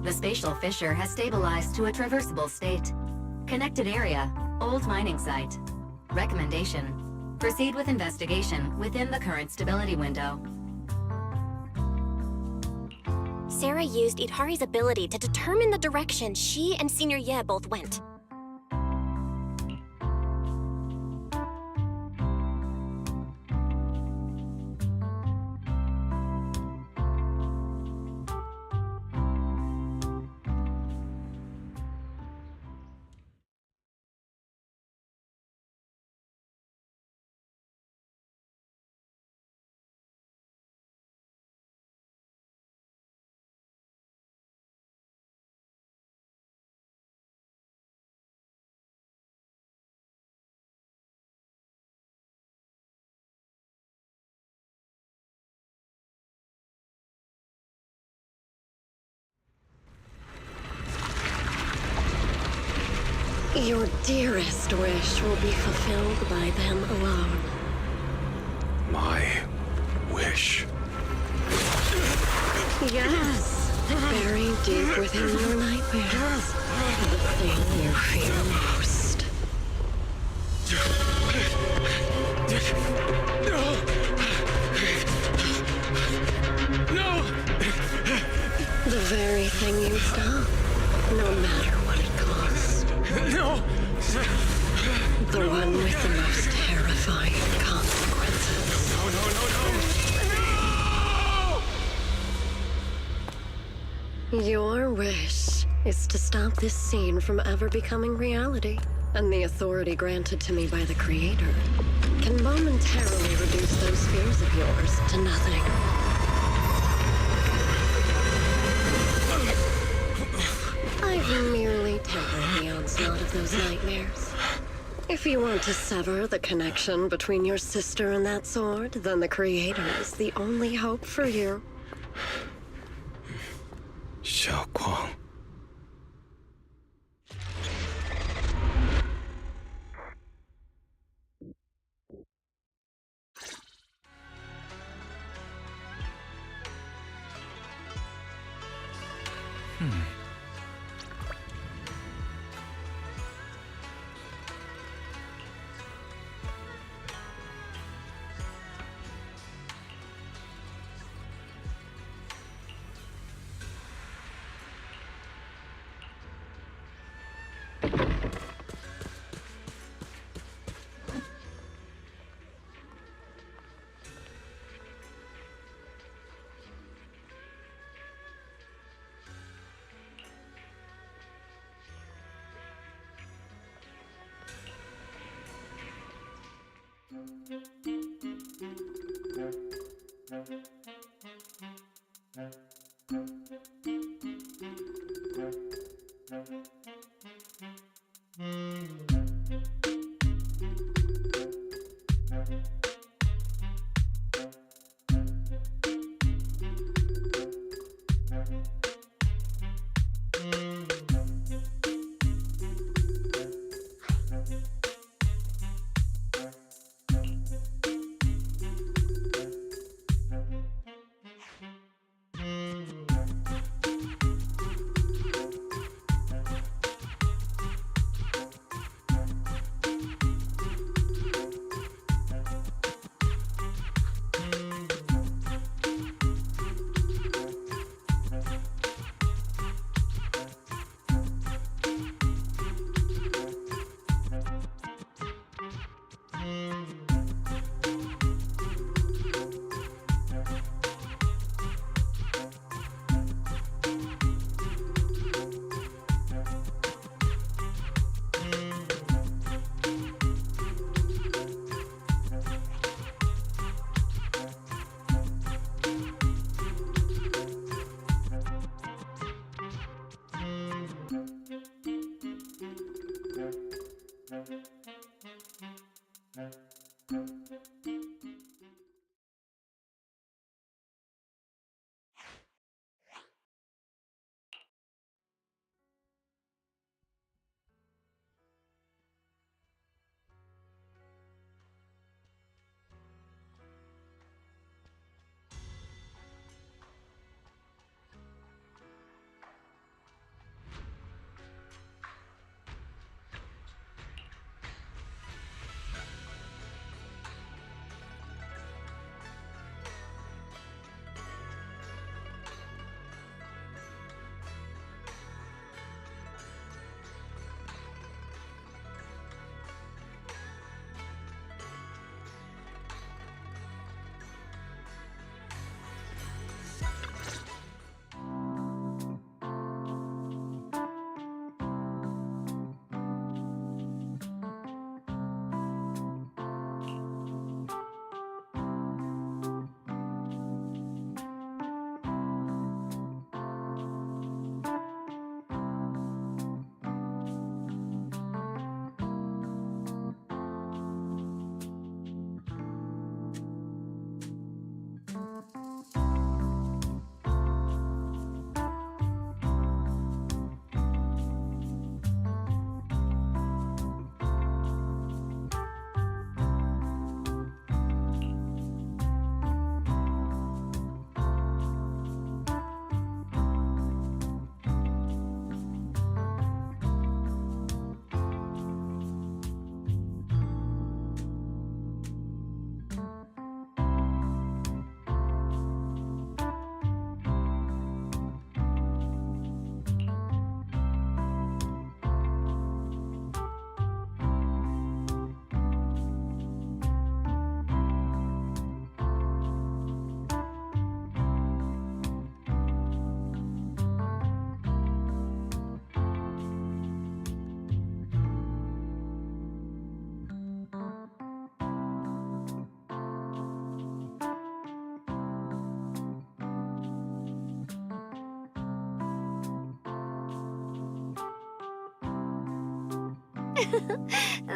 The spatial fissure has stabilized to a traversable state. Connected area, old mining site. Recommendation: proceed with investigation within the current stability window. Sarah used Idhari's ability to determine the direction she and Senior Ye both went. Your dearest wish will be fulfilled by them alone. My wish. Yes, buried deep within your nightmares. The thing you fear most. No! The very thing you stop, no matter what it costs. No! The one with the most terrifying consequences. No! Your wish is to stop this scene from ever becoming reality, and the authority granted to me by the Creator can momentarily reduce those fears of yours to nothing. I've merely tempered the onslaught of those nightmares. If you want to sever the connection between your sister and that sword, then the Creator is the only hope for you. Xiaoguang.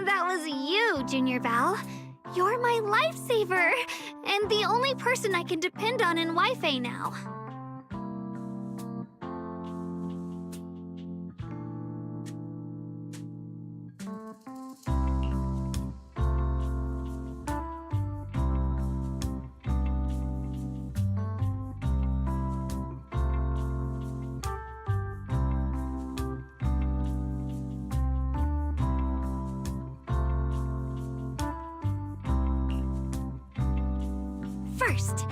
That was you, Junior Val. You're my lifesaver, and the only person I can depend on in Wi-Fi now. First,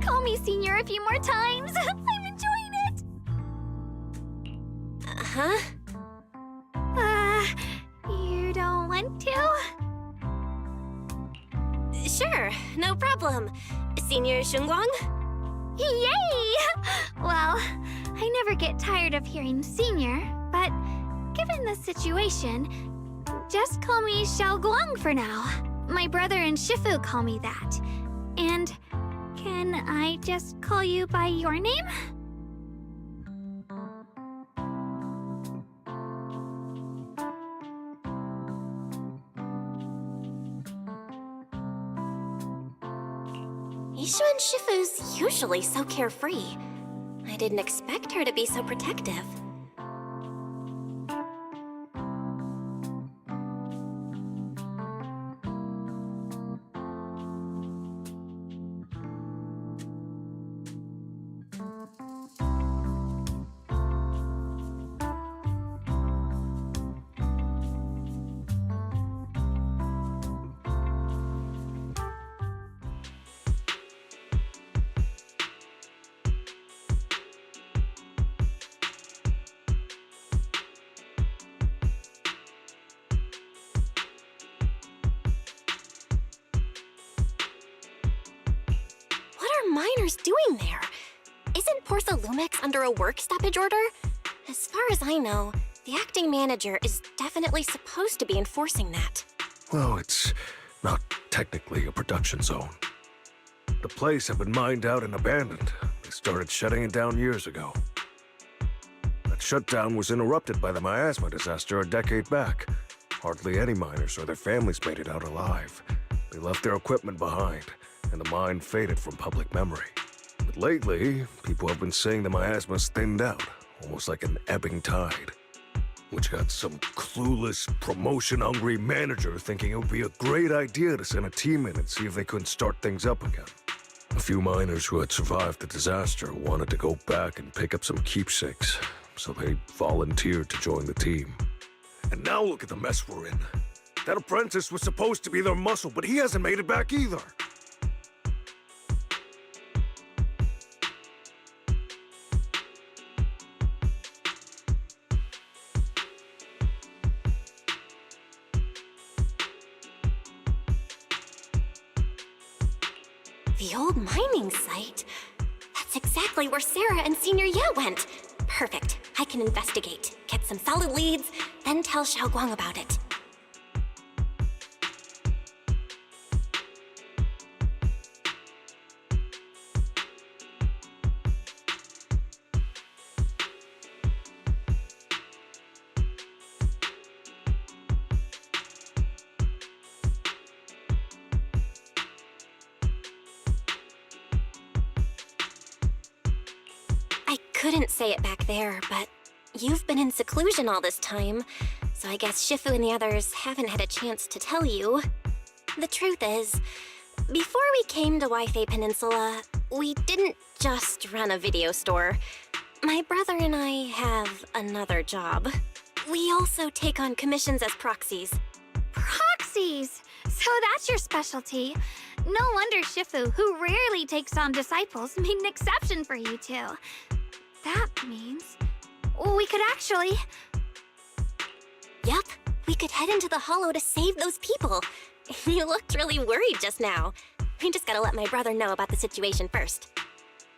call me Senior a few more times. I'm enjoying it. Huh? You don't want to? Sure, no problem. Senior Shunguang? Yay! Well, I never get tired of hearing Senior, but given the situation, just call me Xiao Guang for now. My brother and Shifu call me that. And can I just call you by your name? Yishuan Shifu's usually so carefree. I didn't expect her to be so protective. Miners doing there? Isn't Portha Lumix under a work stoppage order? As far as I know, the acting manager is definitely supposed to be enforcing that. Well, it's not technically a production zone. The place had been mined out and abandoned. They started shutting it down years ago. That shutdown was interrupted by the miasma disaster a decade back. Hardly any miners or their families made it out alive. They left their equipment behind, and the mine faded from public memory. But lately, people have been saying the miasma's thinned out, almost like an ebbing tide. Which got some clueless, promotion-hungry manager thinking it would be a great idea to send a team in and see if they couldn't start things up again. A few miners who had survived the disaster wanted to go back and pick up some keepsakes, so they volunteered to join the team. And now look at the mess we're in. That apprentice was supposed to be their muscle, but he hasn't made it back either. The old mining site? That's exactly where Sarah and Senior Ye went. Perfect. I can investigate, get some solid leads, then tell Xiao Guang about it. I couldn't say it back there, but you've been in seclusion all this time, so I guess Shifu and the others haven't had a chance to tell you. The truth is, before we came to Wi-Fi Peninsula, we didn't just run a video store. My brother and I have another job. We also take on commissions as proxies. Proxies! So that's your specialty. No wonder Shifu, who rarely takes on disciples, made an exception for you two. That means we could actually... Yep, we could head into the hollow to save those people. You looked really worried just now. We just gotta let my brother know about the situation first.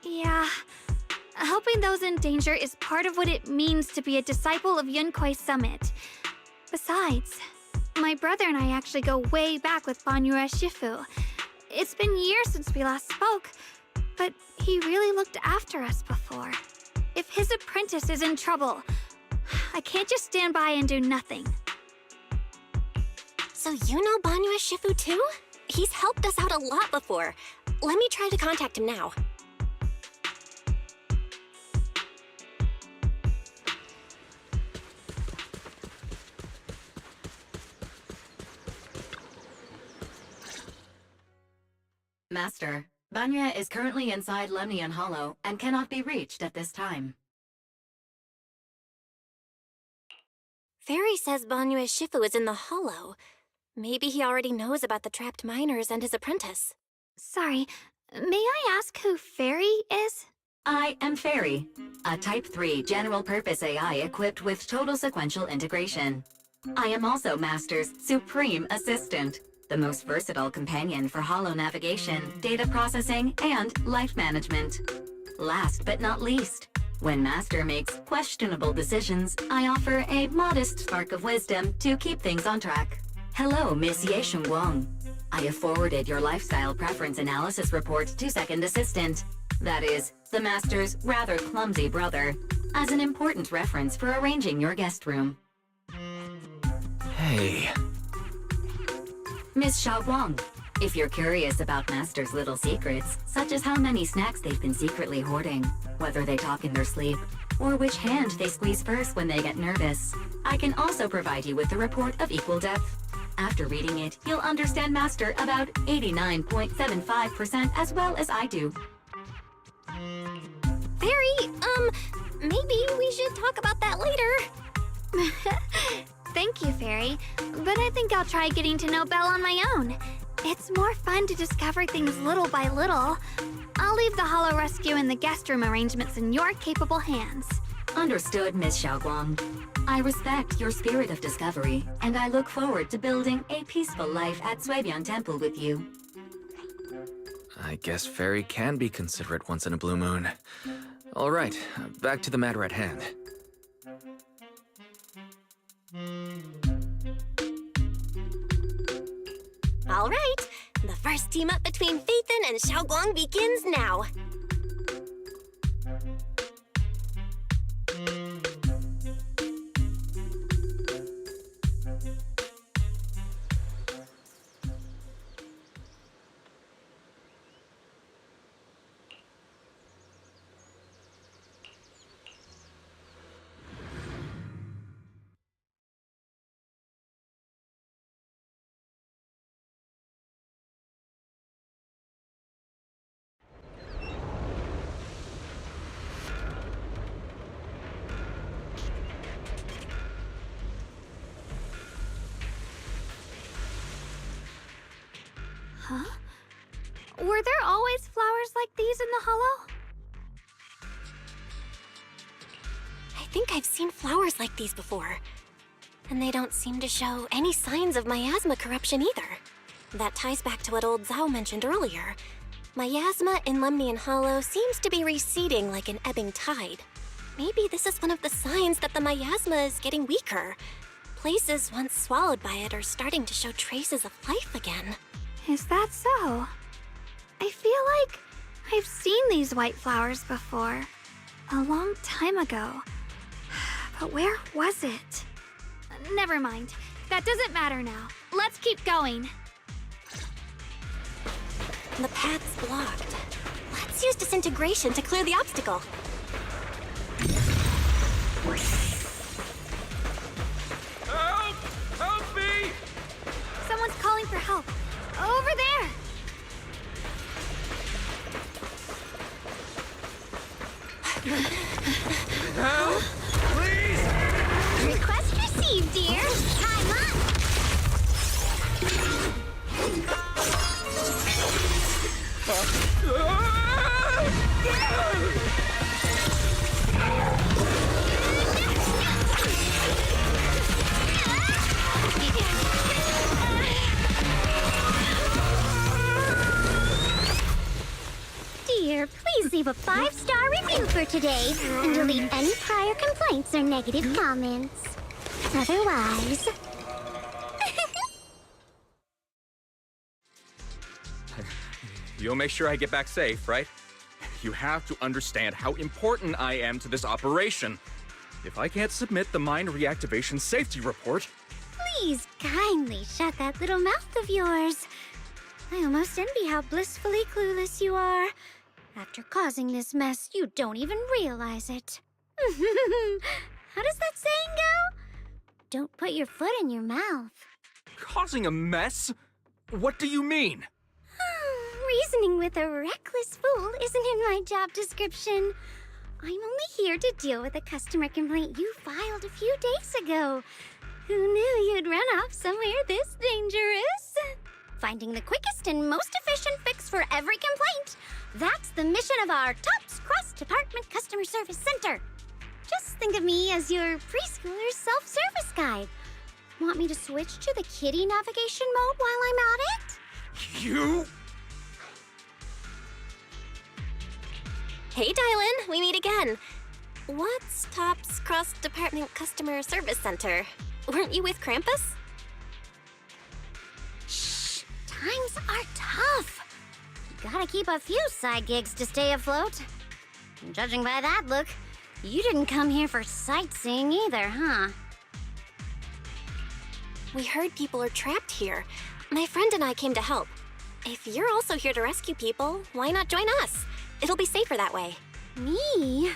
Yeah, helping those in danger is part of what it means to be a disciple of Yunkwei Summit. Besides, my brother and I actually go way back with Banyue Shifu. It's been years since we last spoke, but he really looked after us before. If his apprentice is in trouble, I can't just stand by and do nothing. So you know Banyue Shifu too? He's helped us out a lot before. Let me try to contact him now. Master, Banya is currently inside Lemnian Hollow and cannot be reached at this time. Fairy says Banyue Shifu is in the Hollow. Maybe he already knows about the trapped miners and his apprentice. Sorry, may I ask who Fairy is? I am Fairy, a Type 3 general-purpose AI equipped with total sequential integration. I am also Master's supreme assistant, the most versatile companion for holo navigation, data processing, and life management. Last but not least, when Master makes questionable decisions, I offer a modest spark of wisdom to keep things on track. Hello, Miss Ye Shengguang. I have forwarded your lifestyle preference analysis report to Second Assistant, that is, the Master's rather clumsy brother, as an important reference for arranging your guest room. Hey. Miss Xiaoguang, if you're curious about Master's little secrets, such as how many snacks they've been secretly hoarding, whether they talk in their sleep, or which hand they squeeze first when they get nervous, I can also provide you with a report of equal depth. After reading it, you'll understand Master about 89.75% as well as I do. Fairy, maybe we should talk about that later. Thank you, Fairy, but I think I'll try getting to know Belle on my own. It's more fun to discover things little by little. I'll leave the Hollow Rescue and the guest room arrangements in your capable hands. Understood, Miss Xiaoguang. I respect your spirit of discovery, and I look forward to building a peaceful life at Suibian Temple with you. I guess Fairy can be considerate once in a blue moon. All right, back to the matter at hand. All right, the first team up between Phaethon and Xiaoguang begins now. Huh? Were there always flowers like these in the Hollow? I think I've seen flowers like these before. And they don't seem to show any signs of miasma corruption either. That ties back to what old Zhao mentioned earlier. Miasma in Lemnian Hollow seems to be receding like an ebbing tide. Maybe this is one of the signs that the miasma is getting weaker. Places once swallowed by it are starting to show traces of life again. Is that so? I feel like I've seen these white flowers before. A long time ago. But where was it? Never mind. That doesn't matter now. Let's keep going. The path's blocked. Let's use disintegration to clear the obstacle. Help! Help me! Someone's calling for help. Over there! Help! Please! Request received, dear. Time up! Dear, please leave a 5-star review for today and delete any prior complaints or negative comments. Otherwise... You'll make sure I get back safe, right? You have to understand how important I am to this operation. If I can't submit the mine reactivation safety report... please kindly shut that little mouth of yours. I almost envy how blissfully clueless you are. After causing this mess, you don't even realize it. How does that saying go? Don't put your foot in your mouth. Causing a mess? What do you mean? Reasoning with a reckless fool isn't in my job description. I'm only here to deal with a customer complaint you filed a few days ago. Who knew you'd run off somewhere this dangerous? Finding the quickest and most efficient fix for every complaint. That's the mission of our TOPS Cross-Department Customer Service Center. Just think of me as your preschooler's self-service guide. Want me to switch to the kiddie navigation mode while I'm at it? You? Hey, Dylan, we meet again. What's TOPS Cross-Department Customer Service Center? Weren't you with Krampus? Shh! Times are tough. Gotta keep a few side gigs to stay afloat. And judging by that look, you didn't come here for sightseeing either, huh? We heard people are trapped here. My friend and I came to help. If you're also here to rescue people, why not join us? It'll be safer that way. Me?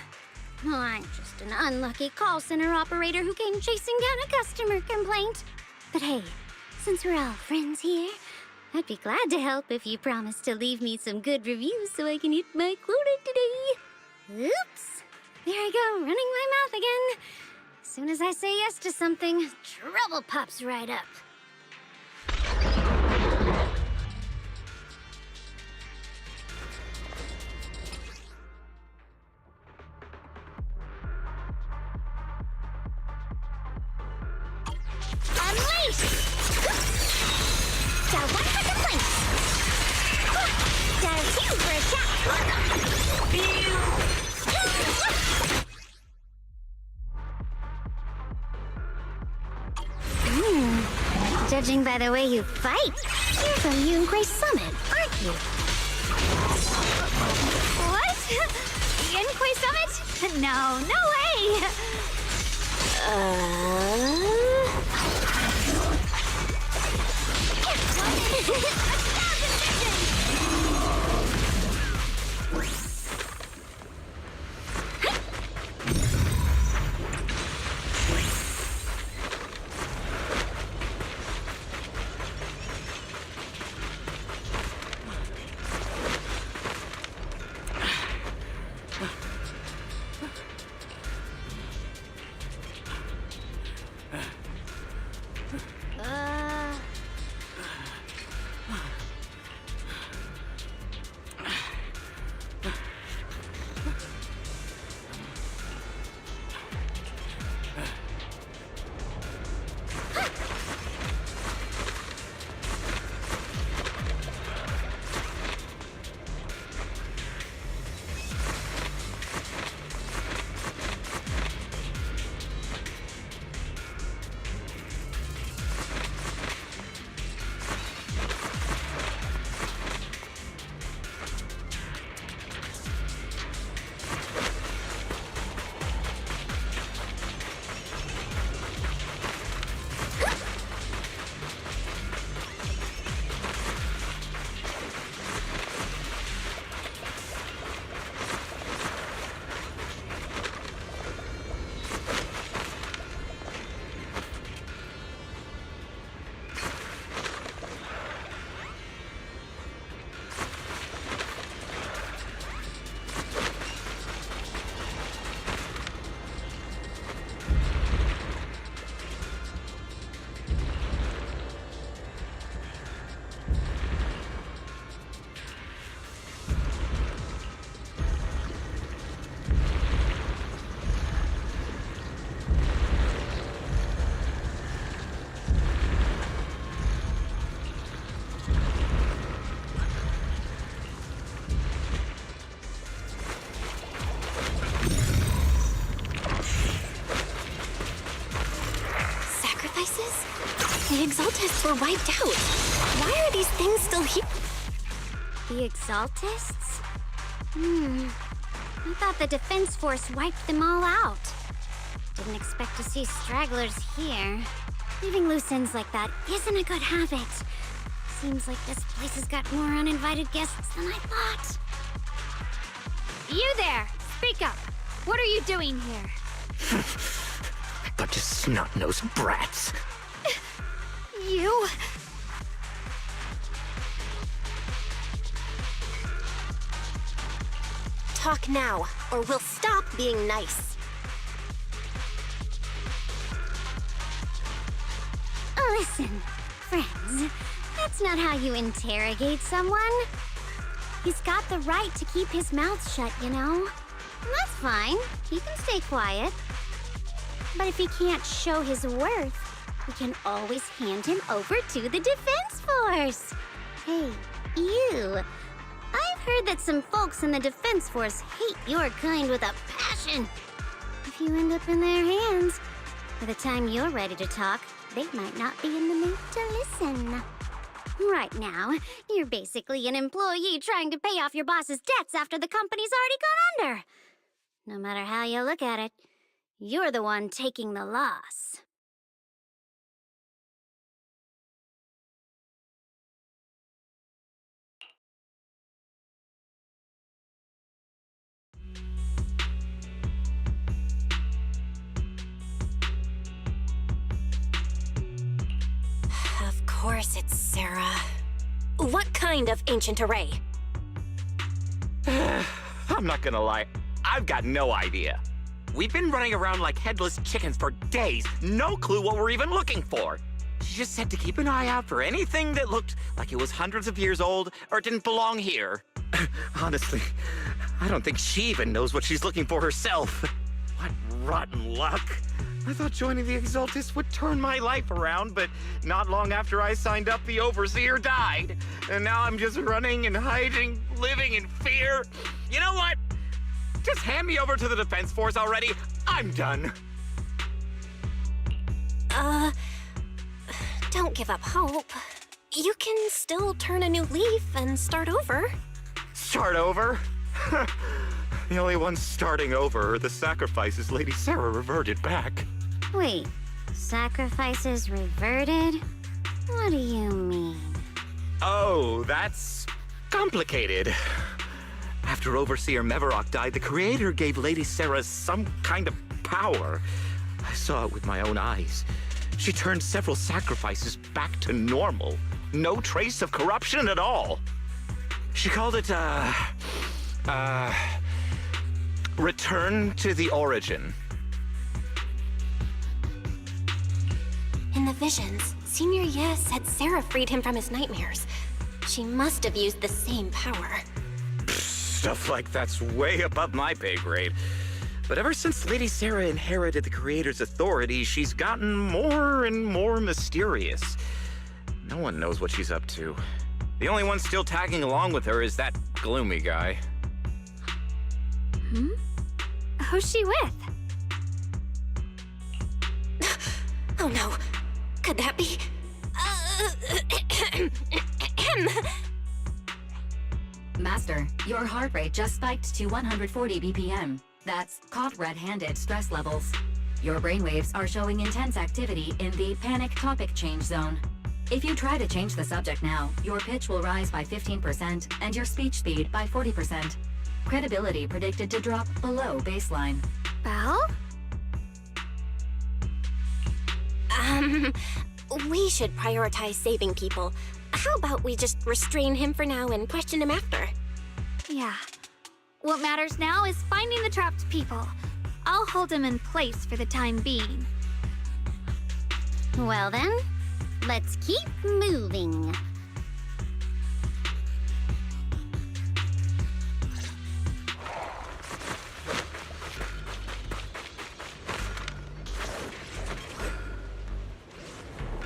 Well, I'm just an unlucky call center operator who came chasing down a customer complaint. But hey, since we're all friends here, I'd be glad to help if you promise to leave me some good reviews so I can hit my quota today. Oops! There I go, running my mouth again. As soon as I say yes to something, trouble pops right up. Unleash! Dial 1 for complaints! Dial 2 for Judging by the way you fight, you're from Yunquay Summit, aren't you? What? Yunquay Summit? No, no way! The Exaltists were wiped out. Why are these things still here? The Exaltists? I thought the Defense Force wiped them all out. Didn't expect to see stragglers here. Leaving loose ends like that isn't a good habit. Seems like this place has got more uninvited guests than I thought. You there! Speak up! What are you doing here? Bunch of snot-nosed brats. You? Talk now, or we'll stop being nice. Listen, friends, that's not how you interrogate someone. He's got the right to keep his mouth shut, you know? And that's fine. He can stay quiet. But if he can't show his worth, we can always hand him over to the Defense Force. Hey, you. I've heard that some folks in the Defense Force hate your kind with a passion. If you end up in their hands, by the time you're ready to talk, they might not be in the mood to listen. Right now, you're basically an employee trying to pay off your boss's debts after the company's already gone under. No matter how you look at it, you're the one taking the loss. Of course it's Sarah. What kind of ancient array? I'm not gonna lie, I've got no idea. We've been running around like headless chickens for days, no clue what we're even looking for. She just said to keep an eye out for anything that looked like it was hundreds of years old or didn't belong here. Honestly, I don't think she even knows what she's looking for herself. What rotten luck. I thought joining the Exaltists would turn my life around, but not long after I signed up, the Overseer died. And now I'm just running and hiding, living in fear. You know what? Just hand me over to the Defense Force already. I'm done. Don't give up hope. You can still turn a new leaf and start over. Start over? The only ones starting over are the sacrifices Lady Sarah reverted back. Wait, sacrifices reverted? What do you mean? Oh, that's complicated. After Overseer Mevarok died, the Creator gave Lady Sarah some kind of power. I saw it with my own eyes. She turned several sacrifices back to normal. No trace of corruption at all. She called it, return to the origin. In the visions, Senior Ye said Sarah freed him from his nightmares. She must have used the same power. Stuff like that's way above my pay grade. But ever since Lady Sarah inherited the Creator's authority, she's gotten more and more mysterious. No one knows what she's up to. The only one still tagging along with her is that gloomy guy. Who's she with? Oh no. Could that be? Master, your heart rate just spiked to 140 BPM. That's caught red-handed stress levels. Your brainwaves are showing intense activity in the panic topic change zone. If you try to change the subject now, your pitch will rise by 15% and your speech speed by 40%. Credibility predicted to drop below baseline. Belle? We should prioritize saving people. How about we just restrain him for now and question him after? Yeah. What matters now is finding the trapped people. I'll hold him in place for the time being. Well then, let's keep moving.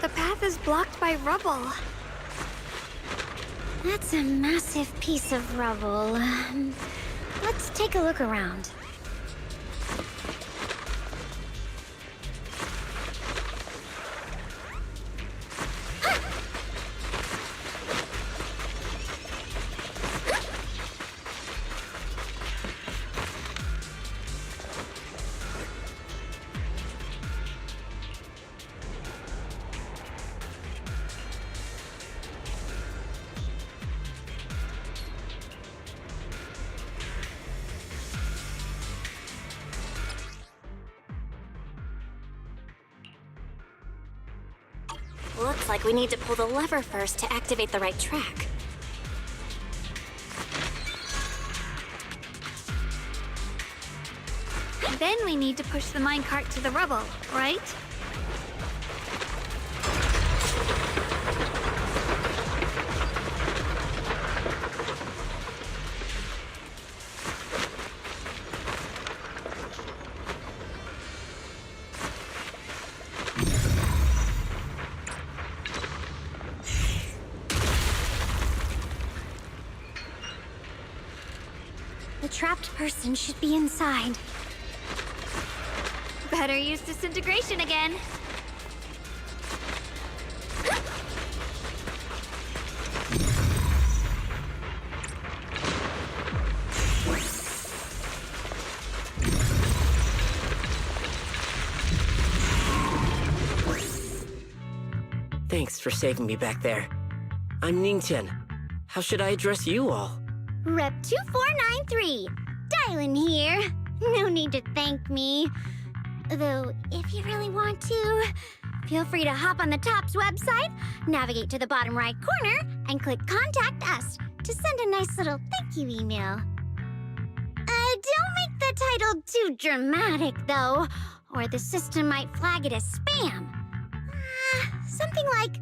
The path is blocked by rubble. That's a massive piece of rubble. Let's take a look around. Looks like we need to pull the lever first to activate the right track. Then we need to push the minecart to the rubble, right? The trapped person should be inside. Better use disintegration again. Thanks for saving me back there. I'm Ningtian. How should I address you all? Rep 2493. Dylan here. No need to thank me. Though, if you really want to, feel free to hop on the TOPS website, navigate to the bottom right corner, and click Contact Us to send a nice little thank you email. Don't make the title too dramatic, though, or the system might flag it as spam. Something like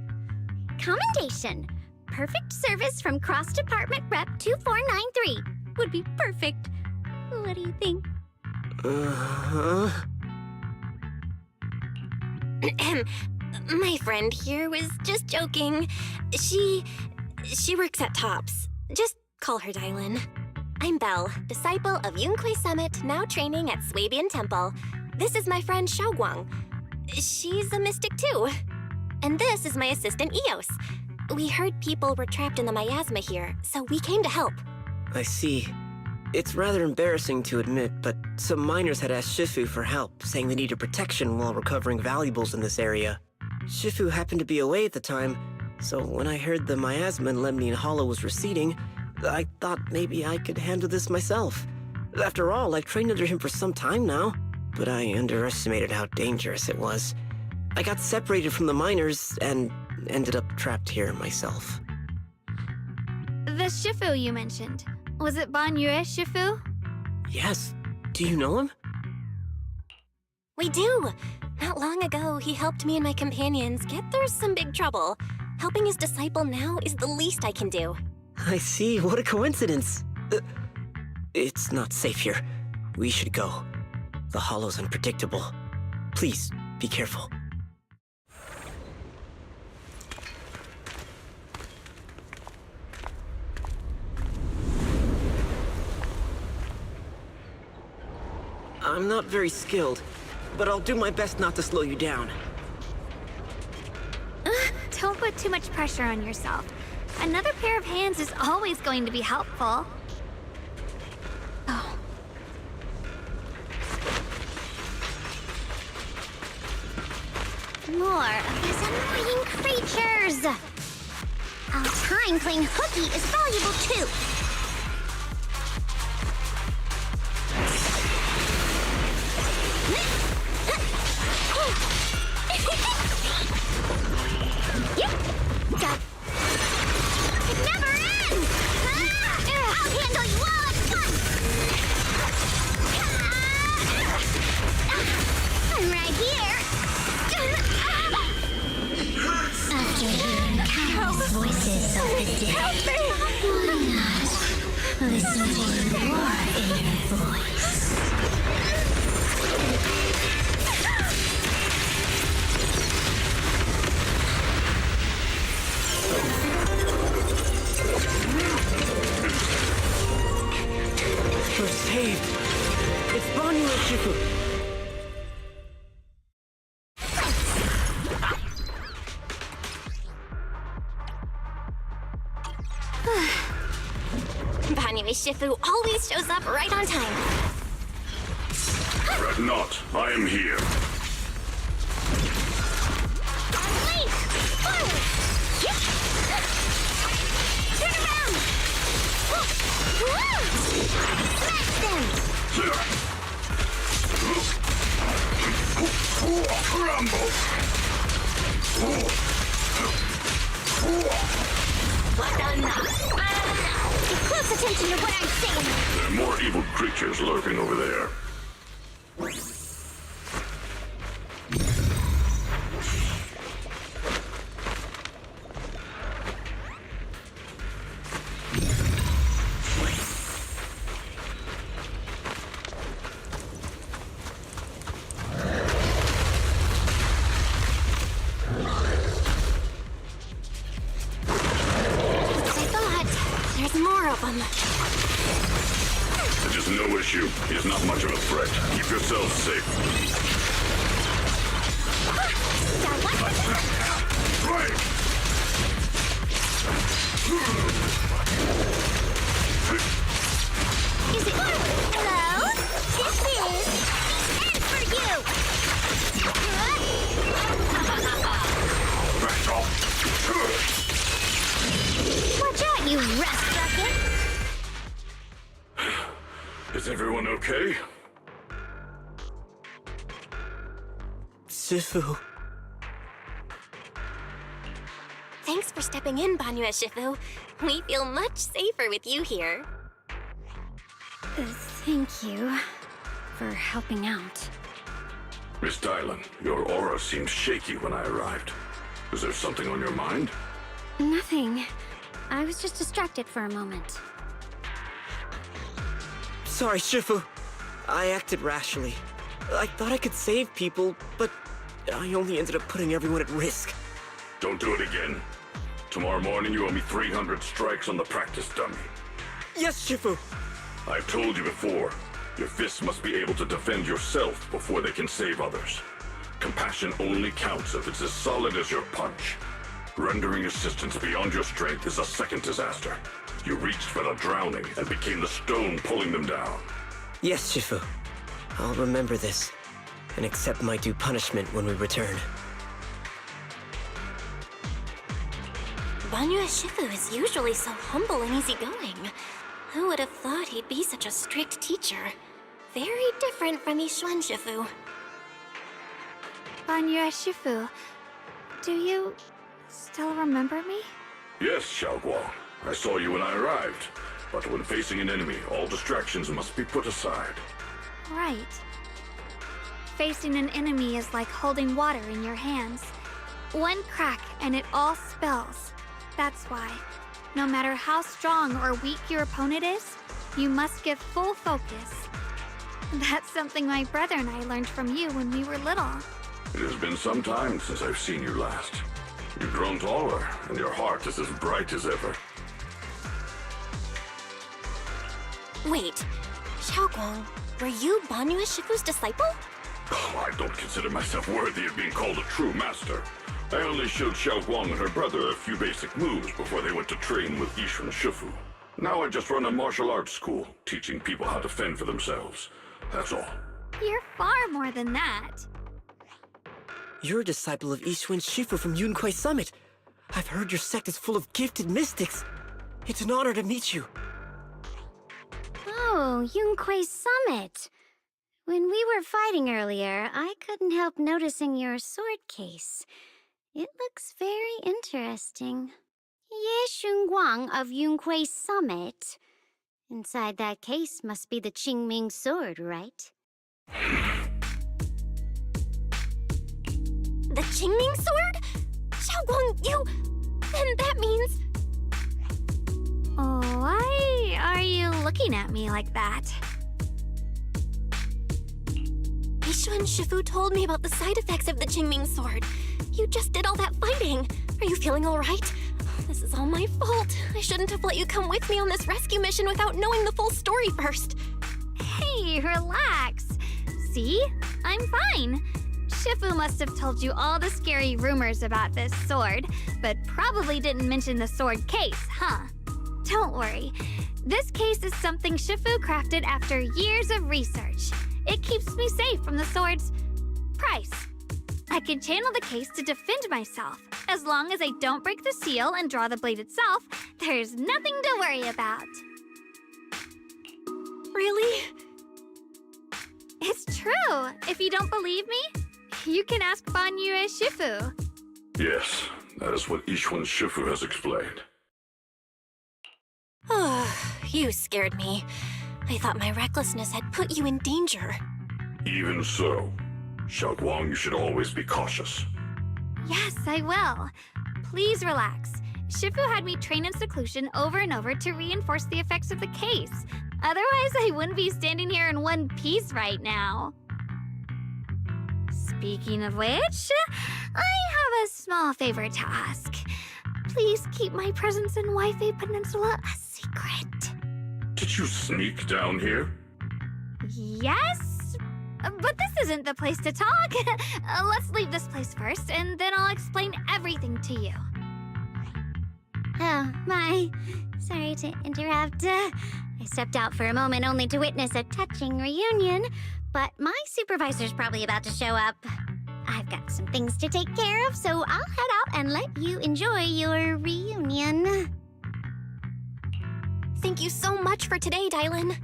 Commendation. Perfect service from Cross Department Rep 2493 would be perfect. What do you think? My friend here was just joking. She works at TOPS. Just call her Dylan. I'm Belle, disciple of Yunquei Summit, now training at Swabian Temple. This is my friend Xiaoguang. She's a mystic too. And this is my assistant Eos. We heard people were trapped in the miasma here, so we came to help. I see. It's rather embarrassing to admit, but some miners had asked Shifu for help, saying they needed protection while recovering valuables in this area. Shifu happened to be away at the time, so when I heard the miasma in Lemnian Hollow was receding, I thought maybe I could handle this myself. After all, I've trained under him for some time now, but I underestimated how dangerous it was. I got separated from the miners and ended up trapped here myself. The Shifu you mentioned. Was it Ban Yue Shifu? Yes. Do you know him? We do. Not long ago, he helped me and my companions get through some big trouble. Helping his disciple now is the least I can do. I see. What a coincidence. It's not safe here. We should go. The hollow's unpredictable. Please, be careful. I'm not very skilled, but I'll do my best not to slow you down. Don't put too much pressure on yourself. Another pair of hands is always going to be helpful. Oh. More of these annoying creatures! Our time playing hooky is valuable too! Got... It never ends! I'll handle you all at once! I'm right here! After hearing countless voices of the dead, why not listen to the roar in your voice? We're saved! It's Banyu and Shifu! Banyu Shifu always shows up right on time. Fret not, I am here. Wait! Forward! Turn around! Smash them! Crumble! Pay close attention to what I'm saying. There are more evil creatures lurking over there. There's more of them. It is no issue. He is not much of a threat. Keep yourselves safe. Right. Is it? Hello? This is the end for you! Watch out, you rust bucket! Is everyone okay? Shifu. Thanks for stepping in, Banyue Shifu. We feel much safer with you here. Thank you for helping out. Miss Dylan, your aura seemed shaky when I arrived. Is there something on your mind? Nothing. I was just distracted for a moment. Sorry, Shifu. I acted rashly. I thought I could save people, but I only ended up putting everyone at risk. Don't do it again. Tomorrow morning you owe me 300 strikes on the practice dummy. Yes, Shifu. I've told you before, your fists must be able to defend yourself before they can save others. Compassion only counts if it's as solid as your punch. Rendering assistance beyond your strength is a second disaster. You reached for the drowning and became the stone pulling them down. Yes, Shifu. I'll remember this and accept my due punishment when we return. Banyue Shifu is usually so humble and easygoing. Who would have thought he'd be such a strict teacher? Very different from Yixuan Shifu. Banyue Shifu, do you still remember me? Yes, Xiaoguang. I saw you when I arrived. But when facing an enemy, all distractions must be put aside. Right. Facing an enemy is like holding water in your hands. One crack and it all spills. That's why, no matter how strong or weak your opponent is, you must give full focus. That's something my brother and I learned from you when we were little. It has been some time since I've seen you last. You've grown taller, and your heart is as bright as ever. Wait, Xiaoguang, were you Banyue Shifu's disciple? Oh, I don't consider myself worthy of being called a true master. I only showed Xiaoguang and her brother a few basic moves before they went to train with Yixuan Shifu. Now I just run a martial arts school, teaching people how to fend for themselves. That's all. You're far more than that. You're a disciple of Yixuan Shifu from Yunquai Summit. I've heard your sect is full of gifted mystics. It's an honor to meet you. Oh, Yunquai Summit. When we were fighting earlier, I couldn't help noticing your sword case. It looks very interesting. Ye Xunguang of Yunquai Summit. Inside that case must be the Qingming sword, right? The Qingming sword? Xiaoguang, you... Then that means... Why are you looking at me like that? Yixuan Shifu told me about the side effects of the Qingming sword. You just did all that fighting. Are you feeling all right? This is all my fault. I shouldn't have let you come with me on this rescue mission without knowing the full story first. Hey, relax. See? I'm fine. Shifu must have told you all the scary rumors about this sword, but probably didn't mention the sword case, huh? Don't worry. This case is something Shifu crafted after years of research. It keeps me safe from the sword's price. I can channel the case to defend myself. As long as I don't break the seal and draw the blade itself, there's nothing to worry about. Really? It's true. If you don't believe me, you can ask Banyue Shifu. Yes, That is what Ishwan Shifu has explained. Oh, you scared me. I thought my recklessness had put you in danger. Even so, Xiaoguang, you should always be cautious. Yes, I will. Please relax. Shifu had me train in seclusion over and over to reinforce the effects of the case. Otherwise, I wouldn't be standing here in one piece right now. Speaking of which, I have a small favor to ask. Please keep my presence in Wi-Fi Peninsula a secret. Did you sneak down here? Yes? But this isn't the place to talk. Let's leave this place first, and then I'll explain everything to you. Oh, my. Sorry to interrupt. I stepped out for a moment only to witness a touching reunion, but my supervisor's probably about to show up. I've got some things to take care of, so I'll head out and let you enjoy your reunion. Thank you so much for today, Dylan.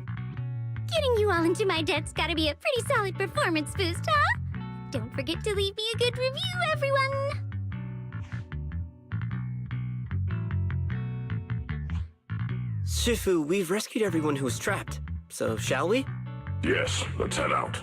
Getting you all into my debt's gotta be a pretty solid performance boost, huh? Don't forget to leave me a good review, everyone! Shifu, we've rescued everyone who was trapped. So, shall we? Yes, let's head out.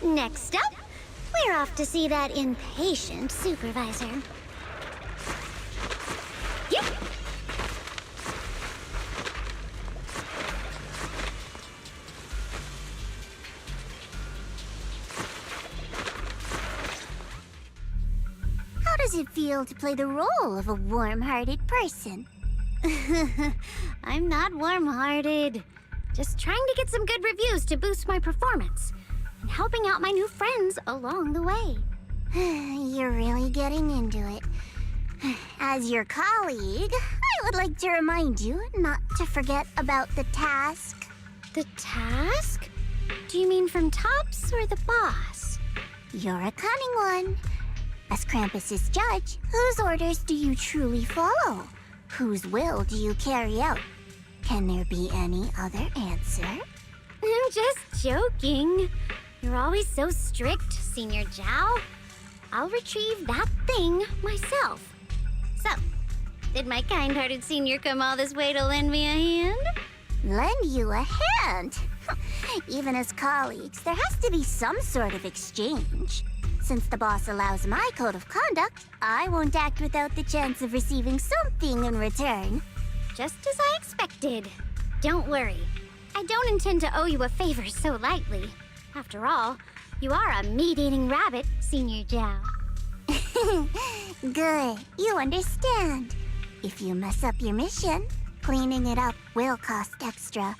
Next up, we're off to see that impatient supervisor. Yep. How does it feel to play the role of a warm-hearted person? I'm not warm-hearted. Just trying to get some good reviews to boost my performance. And helping out my new friends along the way. You're really getting into it. As your colleague, I would like to remind you not to forget about the task. The task? Do you mean from Tops or the boss? You're a cunning one. As Krampus's judge, whose orders do you truly follow? Whose will do you carry out? Can there be any other answer? I'm just joking. You're always so strict, Senior Zhao. I'll retrieve that thing myself. So, did my kind-hearted senior come all this way to lend me a hand? Lend you a hand? Even as colleagues, there has to be some sort of exchange. Since the boss allows my code of conduct, I won't act without the chance of receiving something in return. Just as I expected. Don't worry. I don't intend to owe you a favor so lightly. After all, you are a meat-eating rabbit, Senior Zhao. Good. You understand. If you mess up your mission, cleaning it up will cost extra.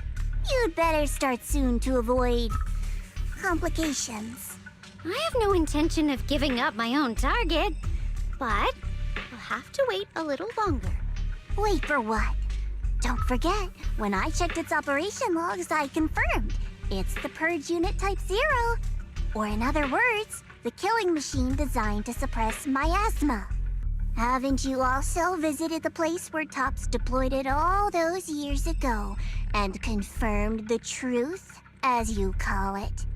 You'd better start soon to avoid complications. I have no intention of giving up my own target, but we'll have to wait a little longer. Wait for what? Don't forget, when I checked its operation logs, I confirmed it's the Purge Unit Type 0. Or in other words, the killing machine designed to suppress miasma. Haven't you also visited the place where Tops deployed it all those years ago and confirmed the truth, as you call it?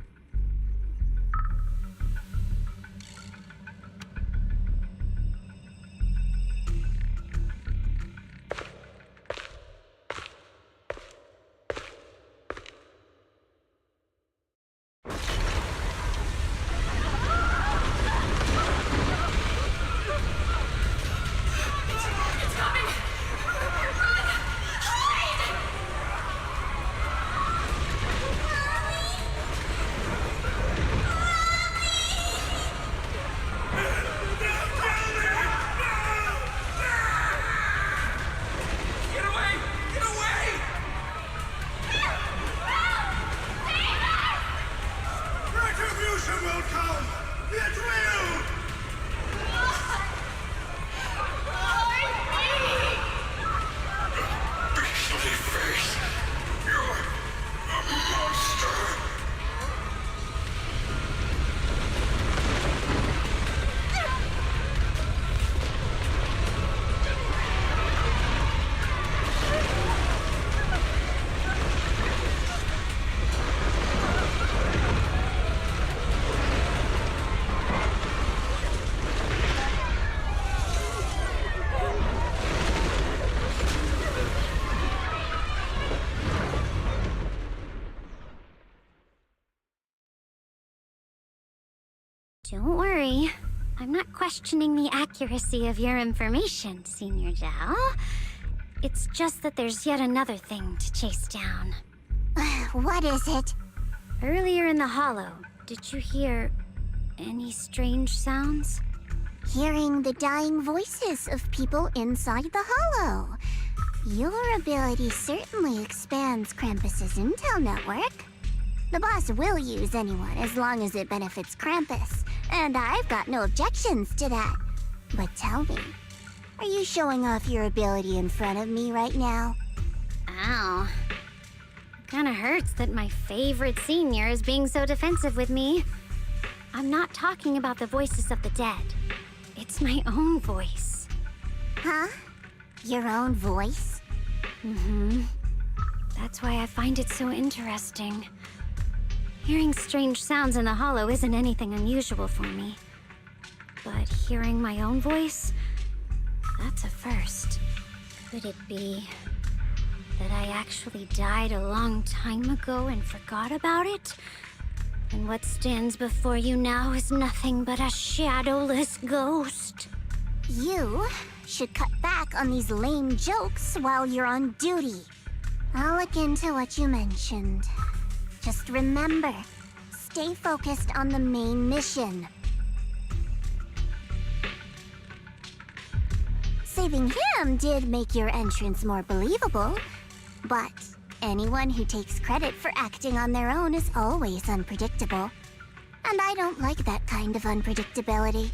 Don't worry. I'm not questioning the accuracy of your information, Senior Zhao. It's just that there's yet another thing to chase down. What is it? Earlier in the hollow, did you hear any strange sounds? Hearing the dying voices of people inside the hollow. Your ability certainly expands Krampus's intel network. The boss will use anyone as long as it benefits Krampus, and I've got no objections to that. But tell me, are you showing off your ability in front of me right now? Ow. Kinda hurts that my favorite senior is being so defensive with me. I'm not talking about the voices of the dead. It's my own voice. Huh? Your own voice? Mm-hmm. That's why I find it so interesting. Hearing strange sounds in the hollow isn't anything unusual for me. But hearing my own voice, that's a first. Could it be that I actually died a long time ago and forgot about it? And what stands before you now is nothing but a shadowless ghost. You should cut back on these lame jokes while you're on duty. I'll look into what you mentioned. Just remember, stay focused on the main mission. Saving him did make your entrance more believable, but anyone who takes credit for acting on their own is always unpredictable. And I don't like that kind of unpredictability.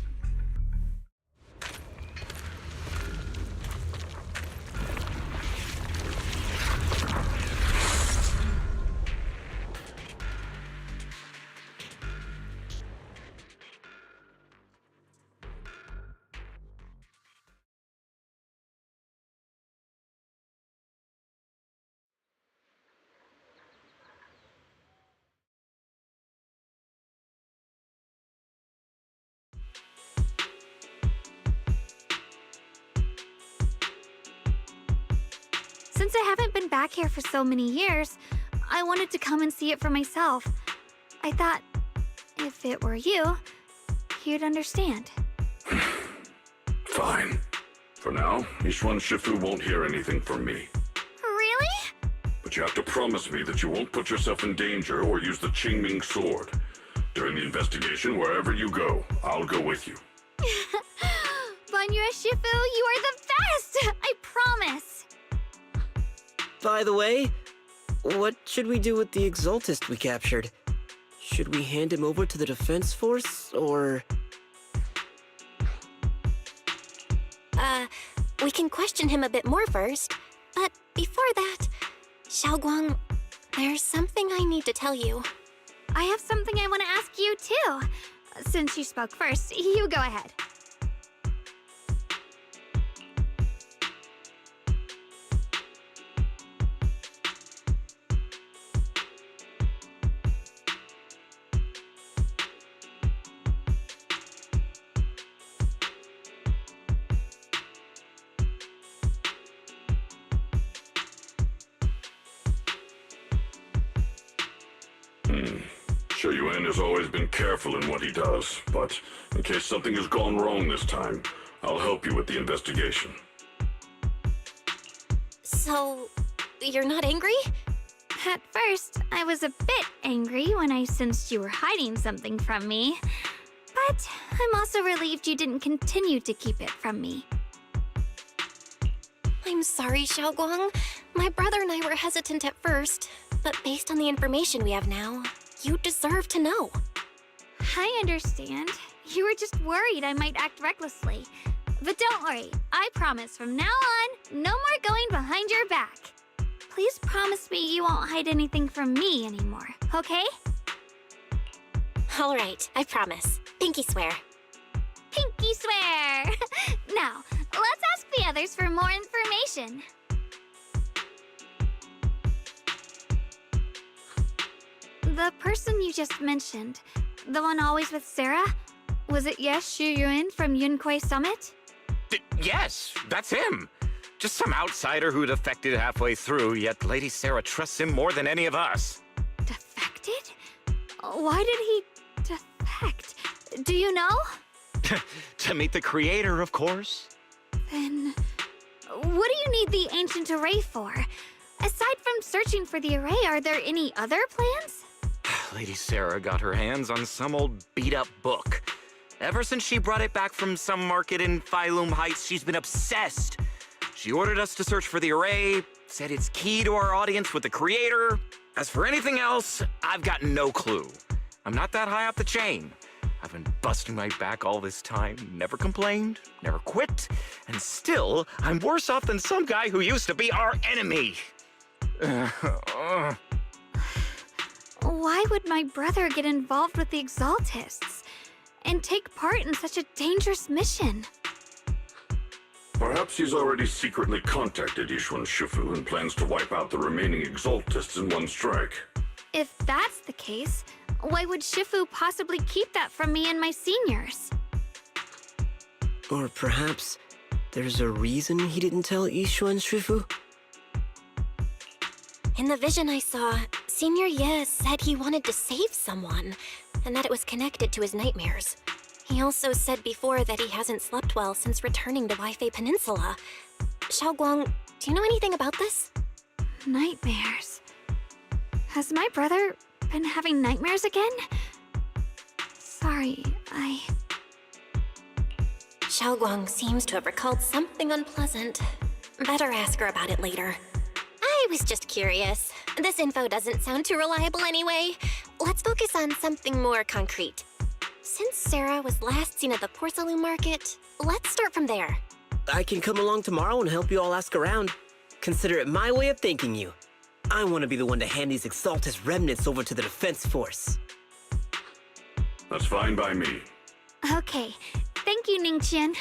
Since I haven't been back here for so many years, I wanted to come and see it for myself. I thought, if it were you, you'd understand. Fine. For now, Ishwan Shifu won't hear anything from me. Really? But you have to promise me that you won't put yourself in danger or use the Qingming sword. During the investigation, wherever you go, I'll go with you. Banyue Shifu, you are the best! I promise! By the way, what should we do with the Exaltist we captured? Should we hand him over to the defense force, or...? We can question him a bit more first. But before that, Xiaoguang, there's something I need to tell you. I have something I want to ask you, too. Since you spoke first, you go ahead. Shuyuan has always been careful in what he does, but in case something has gone wrong this time, I'll help you with the investigation. So, you're not angry? At first, I was a bit angry when I sensed you were hiding something from me. But I'm also relieved you didn't continue to keep it from me. I'm sorry, Xiaoguang. My brother and I were hesitant at first, but based on the information we have now, you deserve to know. I understand. You were just worried I might act recklessly. But don't worry, I promise from now on, no more going behind your back. Please promise me you won't hide anything from me anymore, okay? All right, I promise. Pinky swear. Pinky swear! Now, let's ask the others for more information. The person you just mentioned, the one always with Sarah, was it Shuyuan from Yunquai Summit? Yes, that's him. Just some outsider who defected halfway through, yet Lady Sarah trusts him more than any of us. Defected? Why did he defect? Do you know? To meet the creator, of course. Then, what do you need the ancient array for? Aside from searching for the array, are there any other plans? Lady Sarah got her hands on some old beat-up book. Ever since she brought it back from some market in Phylum Heights, she's been obsessed. She ordered us to search for the array, said it's key to our audience with the creator. As for anything else, I've got no clue. I'm not that high up the chain. I've been busting my back all this time, never complained, never quit, and still, I'm worse off than some guy who used to be our enemy. Why would my brother get involved with the Exaltists and take part in such a dangerous mission? Perhaps he's already secretly contacted Yishuan Shifu and plans to wipe out the remaining Exaltists in one strike. If that's the case, why would Shifu possibly keep that from me and my seniors? Or perhaps there's a reason he didn't tell Yishuan Shifu? In the vision I saw, Senior Ye said he wanted to save someone, and that it was connected to his nightmares. He also said before that he hasn't slept well since returning to Weifei Peninsula. Xiaoguang, do you know anything about this? Nightmares. Has my brother been having nightmares again? Sorry, Xiaoguang seems to have recalled something unpleasant. Better ask her about it later. I was just curious. This info doesn't sound too reliable anyway. Let's focus on something more concrete. Since Sarah was last seen at the Porcelain Market, let's start from there. I can come along tomorrow and help you all ask around. Consider it my way of thanking you. I want to be the one to hand these Exaltus remnants over to the Defense Force. That's fine by me. okay. Thank you, Ningqian.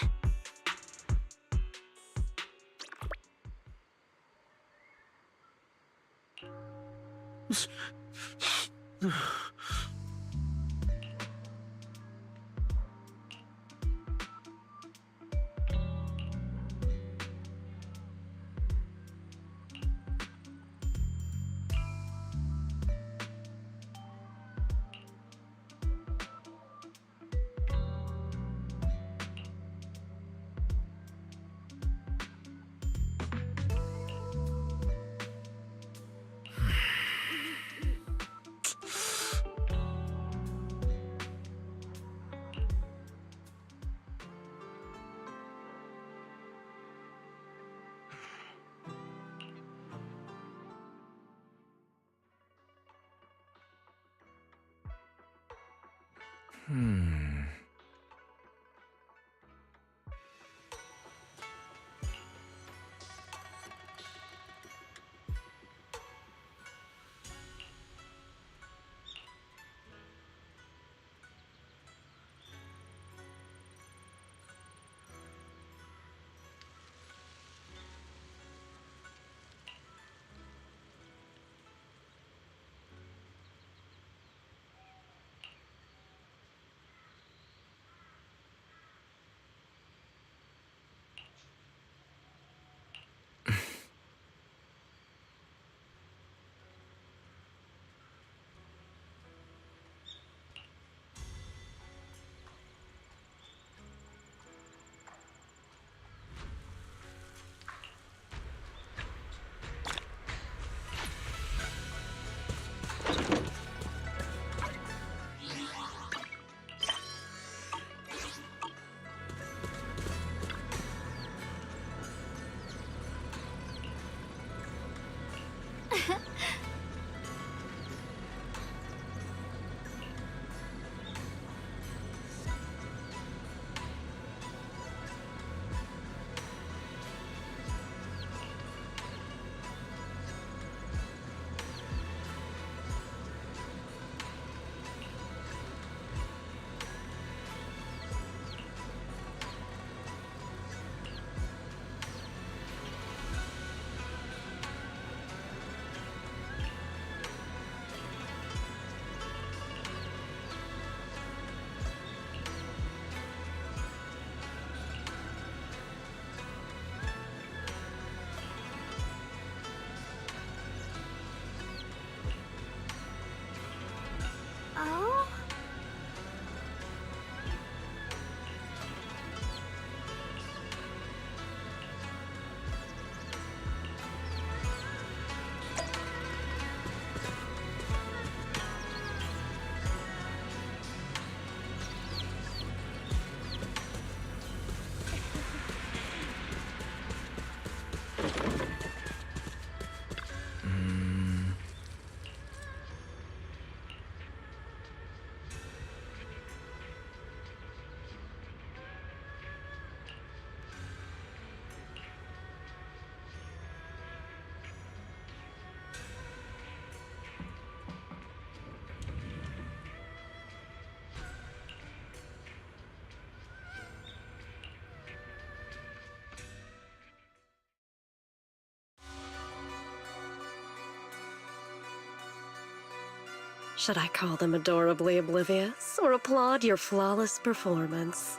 Should I call them adorably oblivious or applaud your flawless performance?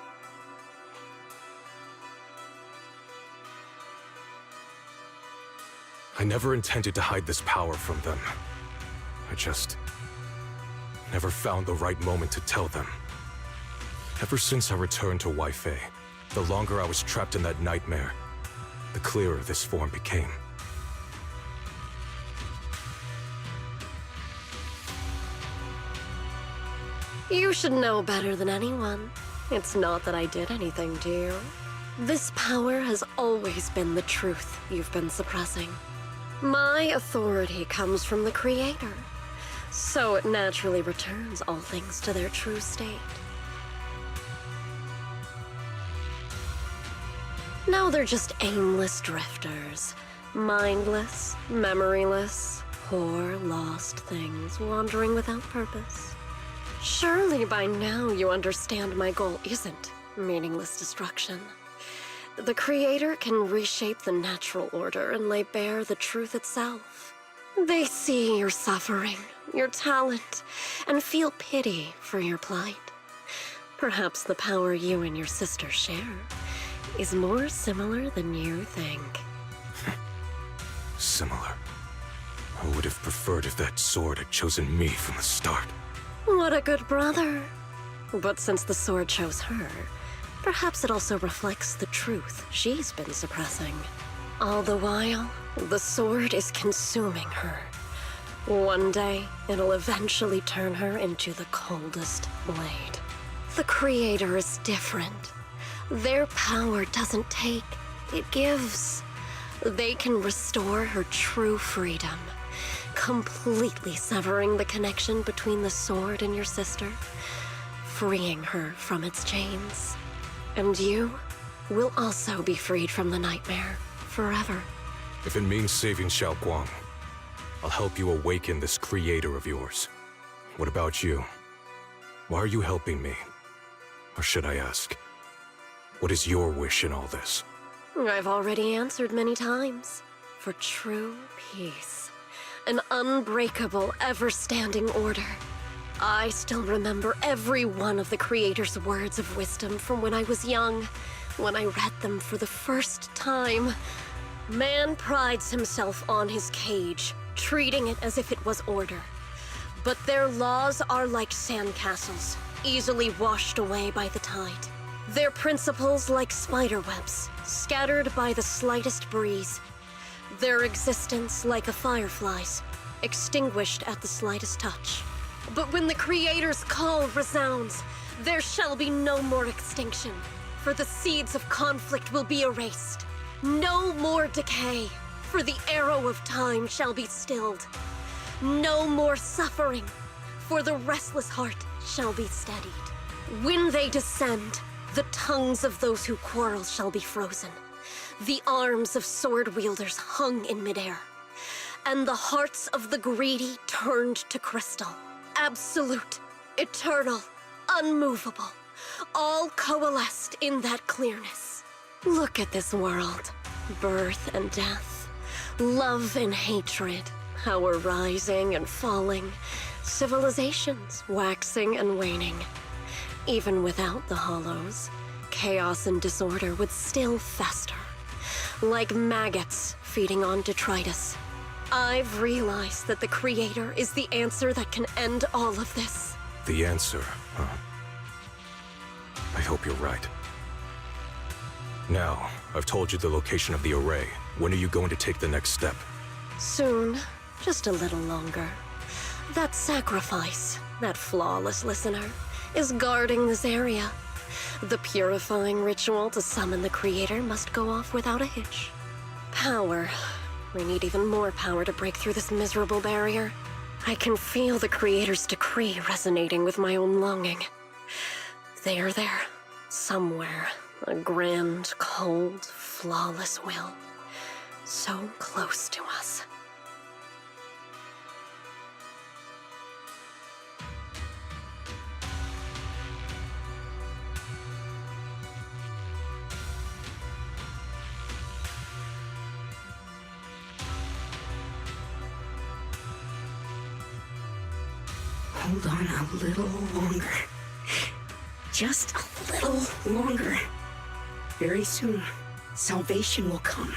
I never intended to hide this power from them. I just never found the right moment to tell them. Ever since I returned to Waifei, the longer I was trapped in that nightmare, the clearer this form became. You should know better than anyone. It's not that I did anything to you. This power has always been the truth you've been suppressing. My authority comes from the Creator, so it naturally returns all things to their true state. Now they're just aimless drifters, mindless, memoryless, poor, lost things wandering without purpose. Surely by now you understand my goal isn't meaningless destruction. The Creator can reshape the natural order and lay bare the truth itself. They see your suffering, your talent, and feel pity for your plight. Perhaps the power you and your sister share is more similar than you think. Similar. I would have preferred if that sword had chosen me from the start. What a good brother. But since the sword chose her, perhaps it also reflects the truth she's been suppressing. All the while, the sword is consuming her. One day, it'll eventually turn her into the coldest blade. The Creator is different. Their power doesn't take, it gives. They can restore her true freedom, completely severing the connection between the sword and your sister, freeing her from its chains. And you will also be freed from the nightmare forever. If it means saving Xiaoguang, I'll help you awaken this creator of yours. What about you? Why are you helping me? Or should I ask, what is your wish in all this? I've already answered many times. For true peace. An unbreakable, ever-standing order. I still remember every one of the Creator's words of wisdom from when I was young, when I read them for the first time. Man prides himself on his cage, treating it as if it was order. But their laws are like sandcastles, easily washed away by the tide. Their principles like spiderwebs, scattered by the slightest breeze. Their existence like a firefly's, extinguished at the slightest touch. But when the Creator's call resounds, there shall be no more extinction, for the seeds of conflict will be erased. No more decay, for the arrow of time shall be stilled. No more suffering, for the restless heart shall be steadied. When they descend, the tongues of those who quarrel shall be frozen, the arms of sword-wielders hung in midair, and the hearts of the greedy turned to crystal. Absolute, eternal, unmovable, all coalesced in that clearness. Look at this world. Birth and death, love and hatred, our rising and falling, civilizations waxing and waning. Even without the hollows, chaos and disorder would still fester, like maggots feeding on detritus. I've realized that the Creator is the answer that can end all of this. The answer, huh? I hope you're right. Now, I've told you the location of the array. When are you going to take the next step? Soon. Just a little longer. That sacrifice, that flawless listener, is guarding this area. The purifying ritual to summon the Creator must go off without a hitch. Power. We need even more power to break through this miserable barrier. I can feel the Creator's decree resonating with my own longing. They are there, somewhere. A grand, cold, flawless will. So close to us. Hold on a little longer. Just a little longer. Very soon, salvation will come.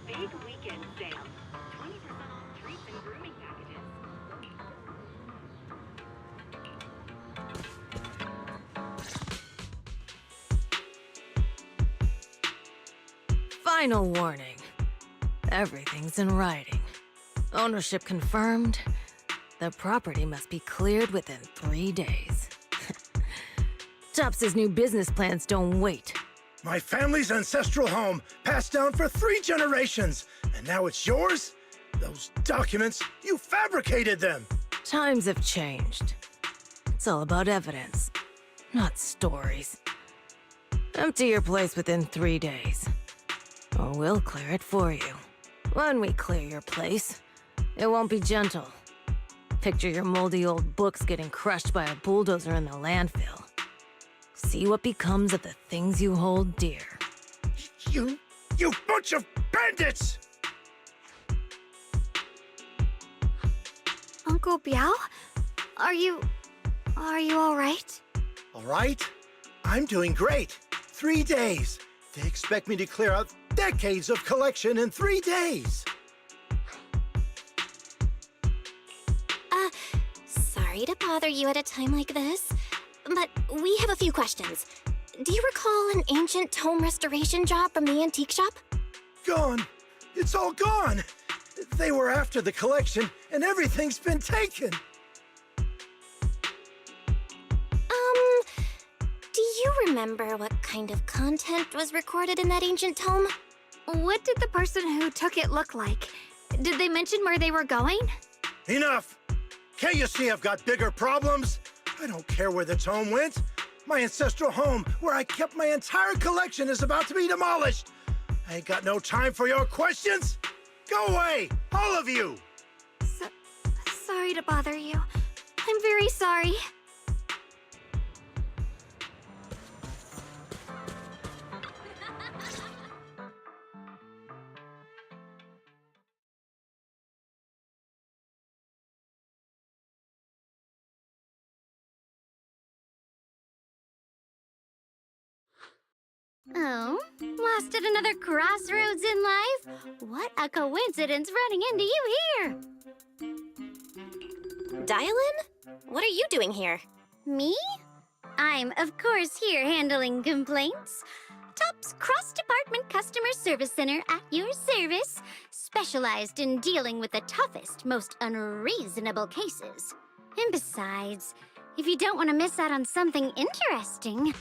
Big weekend sale. 20% off treats and grooming packages. Final warning. Everything's in writing. Ownership confirmed. The property must be cleared within 3 days. Tops's new business plans don't wait. My family's ancestral home, passed down for 3 generations, and now it's yours? Those documents, you fabricated them! Times have changed. It's all about evidence, not stories. Empty your place within 3 days, or we'll clear it for you. When we clear your place, it won't be gentle. Picture your moldy old books getting crushed by a bulldozer in the landfill. See what becomes of the things you hold dear. You bunch of bandits! Uncle Biao? Are you all right? All right? I'm doing great. 3 days. They expect me to clear out decades of collection in 3 days. Sorry to bother you at a time like this, but we have a few questions. Do you recall an ancient tome restoration job from the antique shop? Gone. It's all gone. They were after the collection, and everything's been taken. Do you remember what kind of content was recorded in that ancient tome? What did the person who took it look like? Did they mention where they were going? Enough! Can't you see I've got bigger problems? I don't care where the tome went. My ancestral home, where I kept my entire collection, is about to be demolished. I ain't got no time for your questions. Go away, all of you! Sorry to bother you. I'm very sorry. Oh, lost at another crossroads in life? What a coincidence running into you here! Dial-in? What are you doing here? Me? I'm, of course, here handling complaints. Top's cross-department customer service center at your service, specialized in dealing with the toughest, most unreasonable cases. And besides, if you don't want to miss out on something interesting,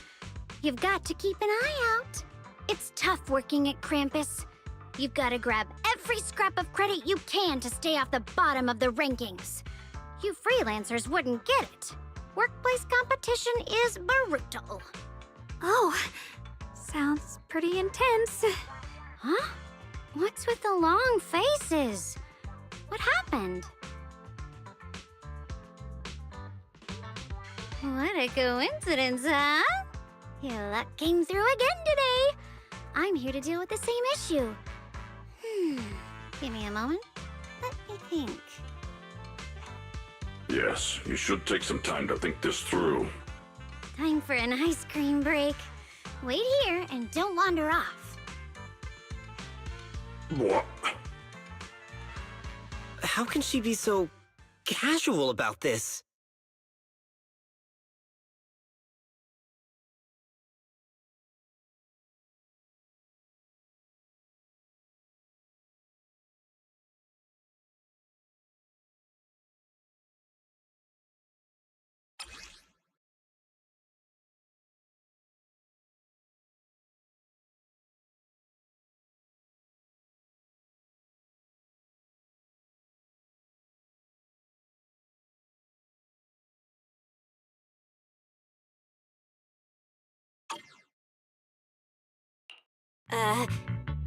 you've got to keep an eye out. It's tough working at Krampus. You've got to grab every scrap of credit you can to stay off the bottom of the rankings. You freelancers wouldn't get it. Workplace competition is brutal. Oh, sounds pretty intense. Huh? What's with the long faces? What happened? What a coincidence, huh? Your luck came through again today. I'm here to deal with the same issue. Give me a moment. Let me think. Yes, you should take some time to think this through. Time for an ice cream break. Wait here and don't wander off. What? How can she be so casual about this?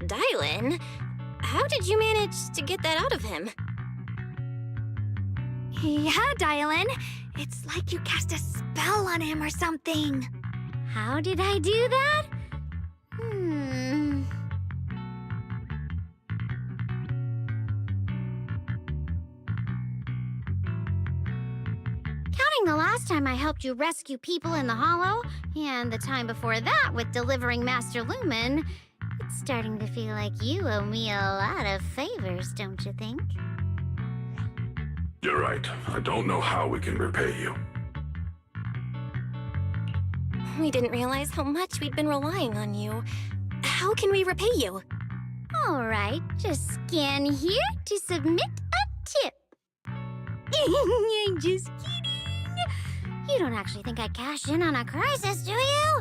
Dylan? How did you manage to get that out of him? Yeah, Dylan. It's like you cast a spell on him or something. How did I do that? Counting the last time I helped you rescue people in the Hollow, and the time before that with delivering Master Lumen, it's starting to feel like you owe me a lot of favors, don't you think? You're right. I don't know how we can repay you. We didn't realize how much we'd been relying on you. How can we repay you? All right, just scan here to submit a tip. I'm just kidding. You don't actually think I'd cash in on a crisis, do you?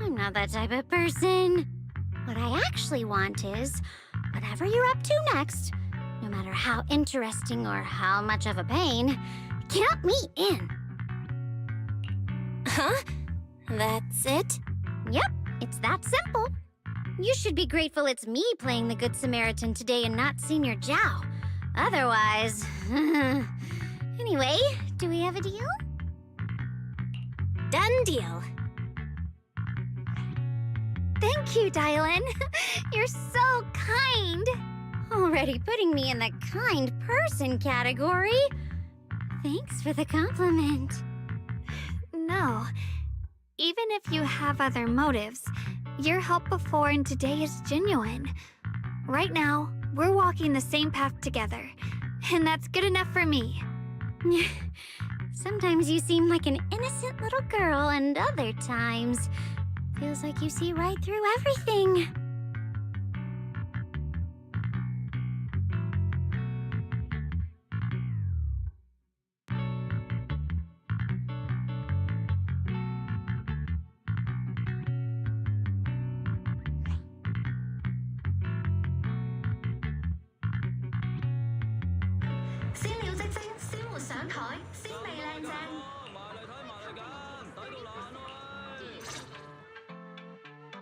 I'm not that type of person. What I actually want is, whatever you're up to next, no matter how interesting or how much of a pain, count me in. Huh? That's it? Yep, it's that simple. You should be grateful it's me playing the Good Samaritan today and not Senior Zhao. Otherwise... Anyway, do we have a deal? Done deal. Thank you, Dylan. You're so kind. Already putting me in the kind person category. Thanks for the compliment. No. Even if you have other motives, your help before and today is genuine. Right now, we're walking the same path together, and that's good enough for me. Sometimes you seem like an innocent little girl, and other times, feels like you see right through everything.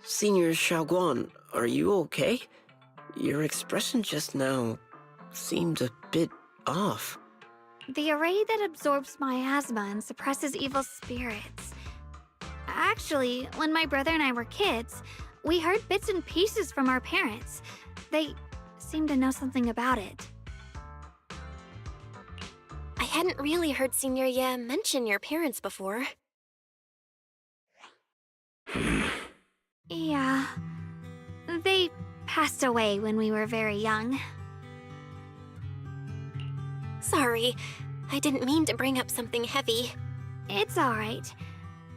Senior Xiaoguan, are you okay? Your expression just now seemed a bit off. The array that absorbs miasma and suppresses evil spirits. Actually, when my brother and I were kids, we heard bits and pieces from our parents. They seemed to know something about it. I hadn't really heard Senior Ye mention your parents before. Yeah. They passed away when we were very young. Sorry, I didn't mean to bring up something heavy. It's alright.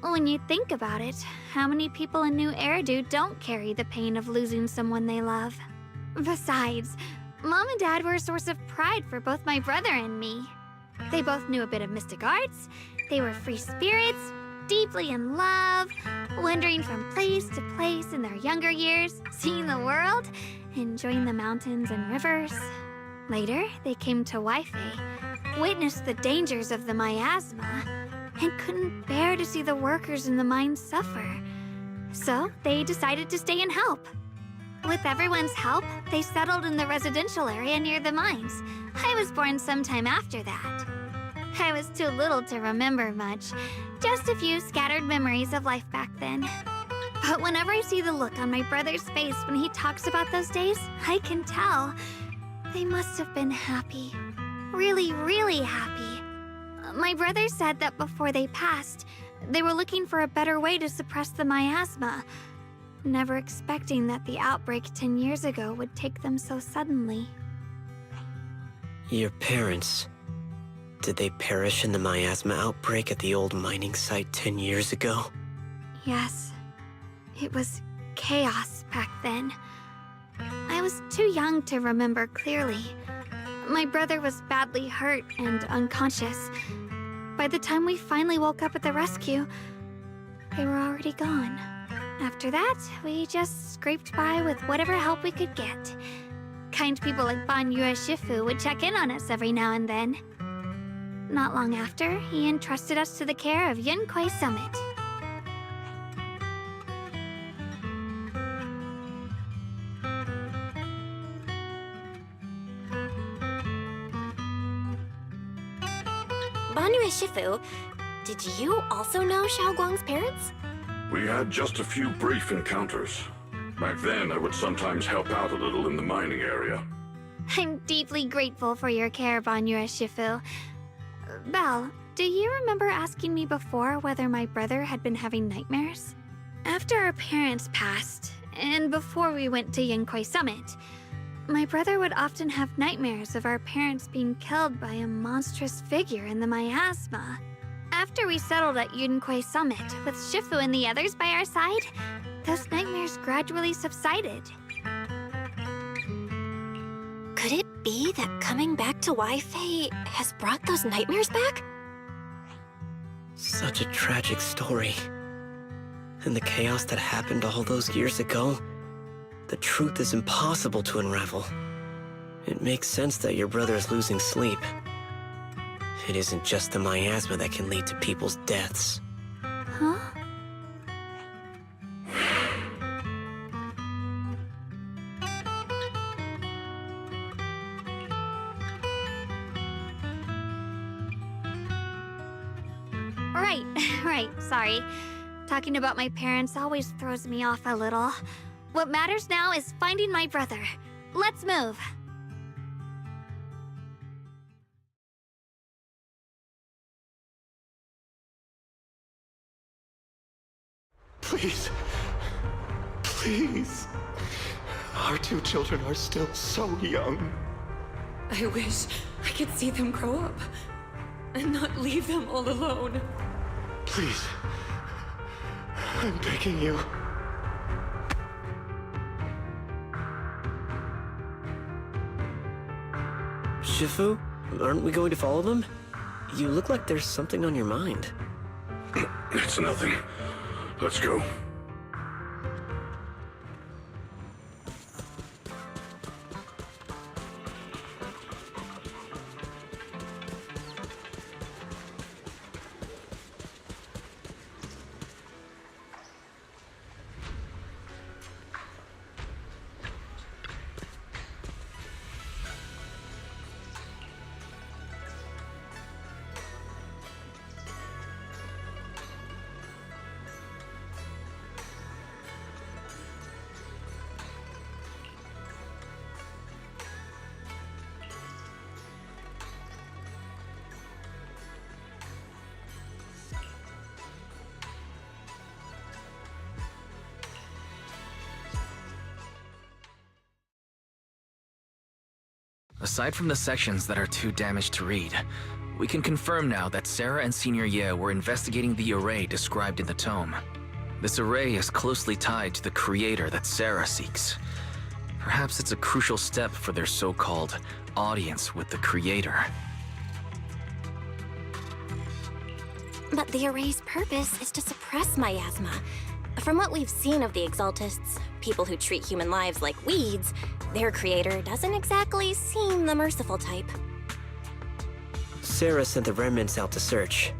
When you think about it, how many people in New Eridu don't carry the pain of losing someone they love? Besides, Mom and Dad were a source of pride for both my brother and me. They both knew a bit of mystic arts, they were free spirits, deeply in love, wandering from place to place in their younger years, seeing the world, enjoying the mountains and rivers. Later, they came to Waifei, witnessed the dangers of the miasma, and couldn't bear to see the workers in the mines suffer. So they decided to stay and help. With everyone's help, they settled in the residential area near the mines. I was born sometime after that. I was too little to remember much, just a few scattered memories of life back then. But whenever I see the look on my brother's face when he talks about those days, I can tell. They must have been happy. Really, really happy. My brother said that before they passed, they were looking for a better way to suppress the miasma, never expecting that the outbreak 10 years ago would take them so suddenly. Your parents... Did they perish in the miasma outbreak at the old mining site 10 years ago? Yes. It was chaos back then. I was too young to remember clearly. My brother was badly hurt and unconscious. By the time we finally woke up at the rescue, they were already gone. After that, we just scraped by with whatever help we could get. Kind people like Banyue Shifu would check in on us every now and then. Not long after, he entrusted us to the care of Yunkwei Summit. Banyue Shifu, did you also know Xiaoguang's parents? We had just a few brief encounters. Back then, I would sometimes help out a little in the mining area. I'm deeply grateful for your care, Banyue Shifu. Belle, do you remember asking me before whether my brother had been having nightmares? After our parents passed, and before we went to Yunkwei Summit, my brother would often have nightmares of our parents being killed by a monstrous figure in the miasma. After we settled at Yunkwei Summit, with Shifu and the others by our side, those nightmares gradually subsided. Could it be that coming back to Wi-Fi has brought those nightmares back? Such a tragic story. And the chaos that happened all those years ago, the truth is impossible to unravel. It makes sense that your brother is losing sleep. It isn't just the miasma that can lead to people's deaths. Huh? Right, sorry. Talking about my parents always throws me off a little. What matters now is finding my brother. Let's move. Please. Please. Our two children are still so young. I wish I could see them grow up and not leave them all alone. Please. I'm begging you. Shifu, aren't we going to follow them? You look like there's something on your mind. It's nothing. Let's go. Aside from the sections that are too damaged to read, we can confirm now that Sarah and Senior Ye were investigating the array described in the tome. This array is closely tied to the creator that Sarah seeks. Perhaps it's a crucial step for their so-called audience with the creator. But the array's purpose is to suppress miasma. From what we've seen of the Exaltists, people who treat human lives like weeds, their creator doesn't exactly seem the merciful type. Sarah sent the remnants out to search.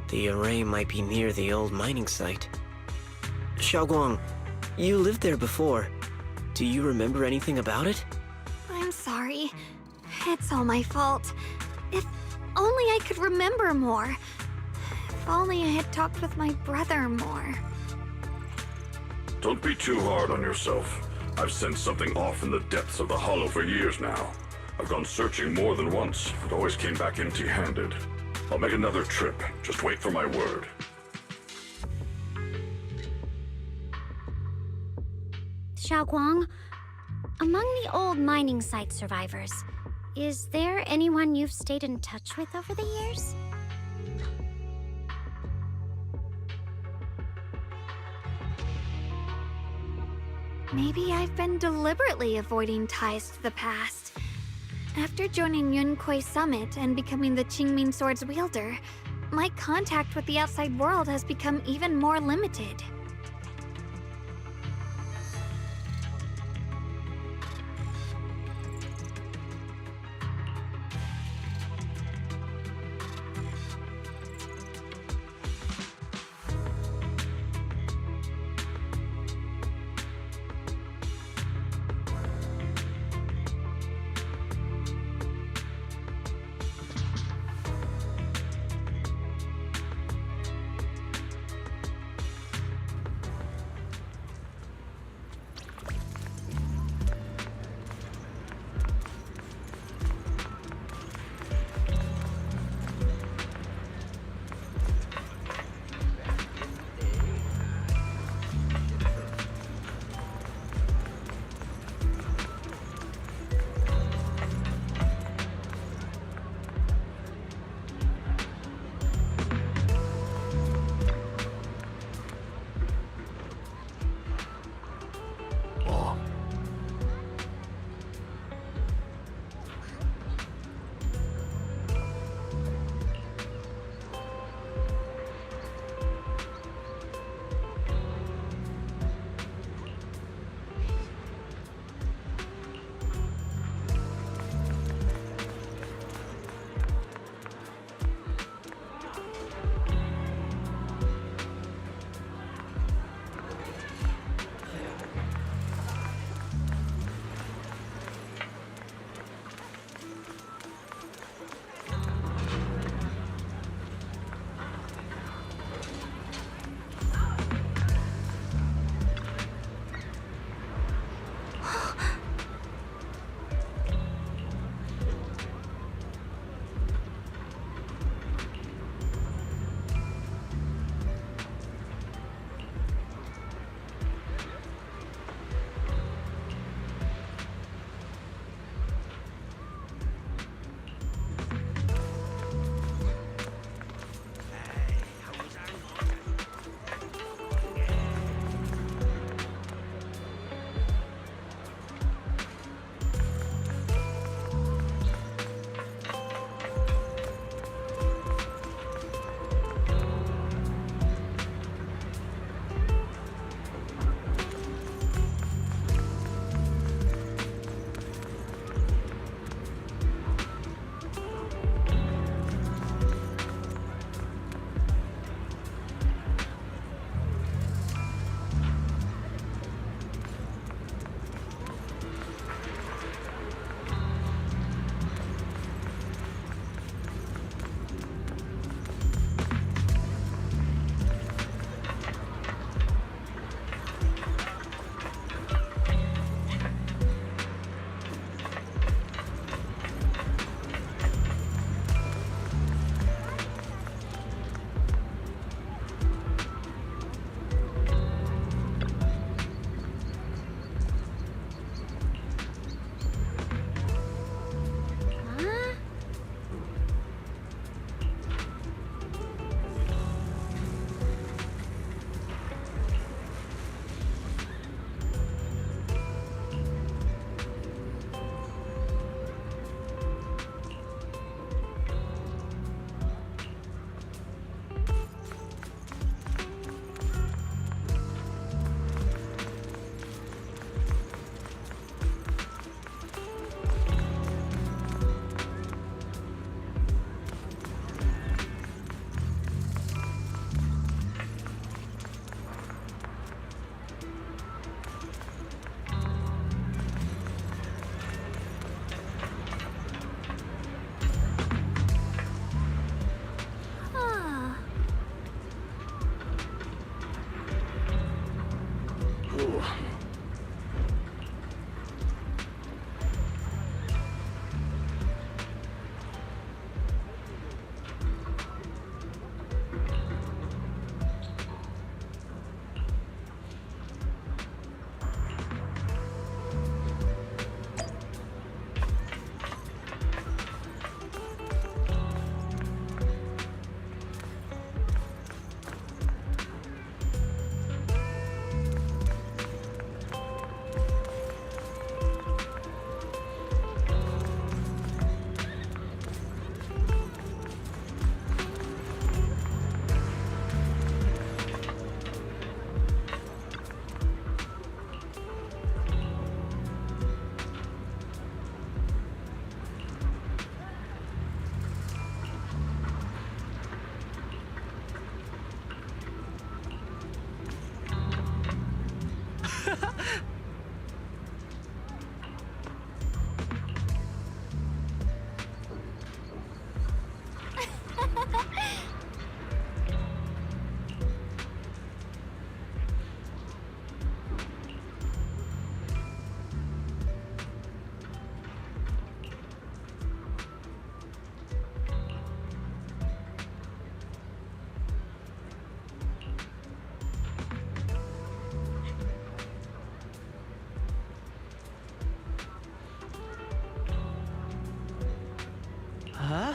The array might be near the old mining site. Xiaoguang, you lived there before. Do you remember anything about it? I'm sorry. It's all my fault. If only I could remember more. If only I had talked with my brother more. Don't be too hard on yourself. I've sensed something off in the depths of the hollow for years now. I've gone searching more than once, but always came back empty-handed. I'll make another trip. Just wait for my word. Xiaoguang, among the old mining site survivors, Is there anyone you've stayed in touch with over the years? Maybe I've been deliberately avoiding ties to the past. After joining Yunkoi Summit and becoming the Qingming Sword's wielder, my contact with the outside world has become even more limited. Huh?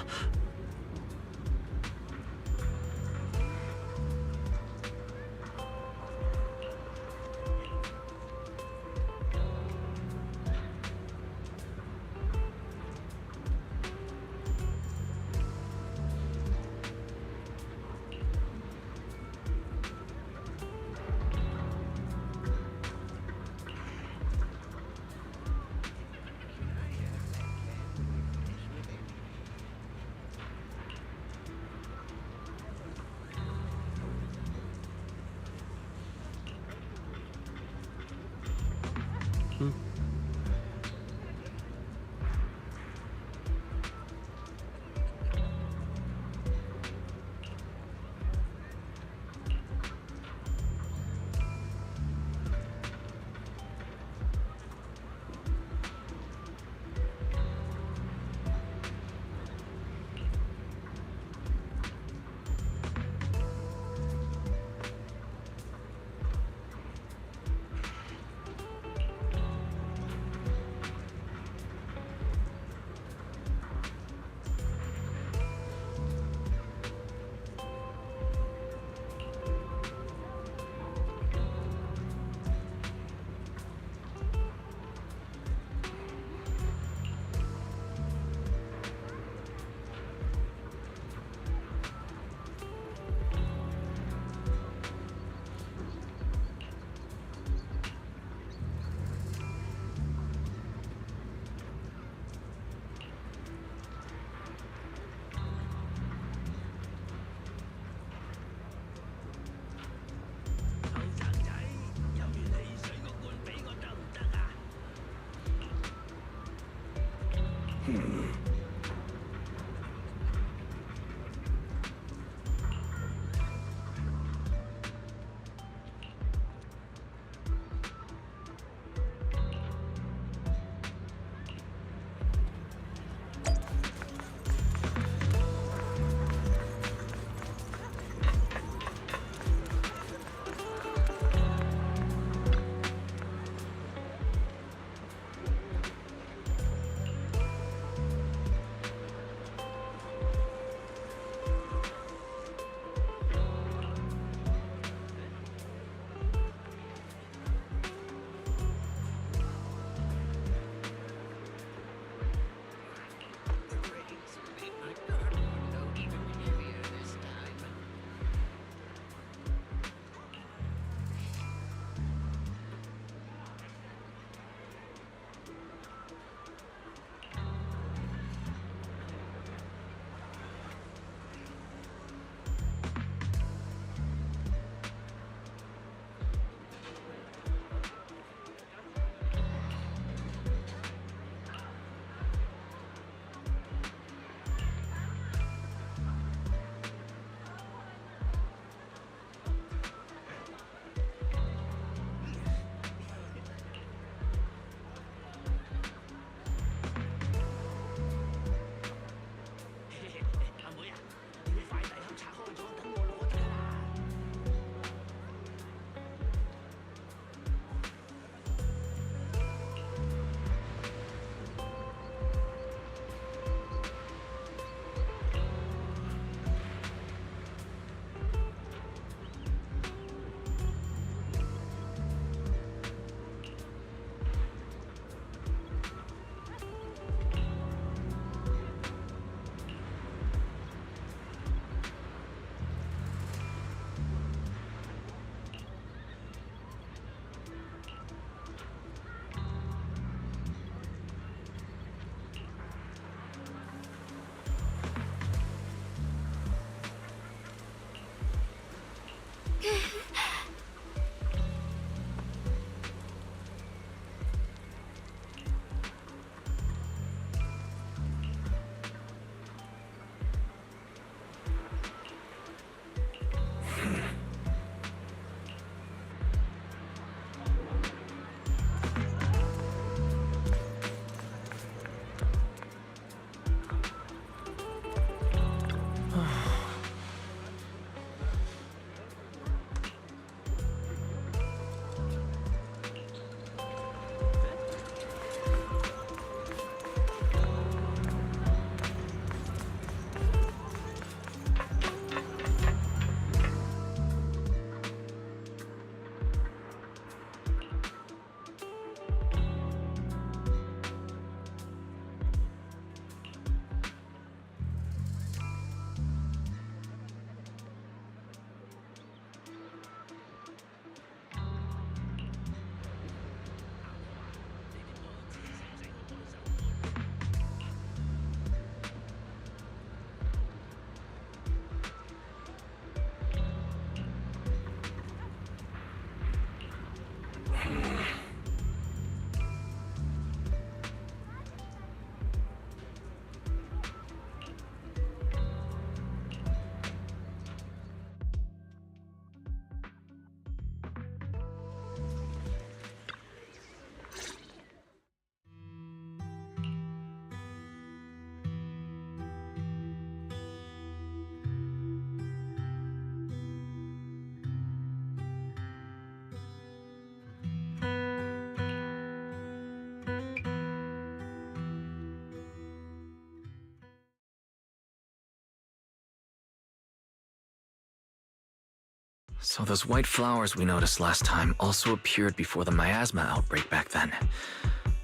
So those white flowers we noticed last time also appeared before the miasma outbreak back then.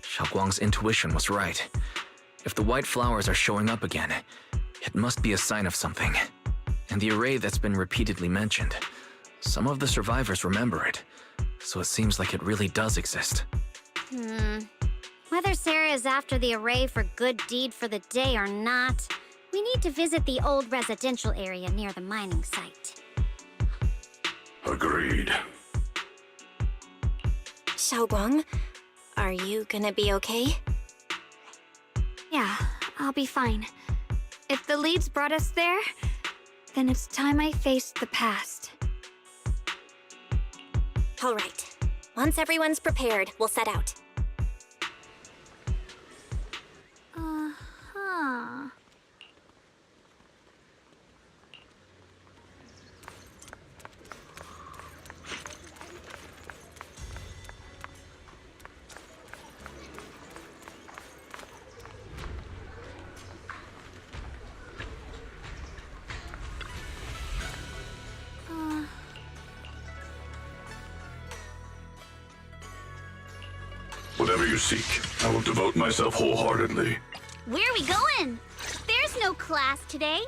Xiaoguang's intuition was right. If the white flowers are showing up again, it must be a sign of something. And the array that's been repeatedly mentioned, some of the survivors remember it, so it seems like it really does exist. Whether Sarah is after the array for good deed for the day or not, we need to visit the old residential area near the mining site. Agreed. Xiaoguang, are you gonna be okay? Yeah, I'll be fine. If the leads brought us there, then it's time I faced the past. All right. Once everyone's prepared, we'll set out. Uh-huh. Whatever you seek, I will devote myself wholeheartedly. Where are we going? There's no class today.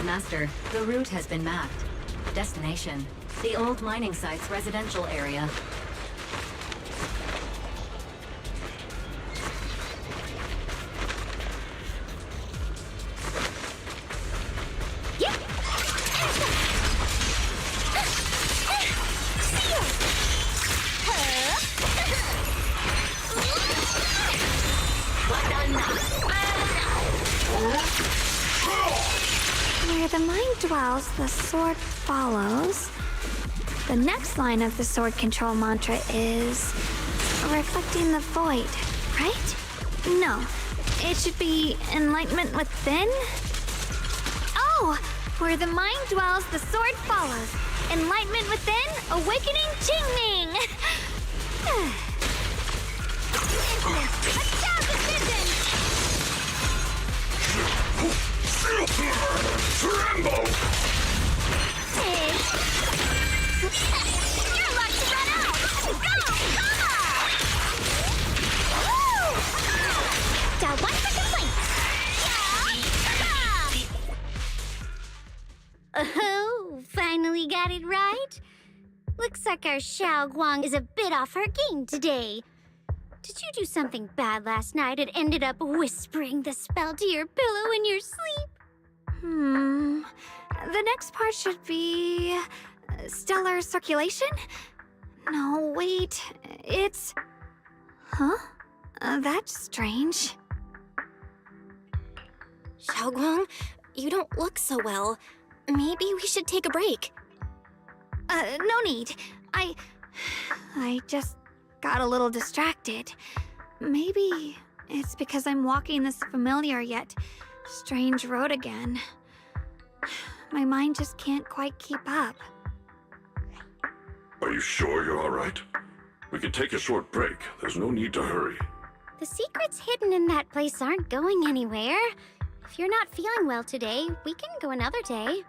Master, the route has been mapped. Destination, the old mining site's residential area. Where the mind dwells, the sword follows. The next line of the sword control mantra is reflecting the void, right? No, it should be enlightenment within. Oh, where the mind dwells, the sword follows. Enlightenment within, awakening Qingming. Tremble! You're lucky to run out! Go! Come on! Woo! Got one for complaint! Oh, finally got it right? Looks like our Xiaoguang is a bit off her game today. Did you do something bad last night and ended up whispering the spell to your pillow in your sleep? The next part should be stellar circulation? No, wait. It's... Huh? That's strange. Xiaoguang, you don't look so well. Maybe we should take a break. No need. I just got a little distracted. Maybe it's because I'm walking this familiar yet strange road again. My mind just can't quite keep up. Are you sure you're all right? We can take a short break. There's no need to hurry. The secrets hidden in that place aren't going anywhere. If you're not feeling well today, we can go another day.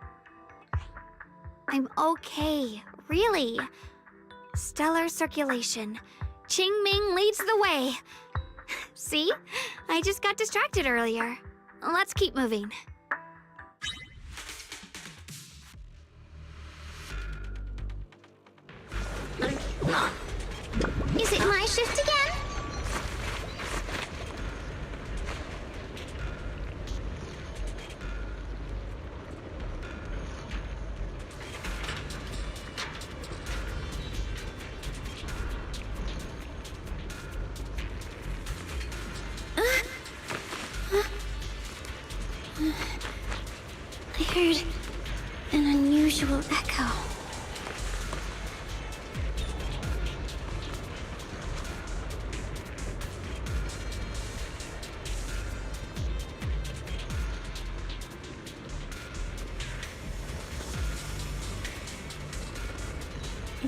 I'm okay, really. Stellar circulation. Qingming leads the way. See? I just got distracted earlier. Let's keep moving. Is it my shift again? I heard an unusual echo.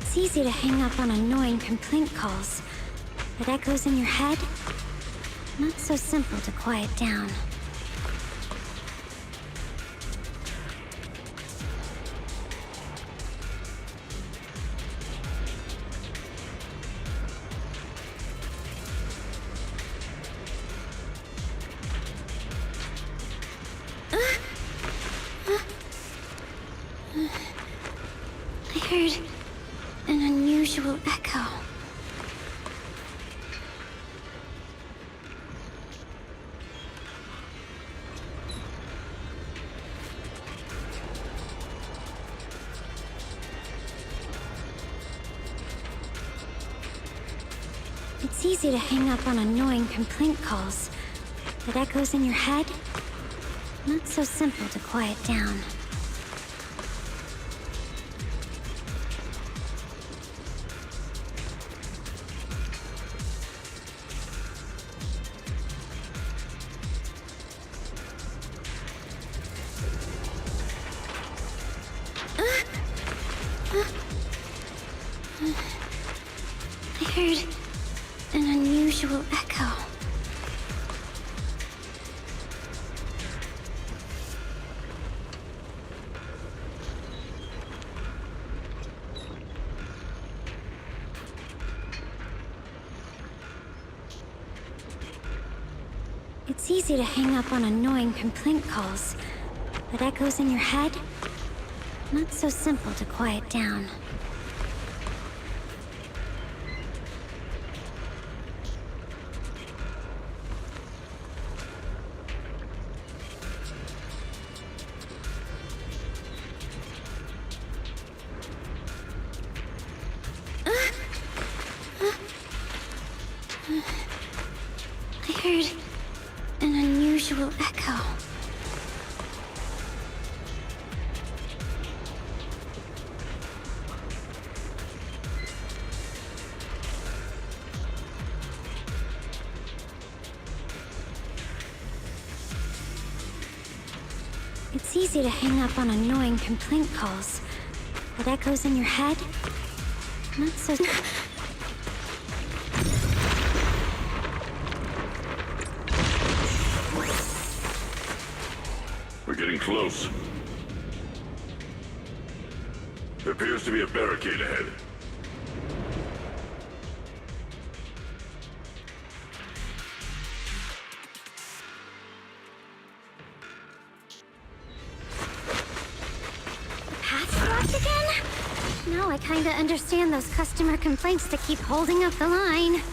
It's easy to hang up on annoying complaint calls, but echoes in your head? Not so simple to quiet down. I heard an unusual echo. It's easy to hang up on annoying complaint calls, but echoes in your head? Not so simple to quiet down. I heard an unusual echo. It's easy to hang up on annoying complaint calls, but echoes in your head? Not so simple to quiet down. I heard an unusual echo. It's easy to hang up on annoying complaint calls, but echoes in your head? Not so... We're getting close. There appears to be a barricade ahead. Path's blocked again? Now I kinda understand those customer complaints that keep holding up the line.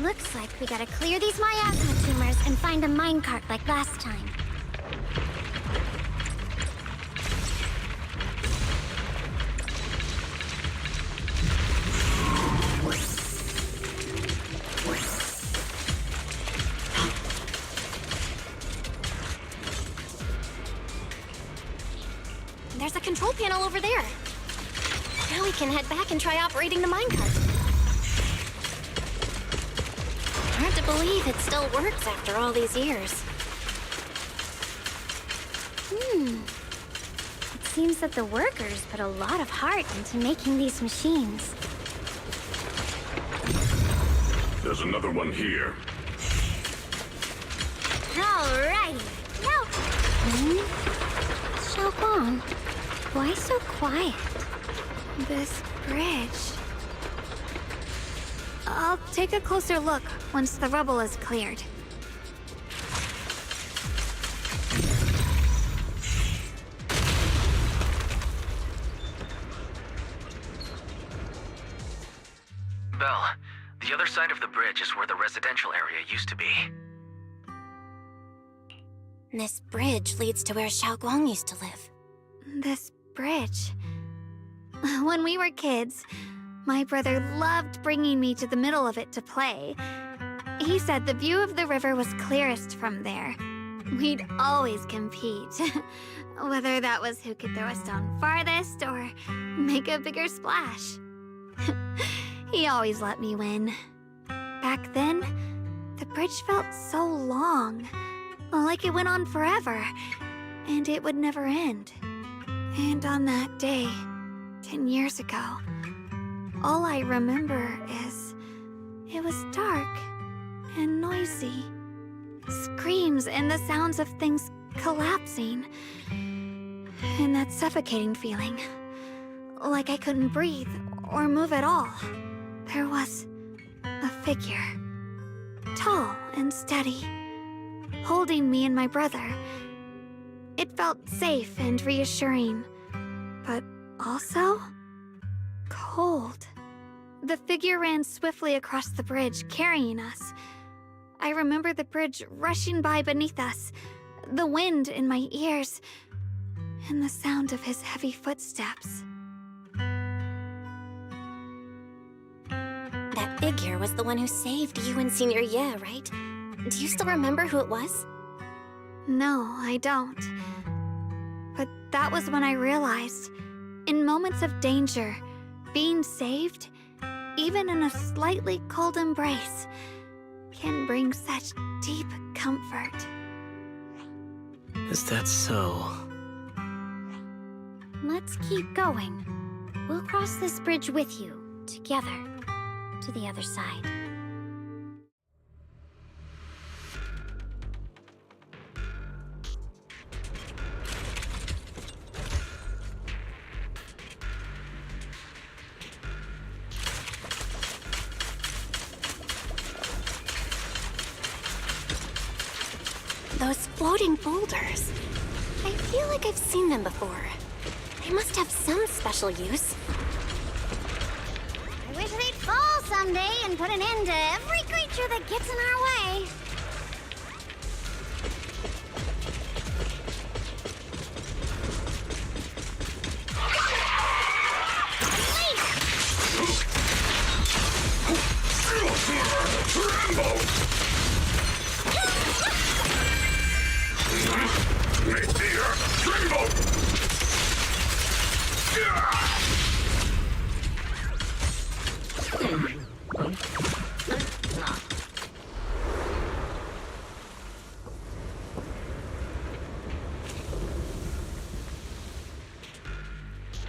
Looks like we gotta clear these miasma tumors and find a minecart like last time. There's a control panel over there. Now we can head back and try operating the minecart. Hard to believe it still works after all these years. It's Seems that the workers put a lot of heart into making these machines. There's another one here. Alrighty. Now... Xiaoguang, why so quiet? This bridge... I'll take a closer look once the rubble is cleared. Belle, the other side of the bridge is where the residential area used to be. This bridge leads to where Xiaoguang used to live. This bridge... When we were kids, my brother loved bringing me to the middle of it to play. He said the view of the river was clearest from there. We'd always compete. Whether that was who could throw a stone farthest or make a bigger splash. He always let me win. Back then, the bridge felt so long. Like it went on forever. And it would never end. And on that day, 10 years ago, all I remember is it was dark and noisy. Screams and the sounds of things collapsing. And that suffocating feeling. Like I couldn't breathe or move at all. There was a figure. Tall and steady. Holding me and my brother. It felt safe and reassuring. But also... cold. The figure ran swiftly across the bridge, carrying us. I remember the bridge rushing by beneath us, the wind in my ears, and the sound of his heavy footsteps. That figure was the one who saved you and Senior Ye, right? Do you still remember who it was? No, I don't. But that was when I realized, in moments of danger, being saved, even in a slightly cold embrace, can bring such deep comfort. Is that so? Let's keep going. We'll cross this bridge with you, together, to the other side. Those floating boulders. I feel like I've seen them before. They must have some special use. I wish they'd fall someday and put an end to every creature that gets in our way.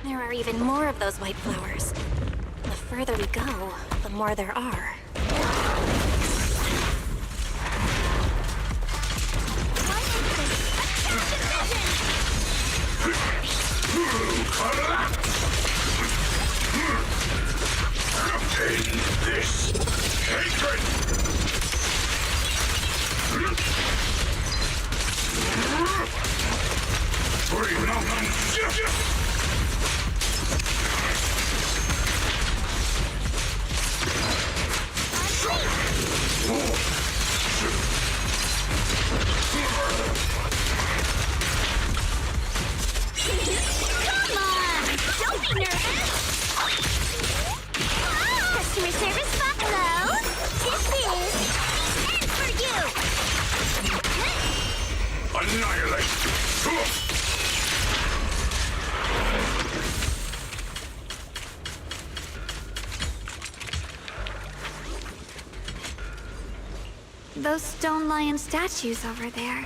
There are even more of those white flowers. The further we go, the more there are. End this hatred! Bring mountains! Come on! Don't be nervous! Customer service Buffalo! This is... and for you! Annihilate! Those stone lion statues over there.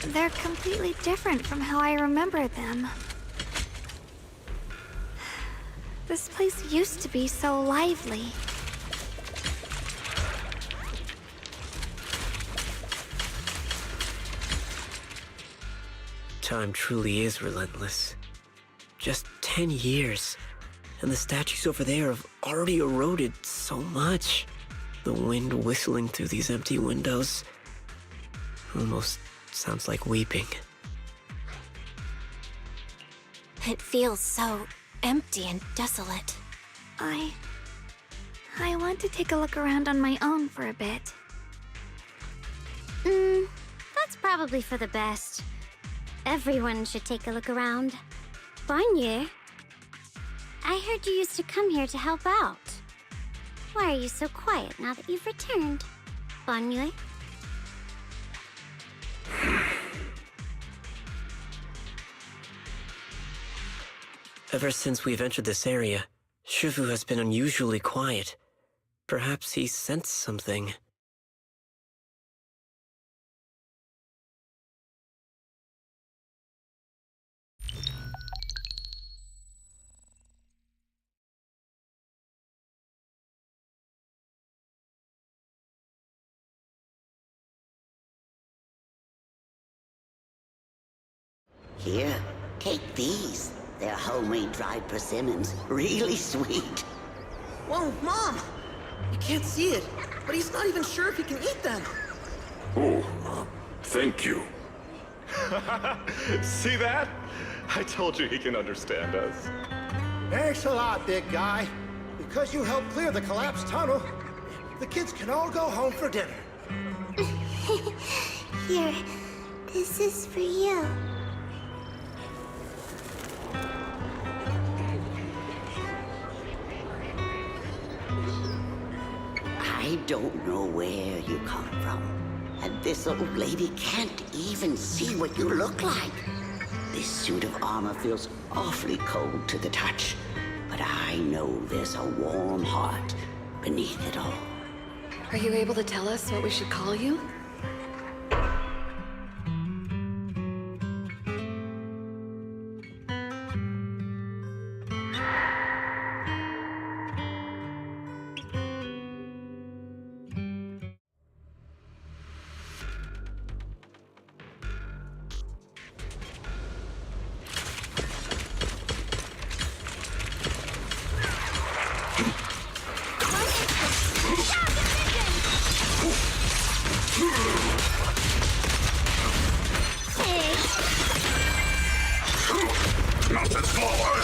They're completely different from how I remember them. This place used to be so lively. Time truly is relentless. Just 10 years, and the statues over there have already eroded so much. The wind whistling through these empty windows almost sounds like weeping. It feels so empty and desolate. I want to take a look around on my own for a bit. That's probably for the best. Everyone should take a look around. Bonnier, I heard you used to come here to help out. Why are you so quiet now that you've returned, Bonnier? Ever since we've entered this area, Shifu has been unusually quiet. Perhaps he sensed something. Here, take these. They're homemade dried persimmons. Really sweet. Whoa, Mom! You can't see it, but he's not even sure if he can eat them. Oh, thank you. See that? I told you he can understand us. Thanks a lot, big guy. Because you helped clear the collapsed tunnel, the kids can all go home for dinner. Here, this is for you. I don't know where you come from. And this old lady can't even see what you look like. This suit of armor feels awfully cold to the touch. But I know there's a warm heart beneath it all. Are you able to tell us what we should call you? Nothing forward!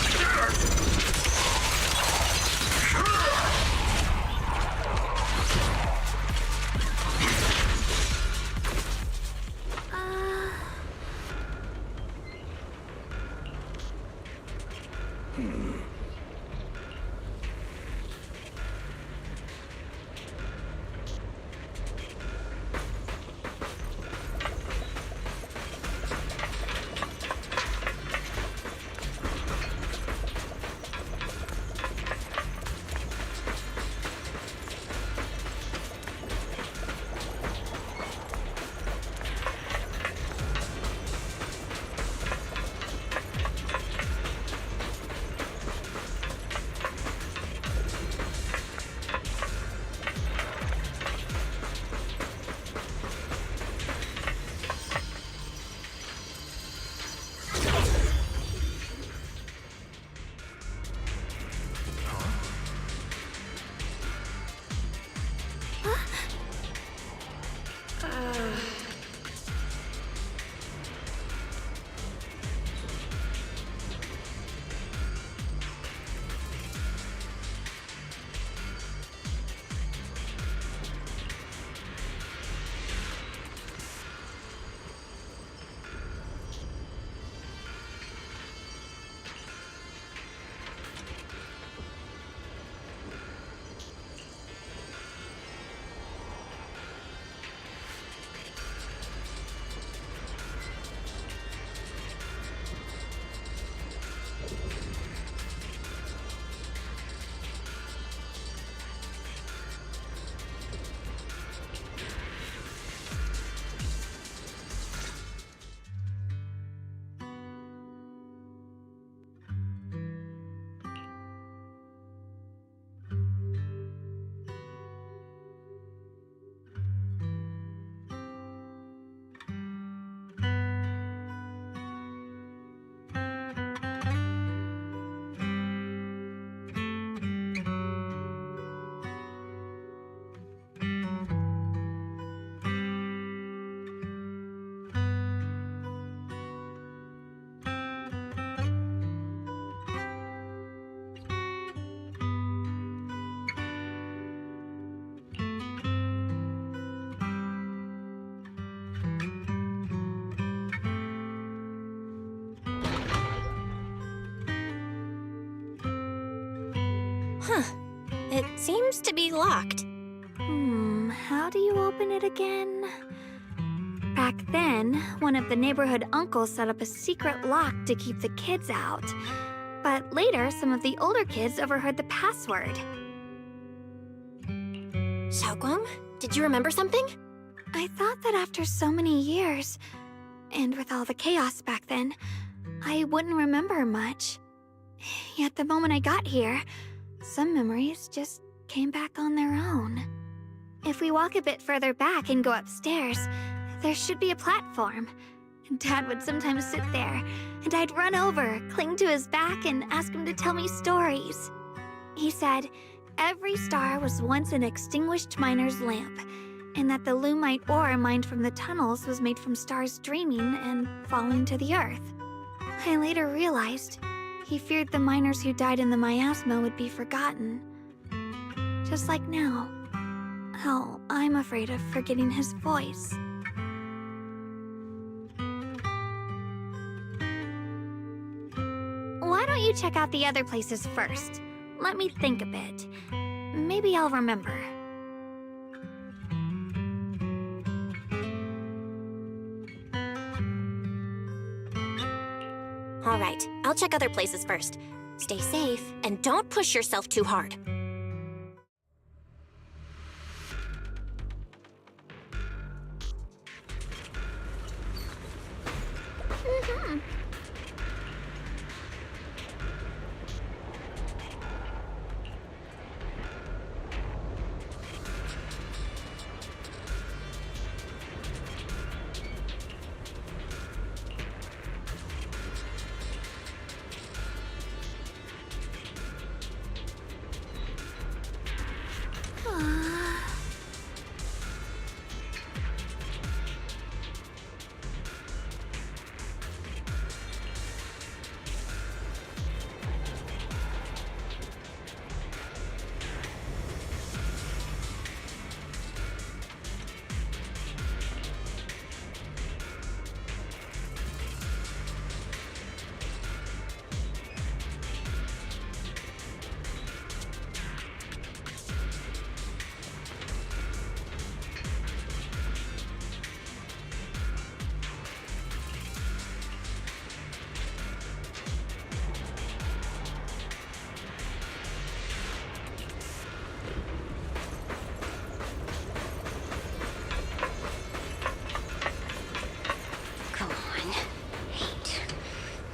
Huh. It seems to be locked. How do you open it again? Back then, one of the neighborhood uncles set up a secret lock to keep the kids out. But later, some of the older kids overheard the password. Xiaoguang, did you remember something? I thought that after so many years, and with all the chaos back then, I wouldn't remember much. Yet the moment I got here, some memories just came back on their own. If we walk a bit further back and go upstairs, there should be a platform. Dad would sometimes sit there, and I'd run over, cling to his back, and ask him to tell me stories. He said every star was once an extinguished miner's lamp, and that the lumite ore mined from the tunnels was made from stars dreaming and falling to the earth. I later realized he feared the miners who died in the miasma would be forgotten. Just like now, how I'm afraid of forgetting his voice. Why don't you check out the other places first? Let me think a bit. Maybe I'll remember. All right, I'll check other places first. Stay safe, and don't push yourself too hard.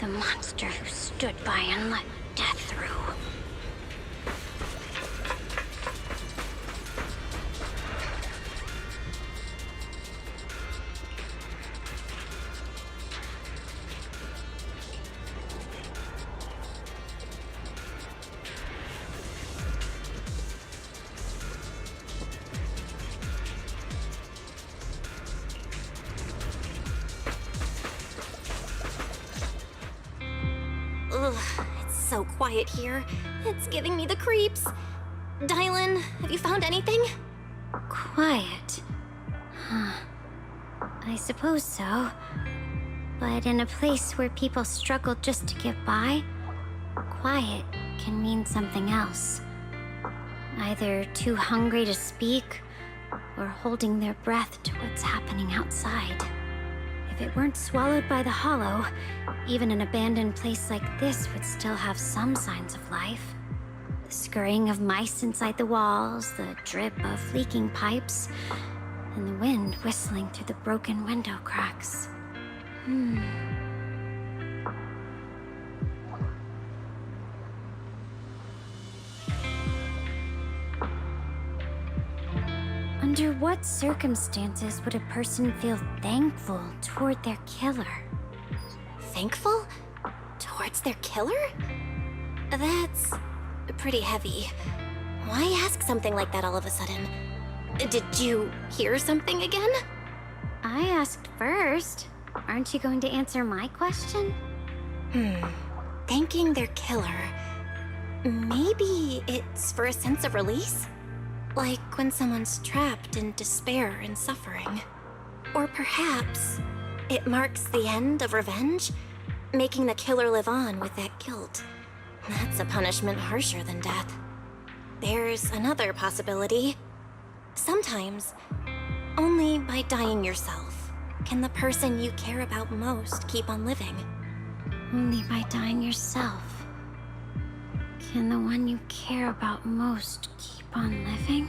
The monster who stood by and let death through. Ugh, it's so quiet here. It's giving me the creeps. Dylan, have you found anything? Quiet. Huh. I suppose so. But in a place where people struggle just to get by, quiet can mean something else. Either too hungry to speak, or holding their breath to what's happening outside. If it weren't swallowed by the hollow, even an abandoned place like this would still have some signs of life. The scurrying of mice inside the walls, the drip of leaking pipes, and the wind whistling through the broken window cracks. Under what circumstances would a person feel thankful toward their killer? Thankful? Towards their killer? That's pretty heavy. Why ask something like that all of a sudden? Did you hear something again? I asked first. Aren't you going to answer my question? Thanking their killer. Maybe it's for a sense of release? Like when someone's trapped in despair and suffering. Or perhaps it marks the end of revenge, making the killer live on with that guilt. That's a punishment harsher than death. There's another possibility. Sometimes, only by dying yourself can the person you care about most keep on living. Only by dying yourself can the one you care about most keep on living?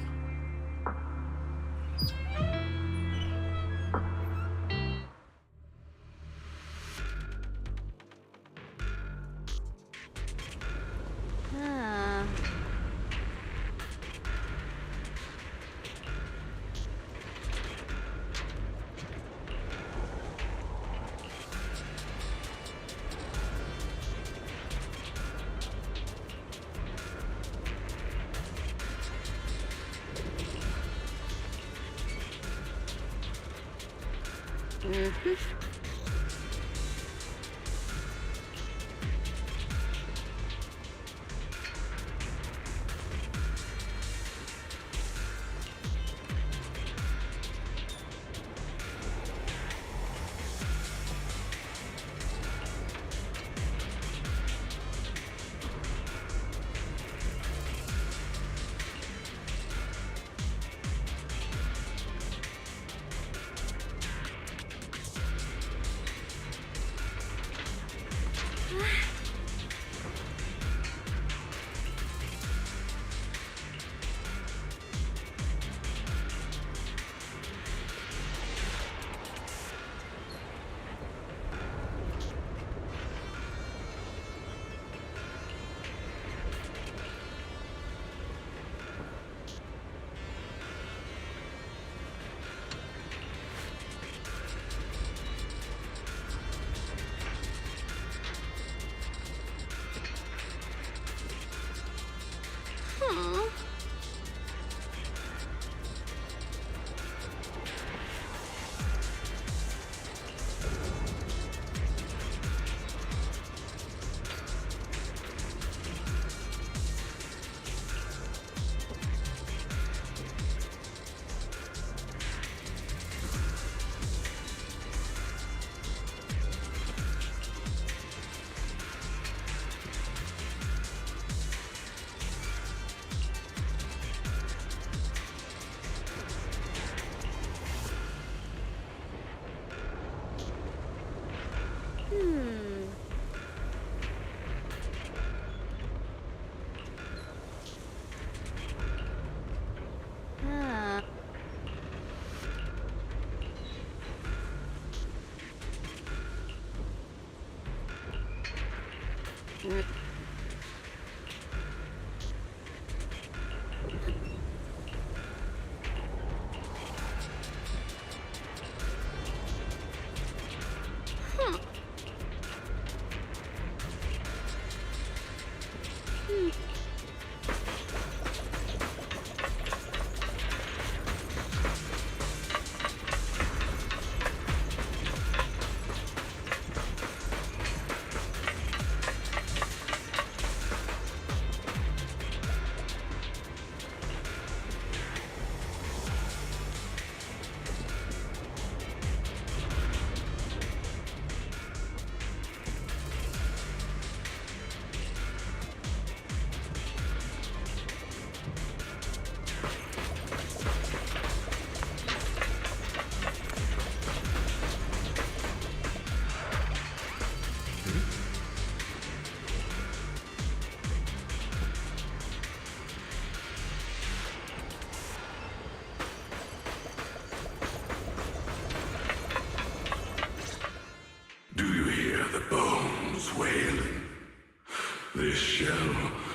This shell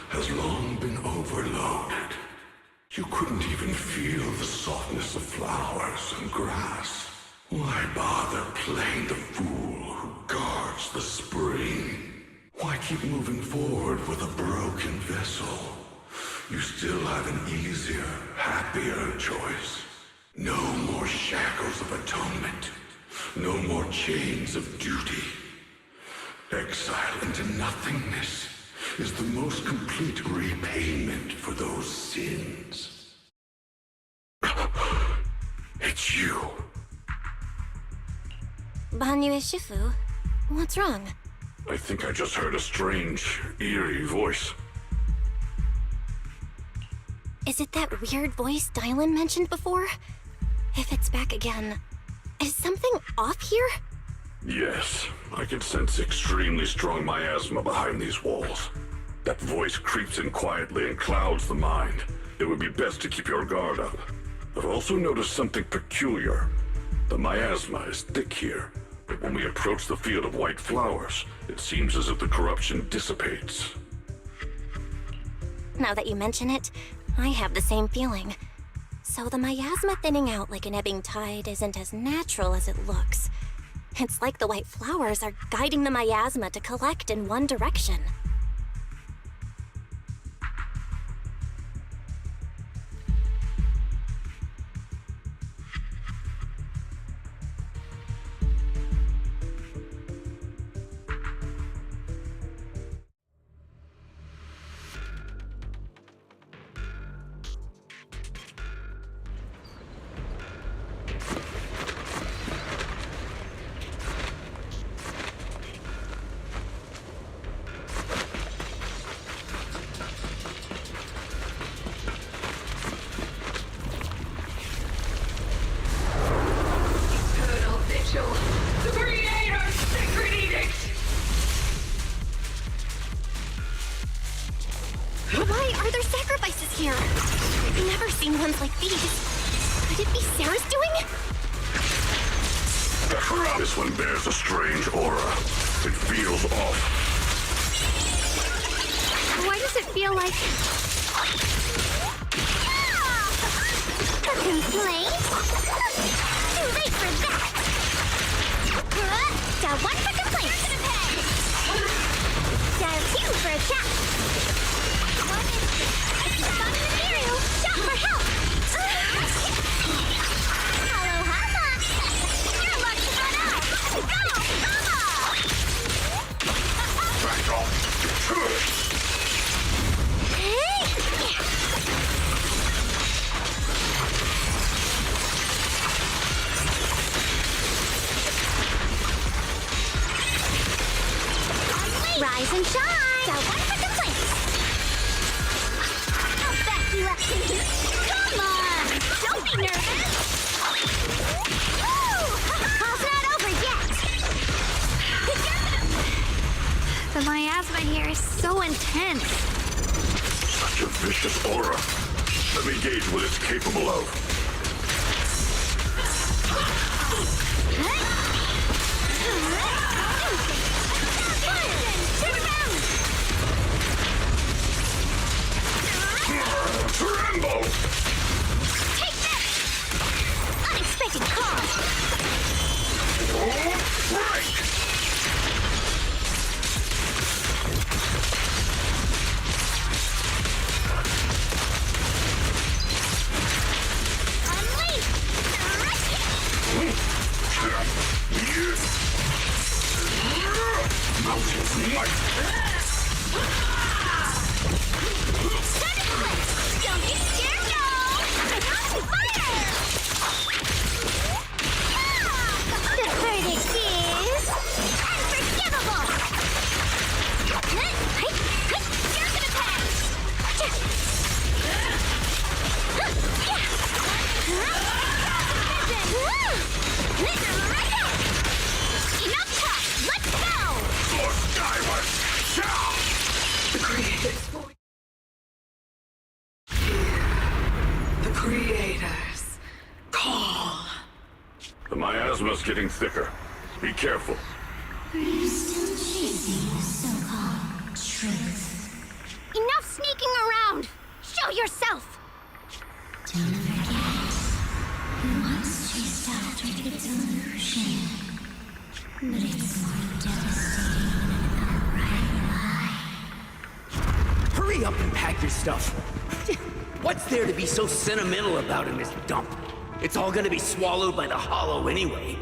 has long been overloaded. You couldn't even feel the softness of flowers and grass. Why bother playing the fool who guards the spring? Why keep moving forward with a broken vessel? You still have an easier, happier choice. No more shackles of atonement. No more chains of duty. Exile into nothingness is the most complete repayment for those sins. It's you. Banyu Shifu, what's wrong? I think I just heard a strange, eerie voice. Is it that weird voice Dylan mentioned before? If it's back again, is something off here? Yes, I can sense extremely strong miasma behind these walls. That voice creeps in quietly and clouds the mind. It would be best to keep your guard up. I've also noticed something peculiar. The miasma is thick here, but when we approach the field of white flowers, it seems as if the corruption dissipates. Now that you mention it, I have the same feeling. So the miasma thinning out like an ebbing tide isn't as natural as it looks. It's like the white flowers are guiding the miasma to collect in one direction. The Creator's sacred edict! Why are there sacrifices here? I've never seen ones like these. Could it be Sarah's doing? This one bears a strange aura. It feels off. Why does it feel like... A complaint? Too late for that! Dial 1 for complaints! Dial 2 for a chat! Fun material! Shot for help! Hello, Hama! Your luck's run out! Go, Rise and shine! Dial 1 for complaints! I'll back you up! Come on! Don't be nervous! Woo! Call's not over yet! The miasma here is so intense. Such a vicious aura. Let me gauge what it's capable of. Tremble! Take this! Unexpected call! Break! Unleash! Mountain's might! Don't get scared, no! Fire! The verdict is... unforgivable! You're gonna pass! Enough talk! Let's go! For skyward! The Creator's voice. The Creators call. The miasma's getting thicker. Be careful. Are you still chasing the so-called truth? Enough sneaking around! Show yourself! Don't forget, who once chased after its illusion, but it's more devastating than a right lie. Hurry up and pack your stuff. What's there to be so sentimental about in this dump? It's all gonna be swallowed by the hollow anyway.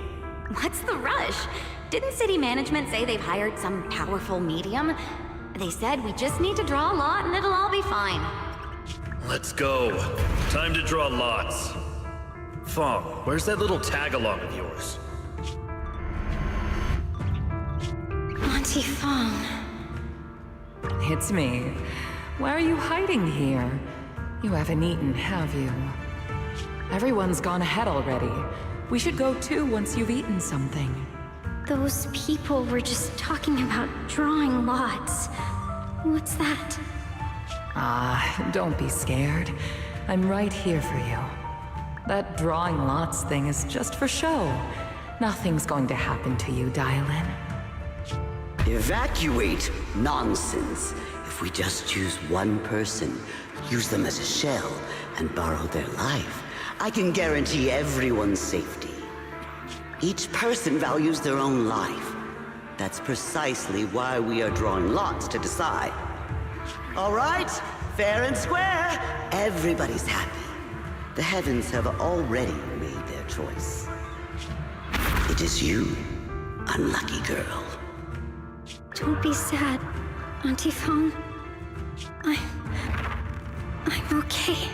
What's the rush? Didn't city management say they've hired some powerful medium? They said we just need to draw a lot and it'll all be fine. Let's go. Time to draw lots. Fong, where's that little tag-along of yours? Auntie Fong. It's me. Why are you hiding here? You haven't eaten, have you? Everyone's gone ahead already. We should go too once you've eaten something. Those people were just talking about drawing lots. What's that? Ah, don't be scared. I'm right here for you. That drawing lots thing is just for show. Nothing's going to happen to you, Dylan. Evacuate? Nonsense. If we just choose one person, use them as a shell, and borrow their life, I can guarantee everyone's safety. Each person values their own life. That's precisely why we are drawing lots to decide. All right, fair and square. Everybody's happy. The heavens have already made their choice. It is you, unlucky girl. Don't be sad, Auntie Fong. I'm okay.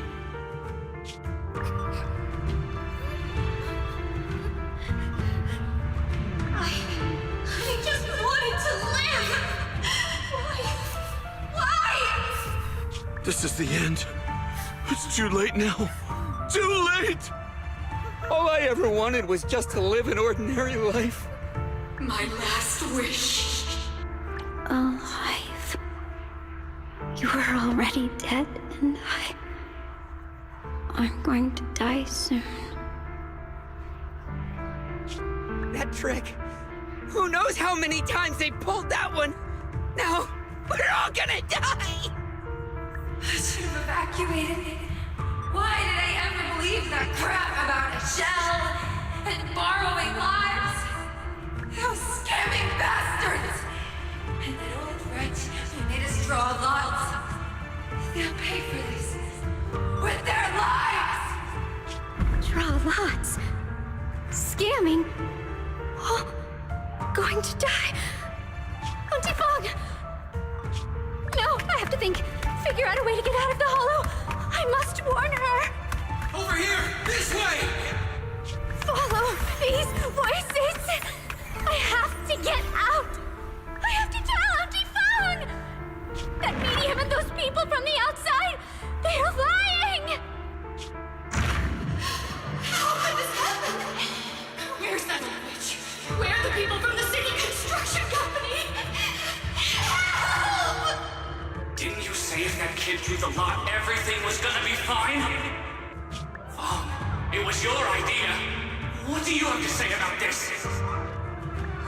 I just wanted to live! Why? This is the end. It's too late now. Too late! All I ever wanted was just to live an ordinary life. My last wish. Alive. You were already dead, and I'm going to die soon. That trick. Who knows how many times they pulled that one? Now, we're all gonna die! I should have evacuated. Why did I ever believe that crap about a shell and borrowing lives? Those scamming bastards! And that old wretch who made us draw lots. They'll pay for this with their lives! Draw lots. Scamming. Oh, going to die. Auntie Fong! No, I have to think. Figure out a way to get out of the hollow. I must warn her. Over here! This way! Follow these voices. I have to get out. I have to tell Auntie Fong. That medium and those people from the outside, they're lying. How could this happen? Where's that old witch? Where are the people from the city construction company? Help! Didn't you say if that kid drew the lot, everything was gonna be fine? Oh, it was your idea. What do you have to say about this?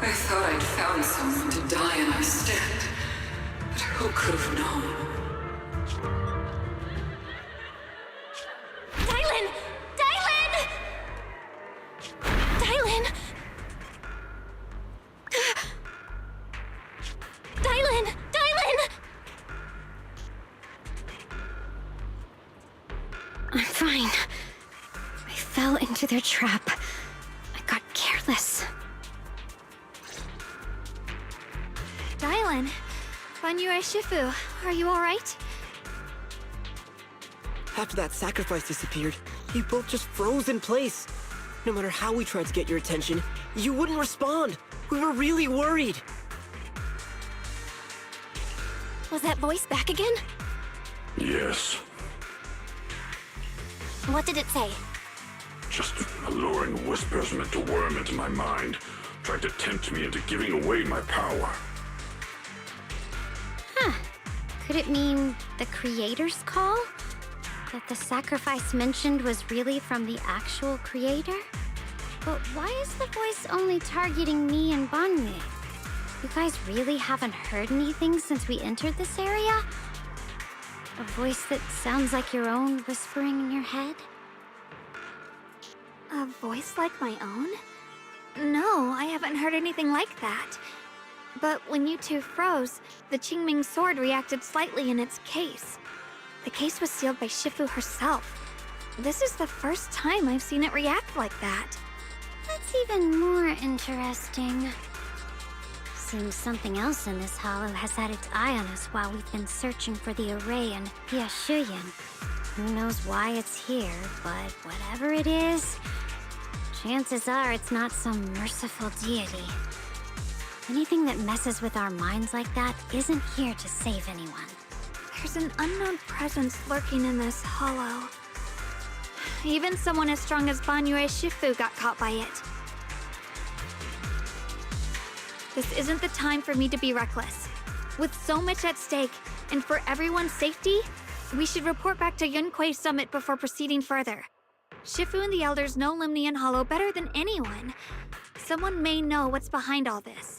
I thought I'd found someone to die in our stead. But who could have known? Dylan! Dylan! Dylan! Dylan! Dylan! I'm fine. I fell into their trap. I got careless. Dylan, Banyue Shifu, are you alright? After that sacrifice disappeared, you both just froze in place. No matter how we tried to get your attention, you wouldn't respond. We were really worried. Was that voice back again? Yes, What did it say? just alluring whispers meant to worm into my mind, trying to tempt me into giving away my power. Huh. Could it mean the creator's call? That the sacrifice mentioned was really from the actual creator? But why is the voice only targeting me and Banyue? You guys really haven't heard anything since we entered this area? A voice that sounds like your own whispering in your head? A voice like my own? No, I haven't heard anything like that. But when you two froze, the Qingming sword reacted slightly in its case. The case was sealed by Shifu herself. This is the first time I've seen it react like that. That's even more interesting. Seems something else in this hollow has had its eye on us while we've been searching for the array in Piashuyan. Who knows why it's here, but whatever it is, chances are it's not some merciful deity. Anything that messes with our minds like that isn't here to save anyone. There's an unknown presence lurking in this hollow. Even someone as strong as Banyue Shifu got caught by it. This isn't the time for me to be reckless. With so much at stake, and for everyone's safety, we should report back to Yunquei Summit before proceeding further. Shifu and the Elders know Limnian Hollow better than anyone. Someone may know what's behind all this.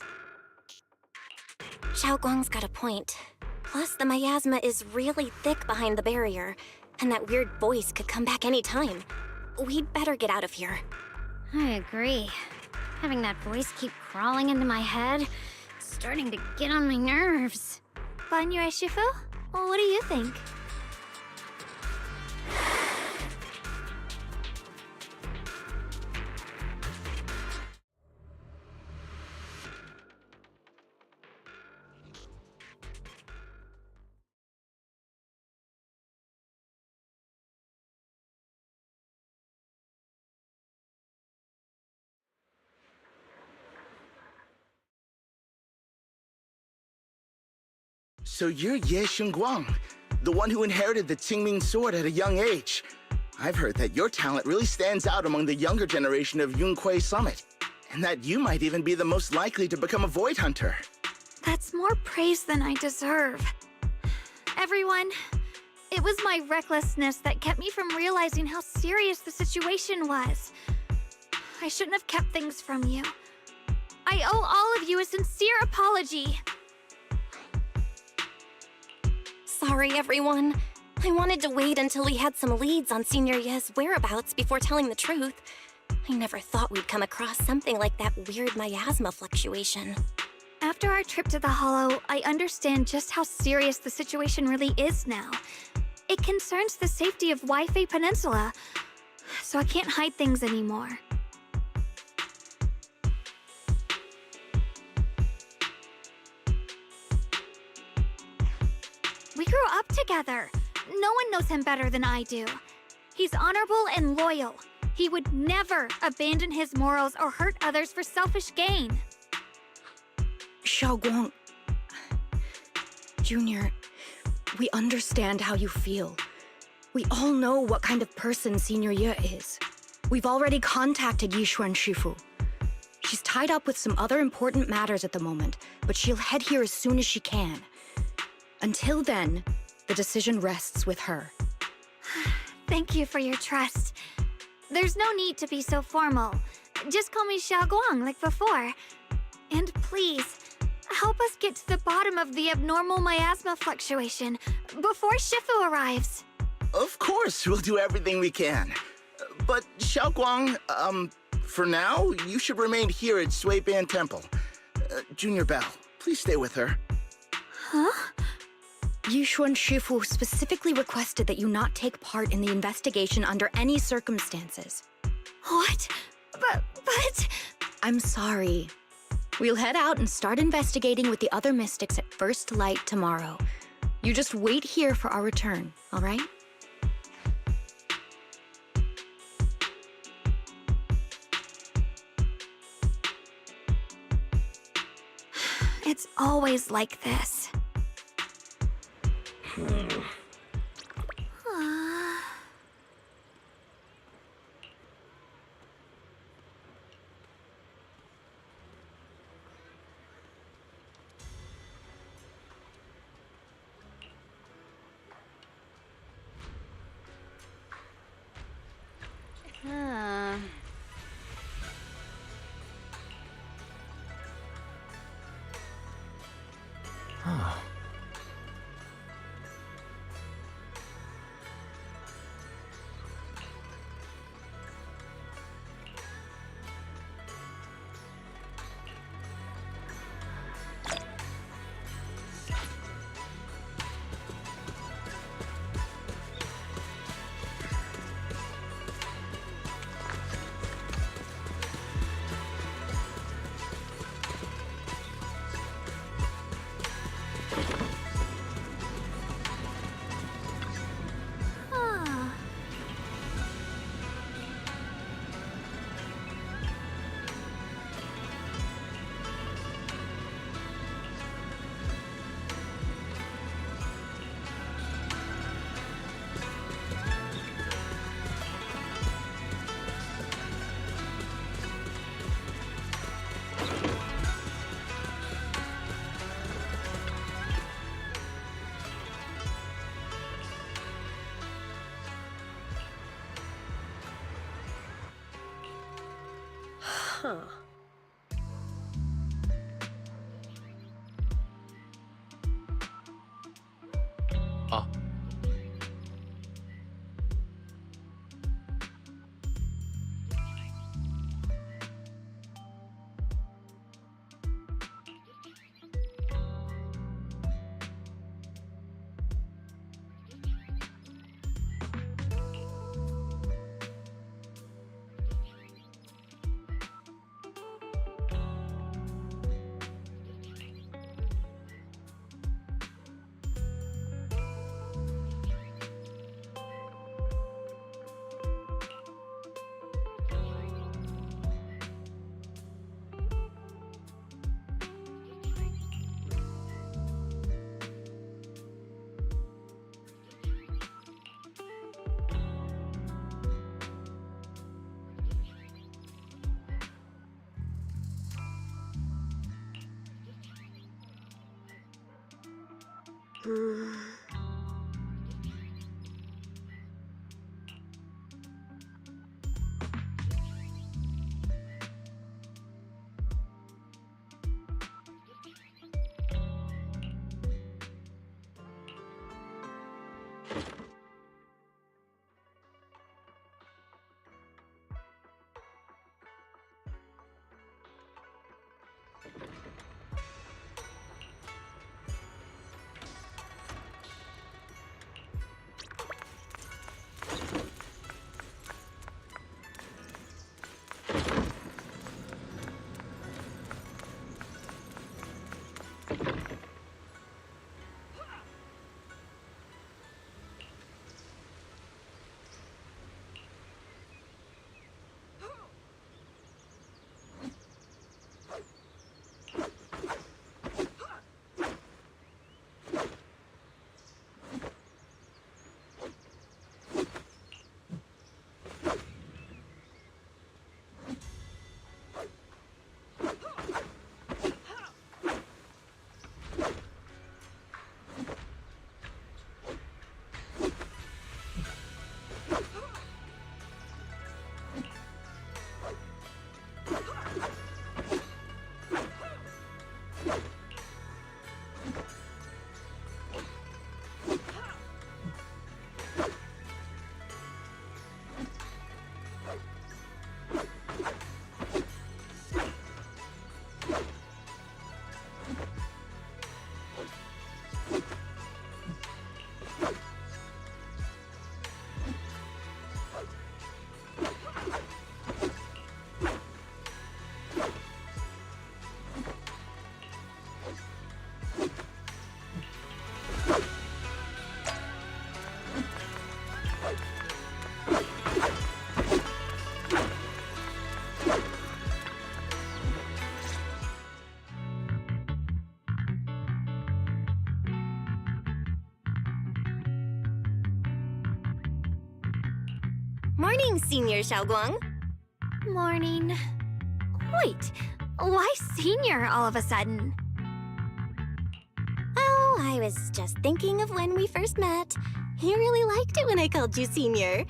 Xiao Guang's got a point. Plus, the miasma is really thick behind the barrier, and that weird voice could come back any time. We'd better get out of here. I agree. Having that voice keep crawling into my head, it's starting to get on my nerves. Banyue Shifu? Well, what do you think? So you're Ye Xingguang, the one who inherited the Qingming sword at a young age. I've heard that your talent really stands out among the younger generation of Yunquei Summit, and that you might even be the most likely to become a Void Hunter. That's more praise than I deserve. Everyone, it was my recklessness that kept me from realizing how serious the situation was. I shouldn't have kept things from you. I owe all of you a sincere apology. Sorry, everyone. I wanted to wait until we had some leads on Senior Ye's whereabouts before telling the truth. I never thought we'd come across something like that weird miasma fluctuation. After our trip to the Hollow, I understand just how serious the situation really is now. It concerns the safety of Waifei Peninsula, so I can't hide things anymore. We grew up together. No one knows him better than I do. He's honorable and loyal. He would never abandon his morals or hurt others for selfish gain. Xiao Guang... Junior, we understand how you feel. We all know what kind of person Senior Ye is. We've already contacted Yishuan Shifu. She's tied up with some other important matters at the moment, but she'll head here as soon as she can. Until then, the decision rests with her. Thank you for your trust. There's no need to be so formal. Just call me Xiao Guang like before. And please, help us get to the bottom of the abnormal miasma fluctuation before Shifu arrives. Of course, we'll do everything we can. But Xiao Guang, for now, you should remain here at Sui Ban Temple. Junior Bao, please stay with her. Huh? Yishuan Shifu specifically requested that you not take part in the investigation under any circumstances. What? But... I'm sorry. We'll head out and start investigating with the other mystics at first light tomorrow. You just wait here for our return, all right? It's always like this. Oh. Huh. Ah. Morning, Senior Xiaoguang. Morning. Wait, why senior all of a sudden? Oh, I was just thinking of when we first met. You really liked it when I called you Senior.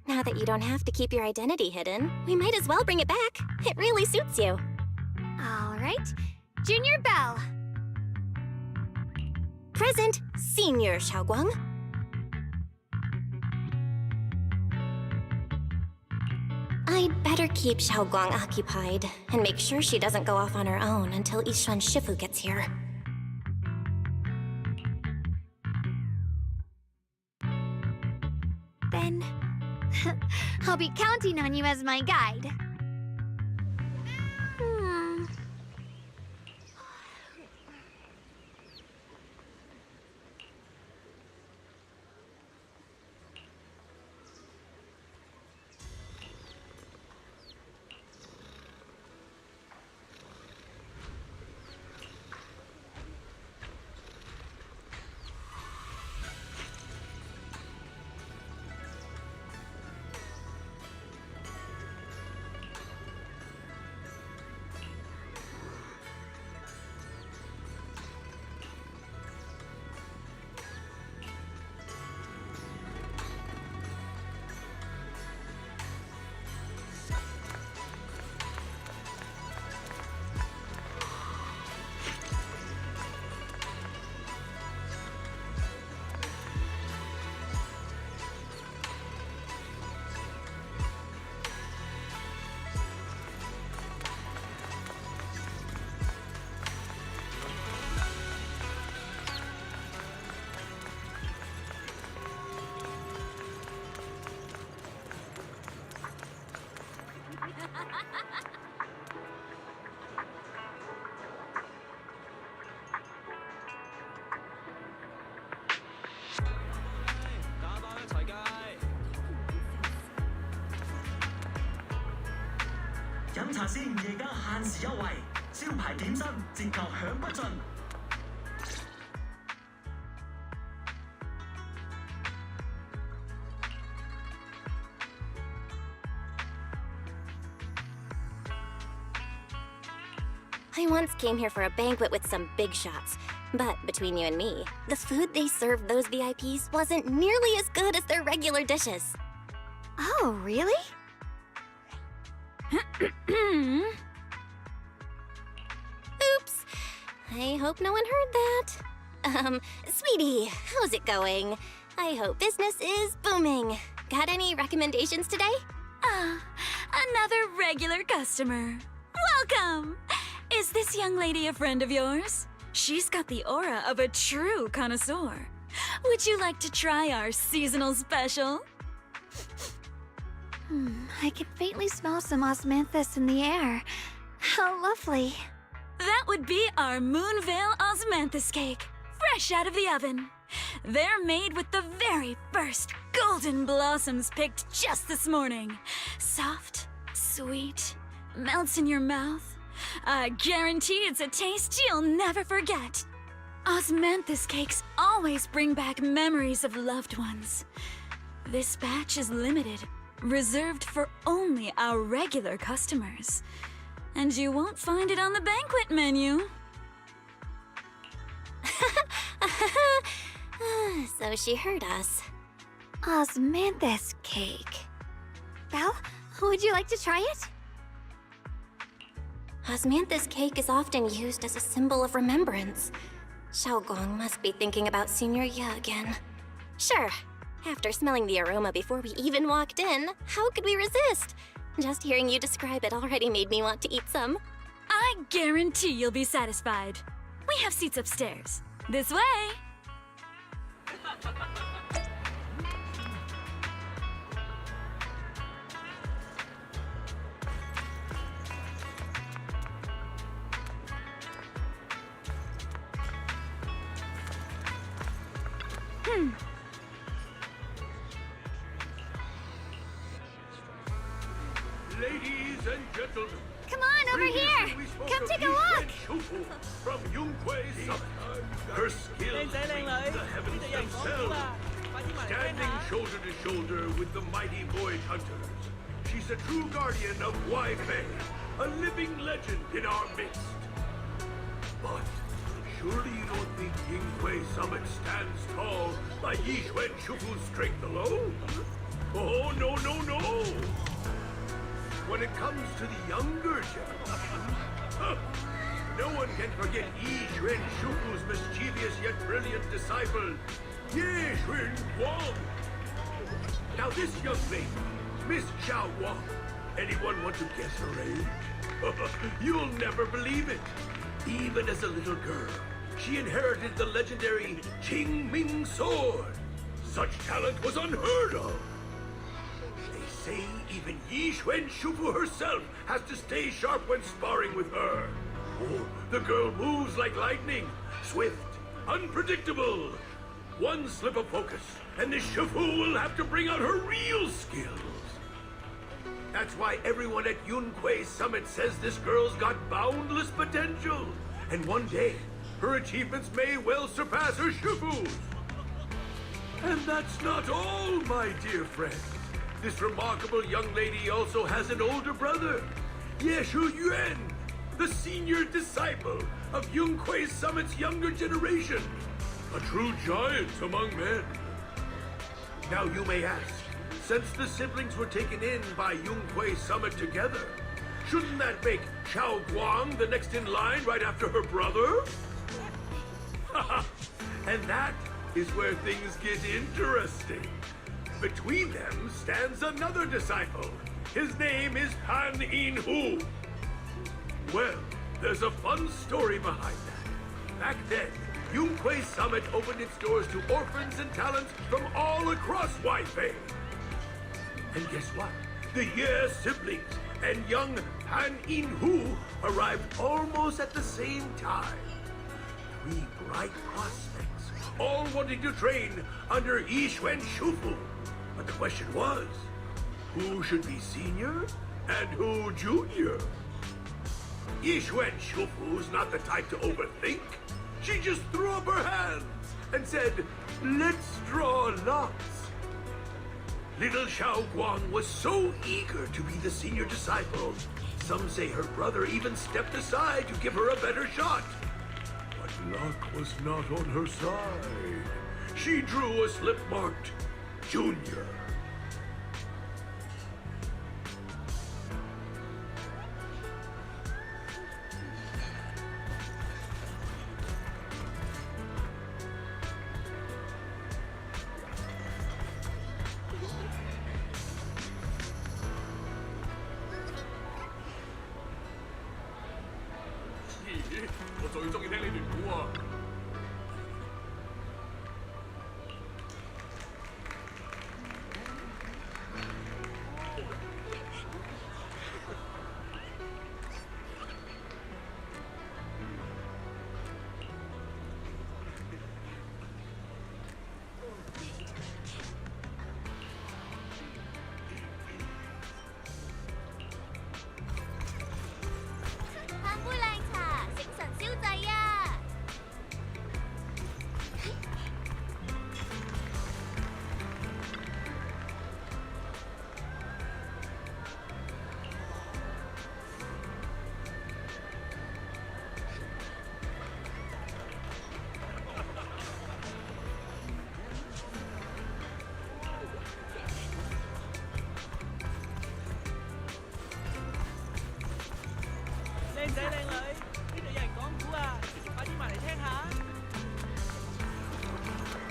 Now that you don't have to keep your identity hidden, we might as well bring it back. It really suits you. All right. Junior Bell. Present, Senior Xiaoguang. I'd better keep Xiaoguang occupied and make sure she doesn't go off on her own until Yishuan Shifu gets here. Then I'll be counting on you as my guide. 下先，夜間限時優惠，招牌點心折扣享不盡。I once came here for a banquet with some big shots, but between you and me, the food they served those VIPs wasn't nearly as good as their regular dishes. Oh, really? Oops. I hope no one heard that. Sweetie, how's it going? I hope business is booming. Got any recommendations today? Another regular customer. Welcome! Is this young lady a friend of yours? She's got the aura of a true connoisseur. Would you like to try our seasonal special? I can faintly smell some osmanthus in the air. How lovely. That would be our Moonvale Osmanthus cake, fresh out of the oven. They're made with the very first golden blossoms picked just this morning. Soft, sweet, melts in your mouth. I guarantee it's a taste you'll never forget. Osmanthus cakes always bring back memories of loved ones. This batch is limited, reserved for only our regular customers. And you won't find it on the banquet menu. So she heard us. Osmanthus cake. Belle, would you like to try it? Osmanthus cake is often used as a symbol of remembrance. Xiaogong must be thinking about Senior Ye again. Sure. After smelling the aroma before we even walked in, how could we resist? Just hearing you describe it already made me want to eat some. I guarantee you'll be satisfied. We have seats upstairs. This way! Ladies and gentlemen, come on over here. Come take a look. From Yunquei Summit, her skills reach the heavens themselves, standing shoulder to shoulder with the mighty void hunters. She's a true guardian of Wai-Fei, a living legend in our midst. But surely you don't think Yunquei Summit stands tall by Yixuan Shufu's strength alone? Oh, no, no, no! When it comes to the younger generation, no one can forget Yixuan Shufu's mischievous yet brilliant disciple, Ye Xun Guang. Now this young lady, Miss Xiao Guang, anyone want to guess her age? You'll never believe it. Even as a little girl, she inherited the legendary Qingming sword. Such talent was unheard of. They say even Yixuan Shufu herself has to stay sharp when sparring with her. Oh, the girl moves like lightning, swift, unpredictable. One slip of focus, and the Shufu will have to bring out her real skills. That's why everyone at Yunquei Summit says this girl's got boundless potential. And one day, her achievements may well surpass her Shufu's. And that's not all, my dear friends. This remarkable young lady also has an older brother, Ye Shu Yuan, the senior disciple of Yunquei Summit's younger generation. A true giant among men. Now you may ask, since the siblings were taken in by Yunquei Summit together, shouldn't that make Xiao Guang the next in line right after her brother? And that is where things get interesting. Between them stands another disciple. His name is Pan In Hu. Well, there's a fun story behind that. Back then, Yunquei Summit opened its doors to orphans and talents from all across Wai-Fei. And guess what? The Ye siblings and young Han In Hu arrived almost at the same time. 3 bright prospects, all wanting to train under Yixuan Shufu. But the question was, who should be senior and who junior? Yixuan Shufu's not the type to overthink. She just threw up her hands and said, "Let's draw lots." Little Xiao Guang was so eager to be the senior disciple. Some say her brother even stepped aside to give her a better shot. But luck was not on her side. She drew a slip marked Junior.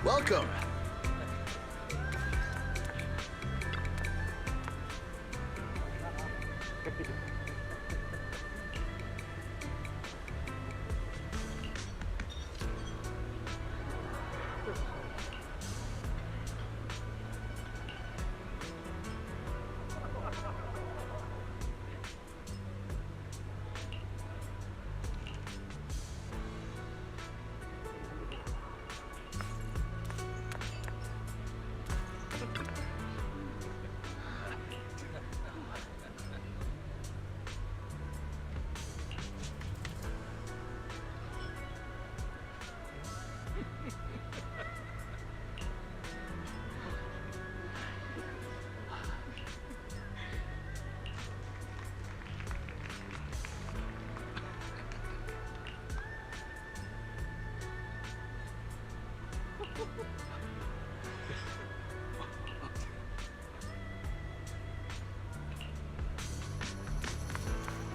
Welcome.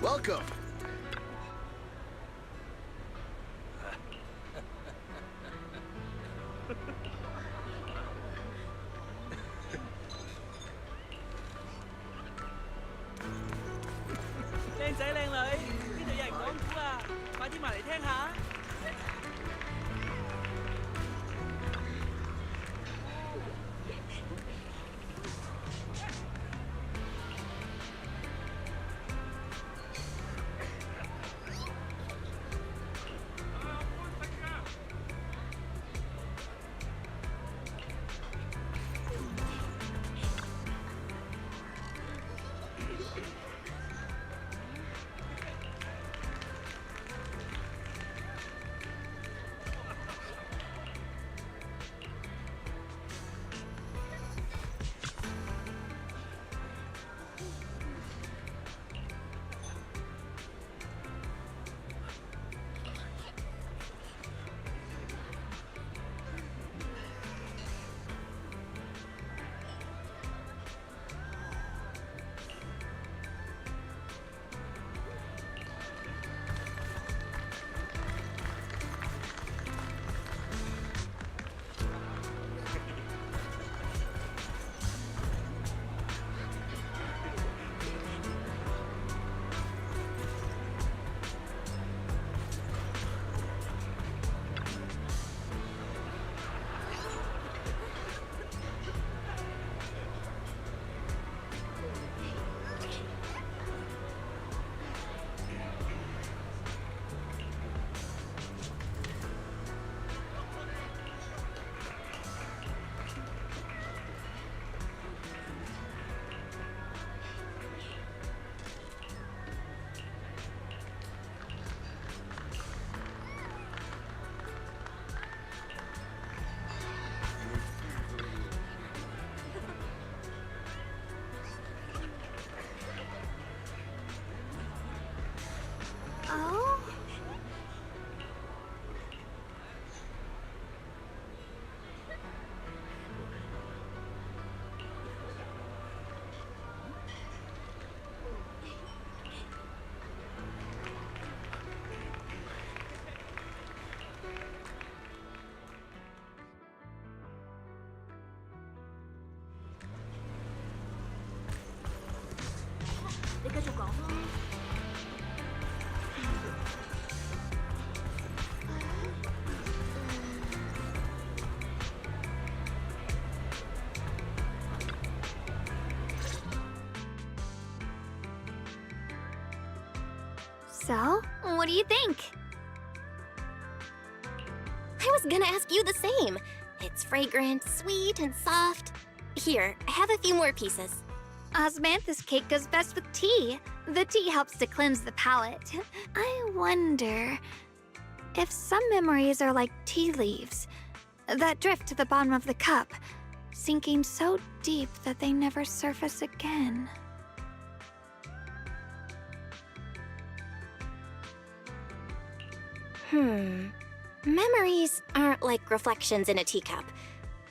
Welcome. So, what do you think? I was gonna ask you the same. It's fragrant, sweet, and soft. Here, have a few more pieces. Osmanthus cake goes best with tea. The tea helps to cleanse the palate. I wonder if some memories are like tea leaves that drift to the bottom of the cup, sinking so deep that they never surface again. Memories aren't like reflections in a teacup.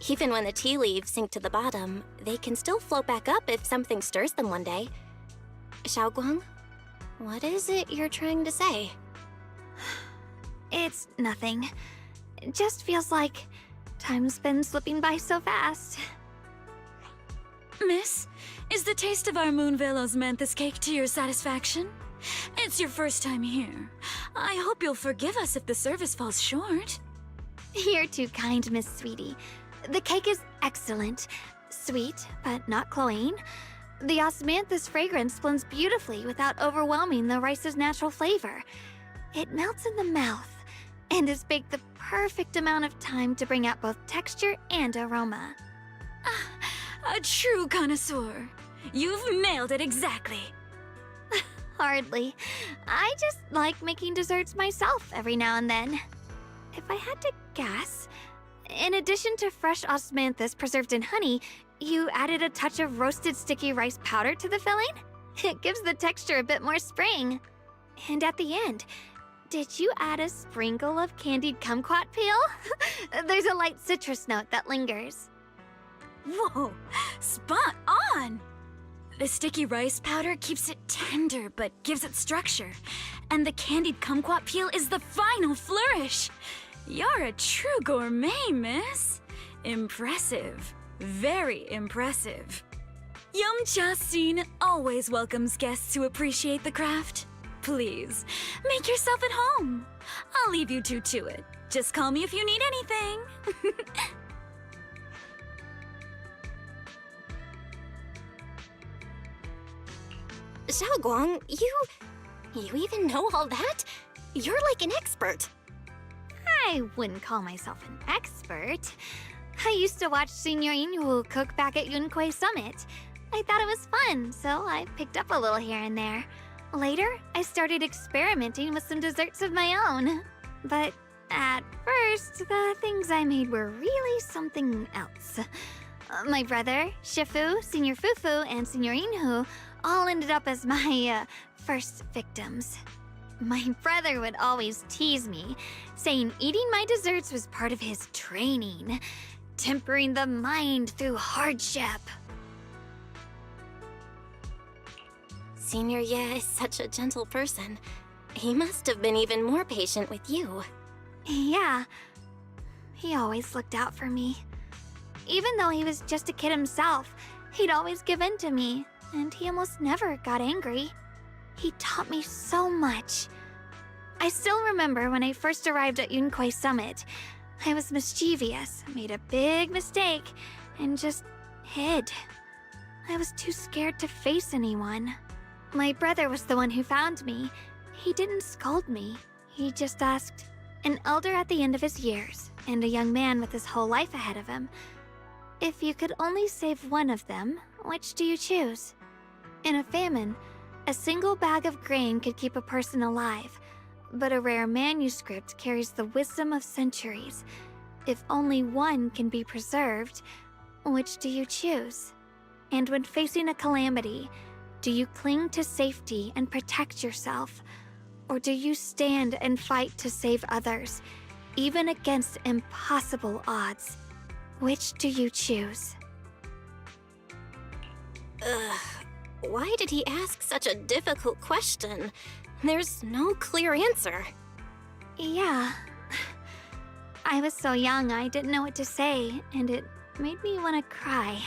Even when the tea leaves sink to the bottom, they can still float back up if something stirs them one day. Xiaoguang, what is it you're trying to say? It's nothing. It just feels like time's been slipping by so fast. Miss, is the taste of our Moonvale Osmanthus cake to your satisfaction? It's your first time here. I hope you'll forgive us if the service falls short. You're too kind, Miss Sweetie. The cake is excellent. Sweet, but not cloying. The osmanthus fragrance blends beautifully without overwhelming the rice's natural flavor. It melts in the mouth and is baked the perfect amount of time to bring out both texture and aroma. A true connoisseur. You've nailed it exactly. Hardly. I just like making desserts myself every now and then. If I had to guess, in addition to fresh osmanthus preserved in honey, you added a touch of roasted sticky rice powder to the filling? It gives the texture a bit more spring. And at the end, did you add a sprinkle of candied kumquat peel? There's a light citrus note that lingers. Whoa, spot on! The sticky rice powder keeps it tender but gives it structure. And the candied kumquat peel is the final flourish. You're a true gourmet, miss. Impressive. Very impressive. Yum Cha Sin always welcomes guests who appreciate the craft. Please, make yourself at home. I'll leave you two to it. Just call me if you need anything. Xiaoguang, you even know all that? You're like an expert. I wouldn't call myself an expert. I used to watch Senior Inhu cook back at Yunquay Summit. I thought it was fun, so I picked up a little here and there. Later, I started experimenting with some desserts of my own. But at first, the things I made were really something else. My brother, Shifu, Senior Fufu, and Senior Inhu all ended up as my first victims. My brother would always tease me, saying eating my desserts was part of his training, tempering the mind through hardship. Senior Ye is such a gentle person. He must have been even more patient with you. Yeah, he always looked out for me. Even though he was just a kid himself, he'd always give in to me, and he almost never got angry. He taught me so much. I still remember when I first arrived at Yunquay Summit. I was mischievous, made a big mistake, and just hid. I was too scared to face anyone. My brother was the one who found me. He didn't scold me. He just asked, an elder at the end of his years, and a young man with his whole life ahead of him, if you could only save one of them, which do you choose? In a famine, a single bag of grain could keep a person alive, but a rare manuscript carries the wisdom of centuries. If only one can be preserved, which do you choose? And when facing a calamity, do you cling to safety and protect yourself? Or do you stand and fight to save others, even against impossible odds? Which do you choose? Why did he ask such a difficult question? There's no clear answer. Yeah. I was so young I didn't know what to say, and it made me want to cry.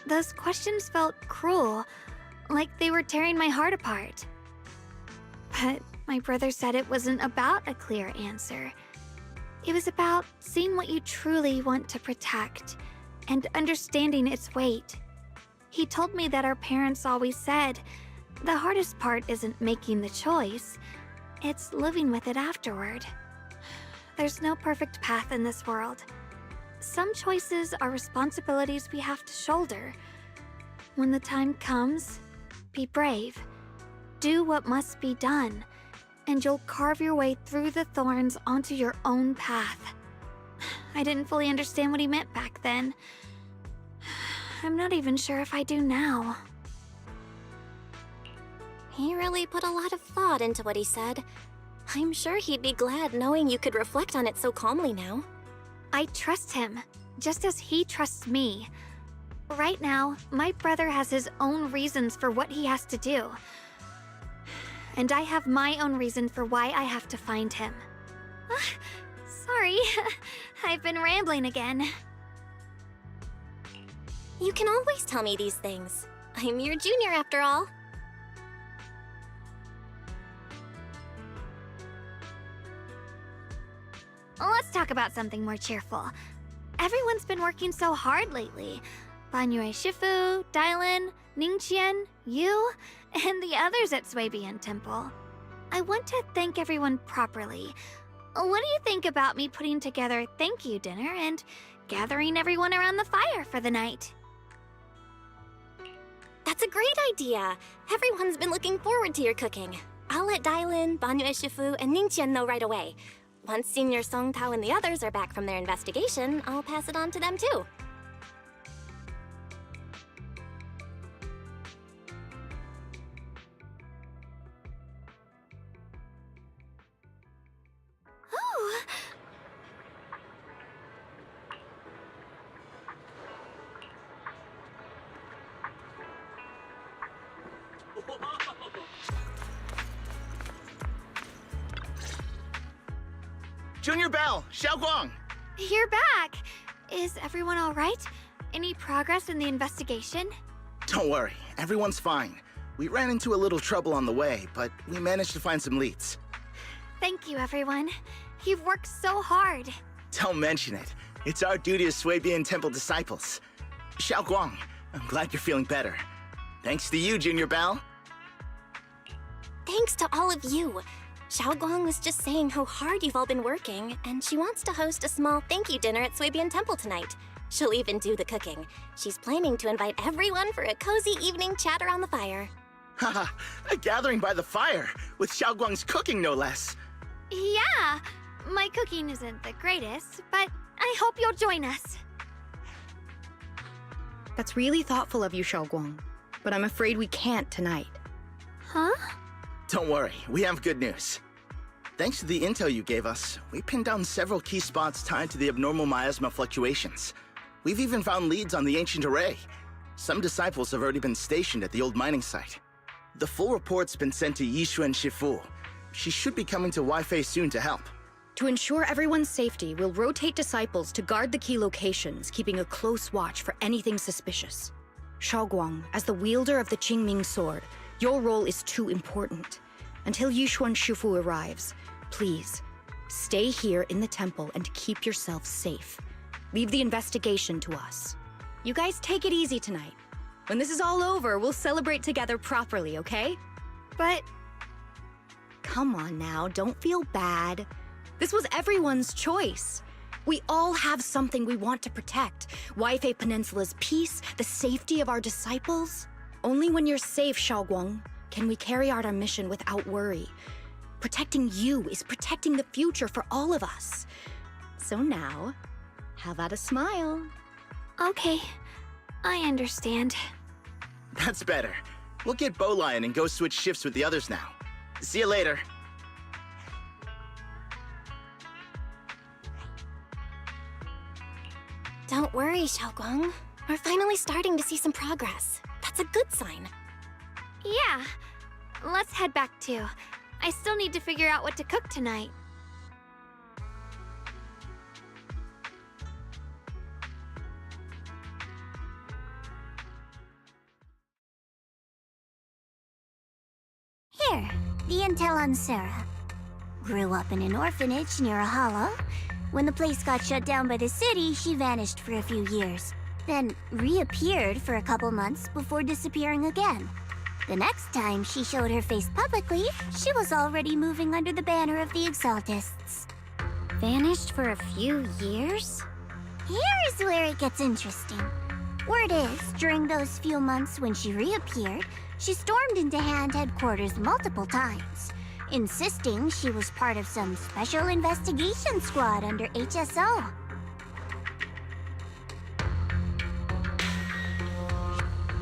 Those questions felt cruel, like they were tearing my heart apart. But my brother said it wasn't about a clear answer. It was about seeing what you truly want to protect and understanding its weight. He told me that our parents always said, The hardest part isn't making the choice, it's living with it afterward. There's no perfect path in this world. Some choices are responsibilities we have to shoulder. When the time comes, be brave. Do what must be done, and you'll carve your way through the thorns onto your own path. I didn't fully understand what he meant back then. I'm not even sure if I do now. He really put a lot of thought into what he said. I'm sure he'd be glad knowing you could reflect on it so calmly now. I trust him, just as he trusts me. Right now, my brother has his own reasons for what he has to do. And I have my own reason for why I have to find him. Sorry, I've been rambling again. You can always tell me these things. I'm your junior after all. Let's talk about something more cheerful. Everyone's been working so hard lately. Banyue Shifu, Dylan, Ningqian, you, and the others at Swabian Temple. I want to thank everyone properly. What do you think about me putting together a thank you dinner and gathering everyone around the fire for the night? That's a great idea. Everyone's been looking forward to your cooking. I'll let Dylan, Banyue Shifu, and Ningqian know right away. Once Senior Song Tao and the others are back from their investigation, I'll pass it on to them too. Junior Bell, Xiaoguang! You're back! Is everyone all right? Any progress in the investigation? Don't worry, everyone's fine. We ran into a little trouble on the way, but we managed to find some leads. Thank you, everyone. You've worked so hard. Don't mention it. It's our duty as Swabian Temple disciples. Xiaoguang, I'm glad you're feeling better. Thanks to you, Junior Bell. Thanks to all of you. Xiaoguang was just saying how hard you've all been working, and she wants to host a small thank you dinner at Swabian Temple tonight. She'll even do the cooking. She's planning to invite everyone for a cozy evening chat around the fire. Haha, a gathering by the fire, with Xiaoguang's cooking no less. Yeah, my cooking isn't the greatest, but I hope you'll join us. That's really thoughtful of you, Xiaoguang, but I'm afraid we can't tonight. Huh? Don't worry, we have good news. Thanks to the intel you gave us, we pinned down several key spots tied to the abnormal miasma fluctuations. We've even found leads on the ancient array. Some disciples have already been stationed at the old mining site. The full report's been sent to Yishuan Shifu. She should be coming to Waifei soon to help. To ensure everyone's safety, we'll rotate disciples to guard the key locations, keeping a close watch for anything suspicious. Xiaoguang, as the wielder of the Qingming sword, your role is too important. Until Yishuan Shifu arrives, please, stay here in the temple and keep yourself safe. Leave the investigation to us. You guys take it easy tonight. When this is all over, we'll celebrate together properly, okay? But... Come on now, don't feel bad. This was everyone's choice. We all have something we want to protect. Waifei Peninsula's peace, the safety of our disciples. Only when you're safe, Xiaoguang, can we carry out our mission without worry. Protecting you is protecting the future for all of us. So now, how about a smile? Okay, I understand. That's better. We'll get Bowlion and go switch shifts with the others now. See you later. Don't worry, Xiaoguang. We're finally starting to see some progress. That's a good sign. Yeah, let's head back too. I still need to figure out what to cook tonight. Here, the intel on Sarah. Grew up in an orphanage near a hollow. When the place got shut down by the city, she vanished for a few years. Then reappeared for a couple months before disappearing again. The next time she showed her face publicly, she was already moving under the banner of the Exaltists. Vanished for a few years? Here's where it gets interesting. Word is, during those few months when she reappeared, she stormed into Hand headquarters multiple times, insisting she was part of some special investigation squad under HSO.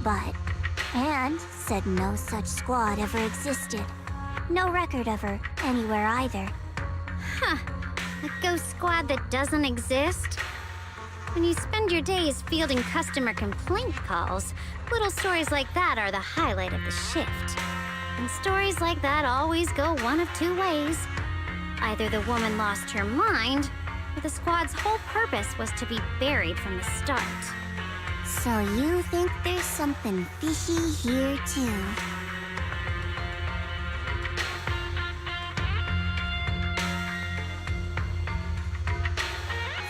But Hand said no such squad ever existed. No record of her anywhere either. Huh. A ghost squad that doesn't exist? When you spend your days fielding customer complaint calls, little stories like that are the highlight of the shift. And stories like that always go one of two ways. Either the woman lost her mind, or the squad's whole purpose was to be buried from the start. So you think there's something fishy here too?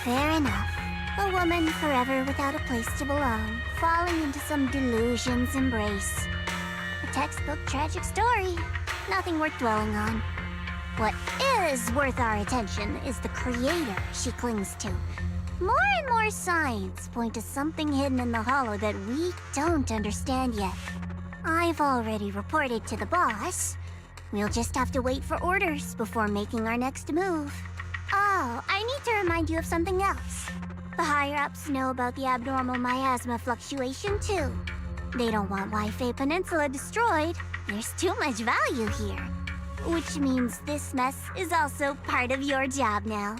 Fair enough. A woman forever without a place to belong, falling into some delusion's embrace. A textbook tragic story. Nothing worth dwelling on. What is worth our attention is the creator she clings to. More and more signs point to something hidden in the hollow that we don't understand yet. I've already reported to the boss. We'll just have to wait for orders before making our next move. Oh, I need to remind you of something else. The higher-ups know about the abnormal miasma fluctuation, too. They don't want Waifei Peninsula destroyed. There's too much value here. Which means this mess is also part of your job now.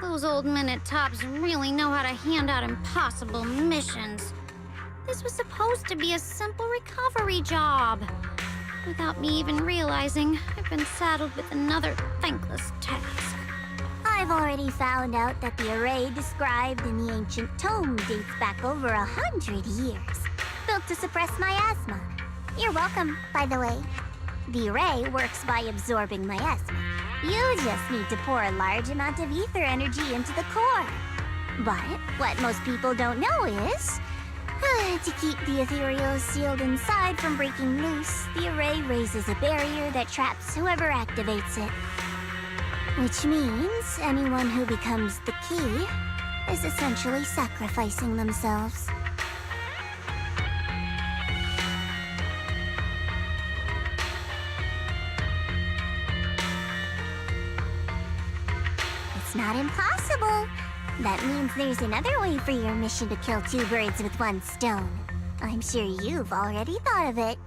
Those old minute tops really know how to hand out impossible missions. This was supposed to be a simple recovery job. Without me even realizing, I've been saddled with another thankless task. I've already found out that the array described in the ancient tome dates back over 100 years, built to suppress miasma. You're welcome, by the way. The array works by absorbing miasma. You just need to pour a large amount of ether energy into the core. But what most people don't know is, to keep the ethereals sealed inside from breaking loose, the array raises a barrier that traps whoever activates it. Which means anyone who becomes the key is essentially sacrificing themselves. It's not impossible. That means there's another way for your mission to kill two birds with one stone. I'm sure you've already thought of it.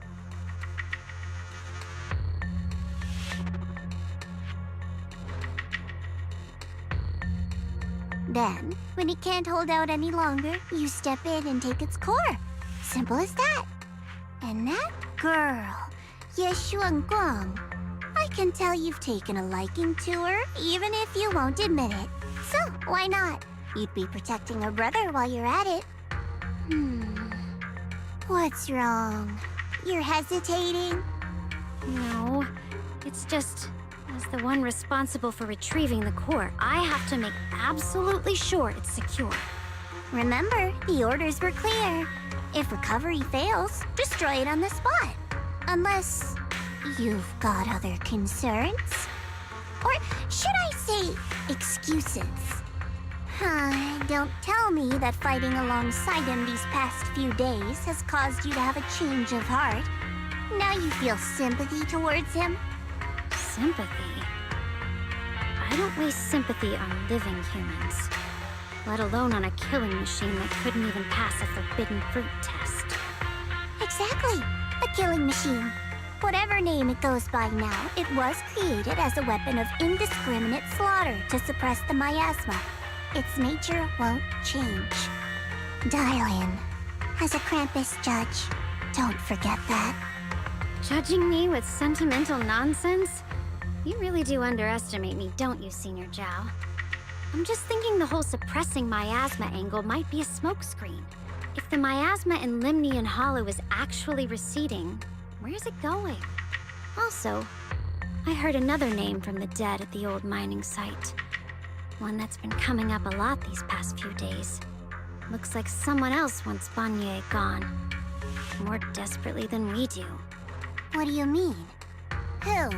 Then, when it can't hold out any longer, you step in and take its core. Simple as that. And that girl, Yeshuan Guang, I can tell you've taken a liking to her, even if you won't admit it. So, why not? You'd be protecting her brother while you're at it. What's wrong? You're hesitating? No, it's just, as the one responsible for retrieving the core, I have to make absolutely sure it's secure. Remember, the orders were clear. If recovery fails, destroy it on the spot. Unless you've got other concerns. Or should I say, excuses? Don't tell me that fighting alongside him these past few days has caused you to have a change of heart. Now you feel sympathy towards him? Sympathy? I don't waste sympathy on living humans, let alone on a killing machine that couldn't even pass a forbidden fruit test. Exactly, a killing machine. Whatever name it goes by now, it was created as a weapon of indiscriminate slaughter to suppress the miasma. Its nature won't change. Darling, as a Krampus judge, don't forget that. Judging me with sentimental nonsense? You really do underestimate me, don't you, Senior Zhao? I'm just thinking the whole suppressing miasma angle might be a smokescreen. If the miasma in Limnian Hollow is actually receding, where's it going? Also, I heard another name from the dead at the old mining site. One that's been coming up a lot these past few days. Looks like someone else wants Banye gone. more desperately than we do. What do you mean? Who?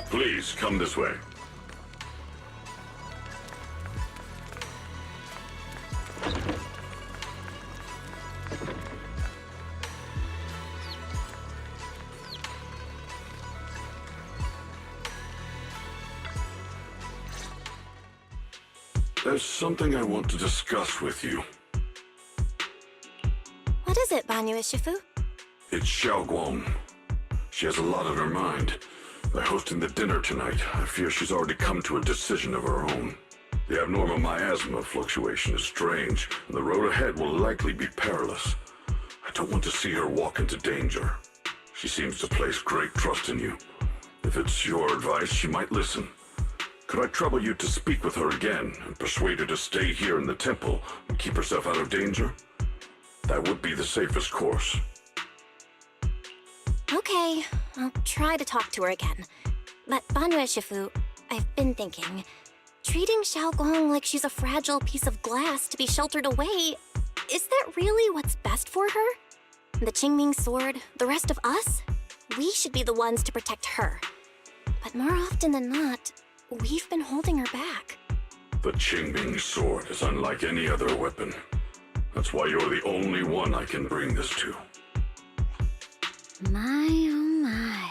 Please, come this way. There's something I want to discuss with you. What is it, Banyu Shifu? It's Xiaoguang. She has a lot on her mind. By hosting the dinner tonight, I fear she's already come to a decision of her own. The abnormal miasma fluctuation is strange, and the road ahead will likely be perilous. I don't want to see her walk into danger. She seems to place great trust in you. If it's your advice, she might listen. Could I trouble you to speak with her again and persuade her to stay here in the temple and keep herself out of danger? That would be the safest course. Okay, I'll try to talk to her again. But Banyu Shifu, I've been thinking, treating Xiaoguang like she's a fragile piece of glass to be sheltered away, is that really what's best for her? The Qingming sword, the rest of us? We should be the ones to protect her. But more often than not, we've been holding her back. The Qingming sword is unlike any other weapon. That's why you're the only one I can bring this to. My, oh my.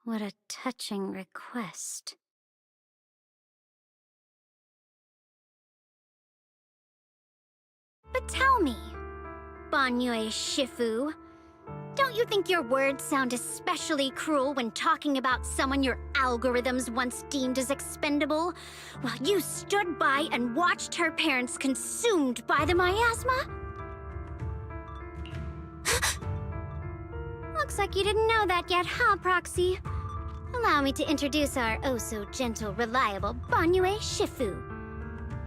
What a touching request. But tell me, Banyu Shifu, don't you think your words sound especially cruel when talking about someone your algorithms once deemed as expendable, while you stood by and watched her parents consumed by the miasma? Looks like you didn't know that yet, huh, Proxy? Allow me to introduce our oh-so-gentle, reliable Banyu Shifu.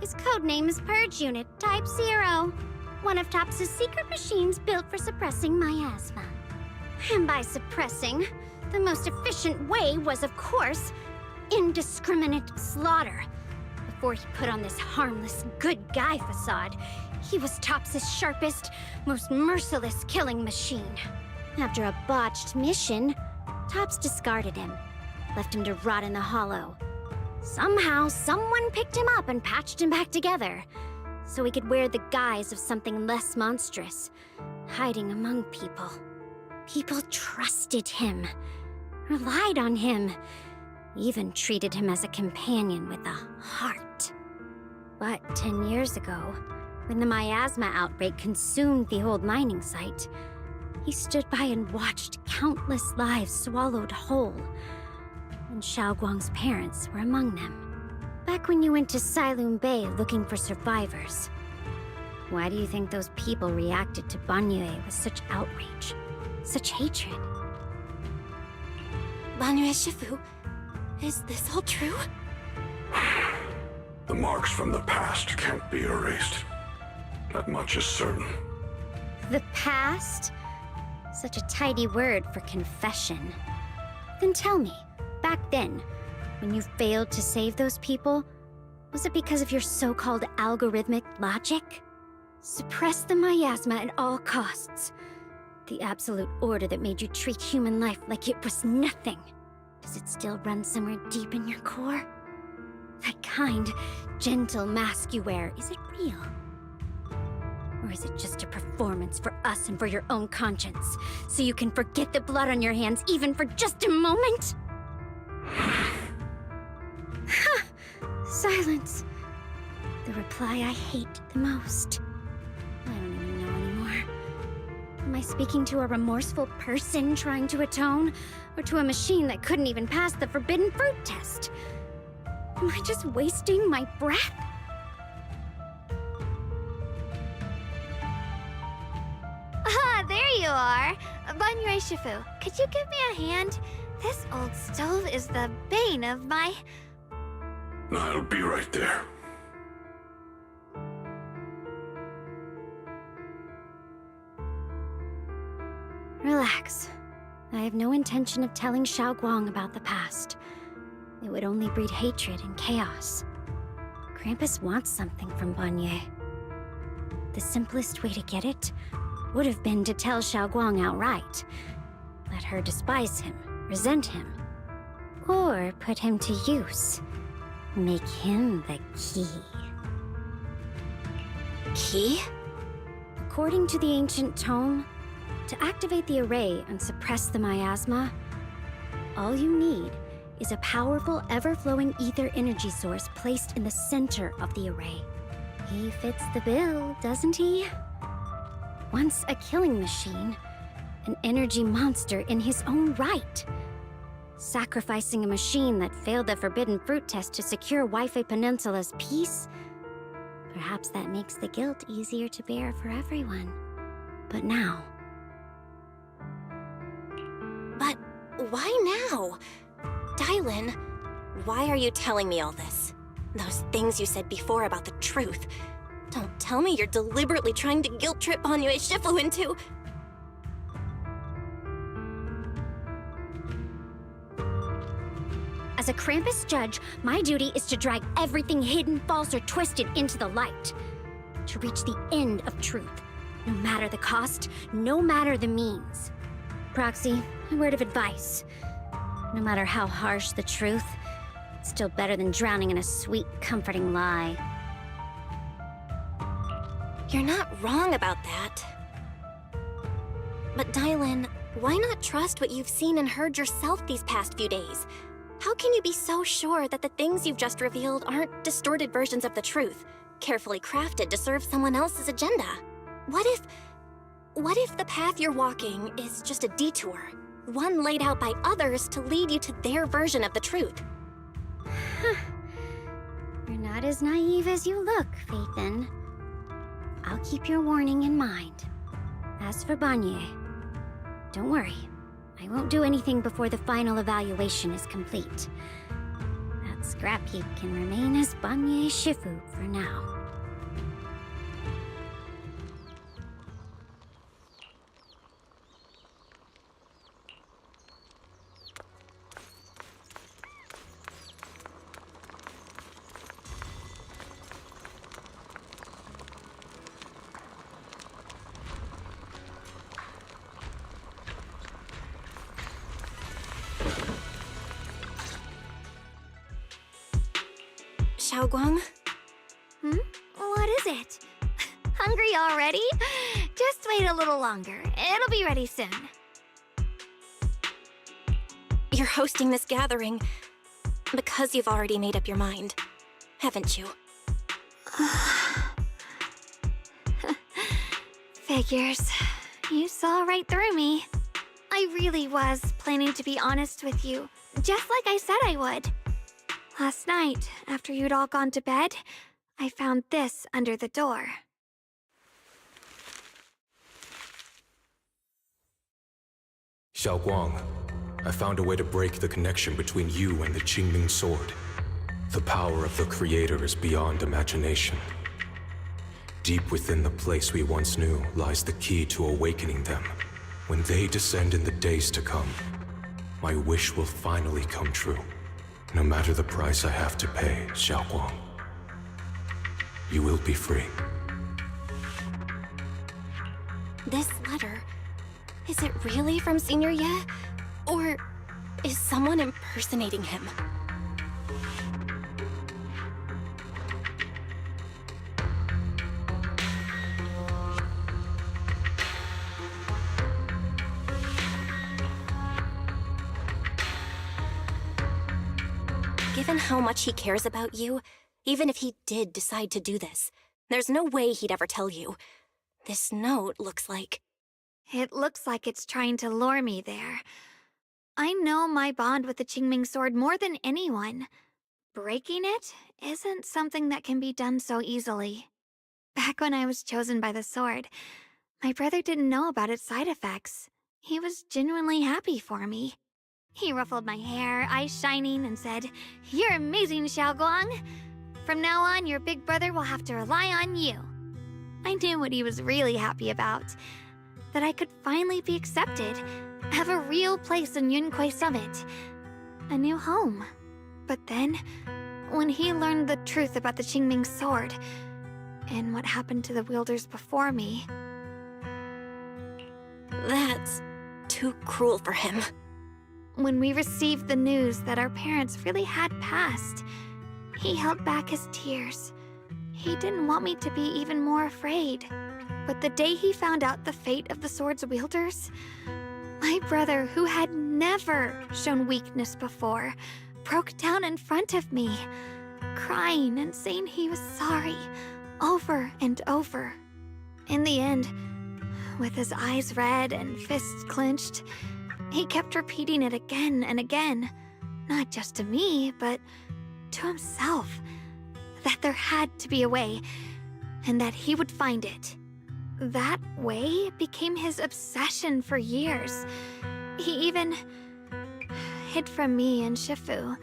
His codename is Purge Unit Type 0, one of TOPS' secret machines built for suppressing miasma. And by suppressing, the most efficient way was, of course, indiscriminate slaughter. Before he put on this harmless, good guy facade, he was TOPS' sharpest, most merciless killing machine. After a botched mission, TOPS discarded him, left him to rot in the hollow. Somehow, someone picked him up and patched him back together, so he could wear the guise of something less monstrous, hiding among people. People trusted him, relied on him, even treated him as a companion with a heart. But 10 years ago, when the miasma outbreak consumed the old mining site, he stood by and watched countless lives swallowed whole. And Xiaoguang's parents were among them. Back when you went to Silum Bay looking for survivors. Why do you think those people reacted to Banyu with such outrage? Such hatred? Banyu Shifu, is this all true? The marks from the past can't be erased. That much is certain. The past? Such a tidy word for confession. Then tell me, back then, when you failed to save those people, was it because of your so-called algorithmic logic? Suppress the miasma at all costs. The absolute order that made you treat human life like it was nothing. Does it still run somewhere deep in your core? That kind, gentle mask you wear, is it real? Or is it just a performance for us and for your own conscience, so you can forget the blood on your hands even for just a moment? Silence. The reply I hate the most. I don't even know anymore. Am I speaking to a remorseful person trying to atone? Or to a machine that couldn't even pass the forbidden fruit test? Am I just wasting my breath? Ah, there you are! Banyue Shifu, could you give me a hand? This old stove is the bane of my... I'll be right there. Relax. I have no intention of telling Xiaoguang about the past. It would only breed hatred and chaos. Krampus wants something from Banyue. The simplest way to get it would have been to tell Xiaoguang outright. Let her despise him, resent him, or put him to use. Make him the key. Key? According to the ancient tome, to activate the array and suppress the miasma, all you need is a powerful, ever-flowing ether energy source placed in the center of the array. He fits the bill, doesn't he? Once a killing machine, an energy monster in his own right. Sacrificing a machine that failed the forbidden fruit test to secure Wi-Fi Peninsula's peace? Perhaps that makes the guilt easier to bear for everyone. But now... But why now? Dylan, why are you telling me all this? Those things you said before about the truth. Don't tell me you're deliberately trying to guilt-trip Banyue Shifu into... As a Krampus judge, my duty is to drag everything hidden, false, or twisted into the light. To reach the end of truth. No matter the cost, no matter the means. Proxy, a word of advice. No matter how harsh the truth, it's still better than drowning in a sweet, comforting lie. You're not wrong about that. But Dylan, why not trust what you've seen and heard yourself these past few days? How can you be so sure that the things you've just revealed aren't distorted versions of the truth, carefully crafted to serve someone else's agenda? What if the path you're walking is just a detour, one laid out by others to lead you to their version of the truth? You're not as naive as you look, Phaethon. I'll keep your warning in mind. As for Banyue, don't worry. I won't do anything before the final evaluation is complete. That scrap heap can remain as Banyue Shifu for now. Xiaoguang? What is it? Hungry already? Just wait a little longer. It'll be ready soon. You're hosting this gathering because you've already made up your mind, haven't you? Figures. You saw right through me. I really was planning to be honest with you, just like I said I would. Last night, after you'd all gone to bed, I found this under the door. Xiaoguang, I found a way to break the connection between you and the Qingming Sword. The power of the Creator is beyond imagination. Deep within the place we once knew lies the key to awakening them. When they descend in the days to come, my wish will finally come true. No matter the price I have to pay, Xiaoguang. You will be free. This letter, is it really from Senior Ye? Or is someone impersonating him? Given how much he cares about you, Even if he did decide to do this, there's no way he'd ever tell you. This note looks like... It looks like it's trying to lure me there. I know my bond with the Qingming sword more than anyone. Breaking it isn't something that can be done so easily. Back when I was chosen by the sword, my brother didn't know about its side effects. He was genuinely happy for me. He ruffled my hair, eyes shining, and said, "You're amazing, Xiaoguang. From now on, your big brother will have to rely on you." I knew what he was really happy about. That I could finally be accepted, have a real place in Yunquei Summit. A new home. But then, when he learned the truth about the Qingming sword, and what happened to the wielders before me... That's too cruel for him. When we received the news that our parents really had passed, he held back his tears. He didn't want me to be even more afraid. But the day he found out the fate of the sword's wielders, my brother, who had never shown weakness before, broke down in front of me, crying and saying he was sorry, over and over. In the end, with his eyes red and fists clenched, he kept repeating it again and again, not just to me, but to himself, that there had to be a way, and that he would find it. That way became his obsession for years. He even hid from me and Shifu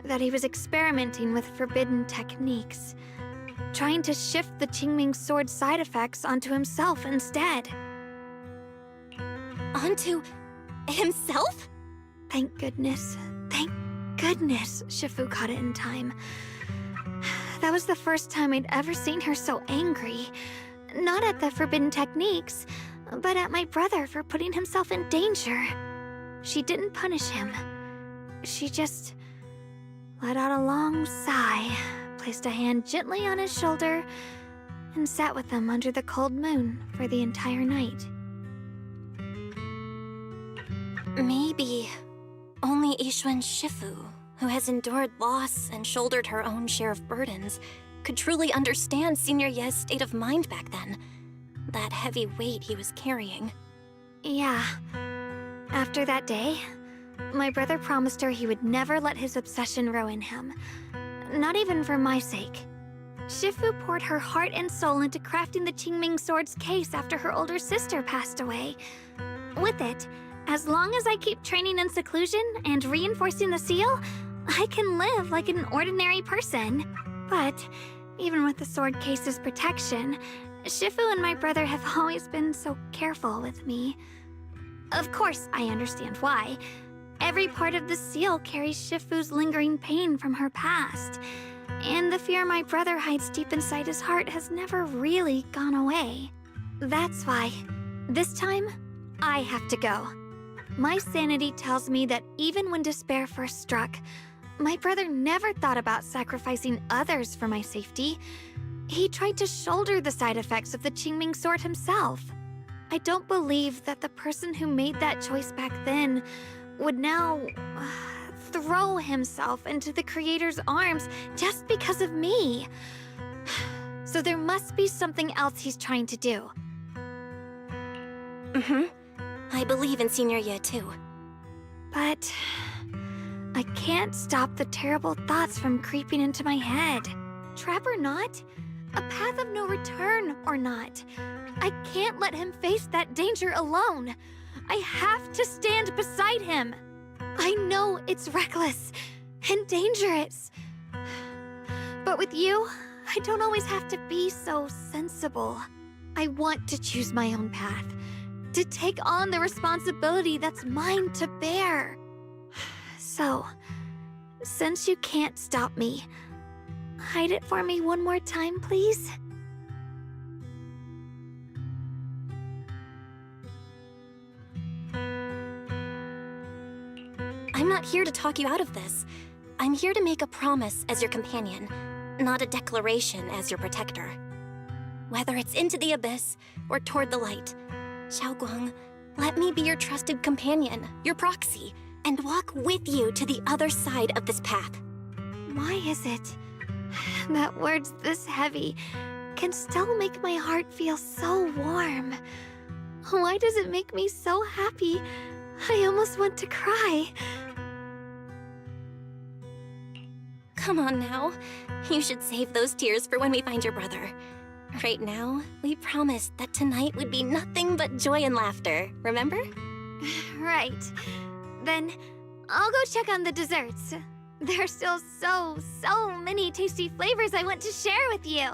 that he was experimenting with forbidden techniques, trying to shift the Qingming sword side effects onto himself instead. Onto himself? Thank goodness Shifu caught it in time. That was the first time I'd ever seen her so angry. Not at the forbidden techniques, but at my brother for putting himself in danger. She didn't punish him. She just let out a long sigh, placed a hand gently on his shoulder, and sat with him under the cold moon for the entire night. Maybe only Yixuan Shifu, who has endured loss and shouldered her own share of burdens, could truly understand Senior Ye's state of mind back then. That heavy weight he was carrying. Yeah. After that day, my brother promised her he would never let his obsession ruin him. Not even for my sake. Shifu poured her heart and soul into crafting the Qingming sword's case after her older sister passed away. With it, as long as I keep training in seclusion and reinforcing the seal, I can live like an ordinary person. But even with the sword case's protection, Shifu and my brother have always been so careful with me. Of course, I understand why. Every part of the seal carries Shifu's lingering pain from her past, and the fear my brother hides deep inside his heart has never really gone away. That's why, this time, I have to go. My sanity tells me that even when despair first struck, my brother never thought about sacrificing others for my safety. He tried to shoulder the side effects of the Qingming sword himself. I don't believe that the person who made that choice back then would now throw himself into the Creator's arms just because of me. So there must be something else he's trying to do. I believe in Senior Ye too. But I can't stop the terrible thoughts from creeping into my head. Trap or not, a path of no return or not, I can't let him face that danger alone. I have to stand beside him. I know it's reckless and dangerous. But with you, I don't always have to be so sensible. I want to choose my own path, to take on the responsibility that's mine to bear. So, since you can't stop me, hide it for me one more time, please? I'm not here to talk you out of this. I'm here to make a promise as your companion, not a declaration as your protector. Whether it's into the abyss or toward the light, Xiaoguang, let me be your trusted companion, your proxy, and walk with you to the other side of this path. Why is it that words this heavy can still make my heart feel so warm. Why does it make me so happy? I almost want to cry. Come on now. You should save those tears for when we find your brother. Right now, we promised that tonight would be nothing but joy and laughter, remember? Right. Then I'll go check on the desserts. There's still so many tasty flavors I want to share with you.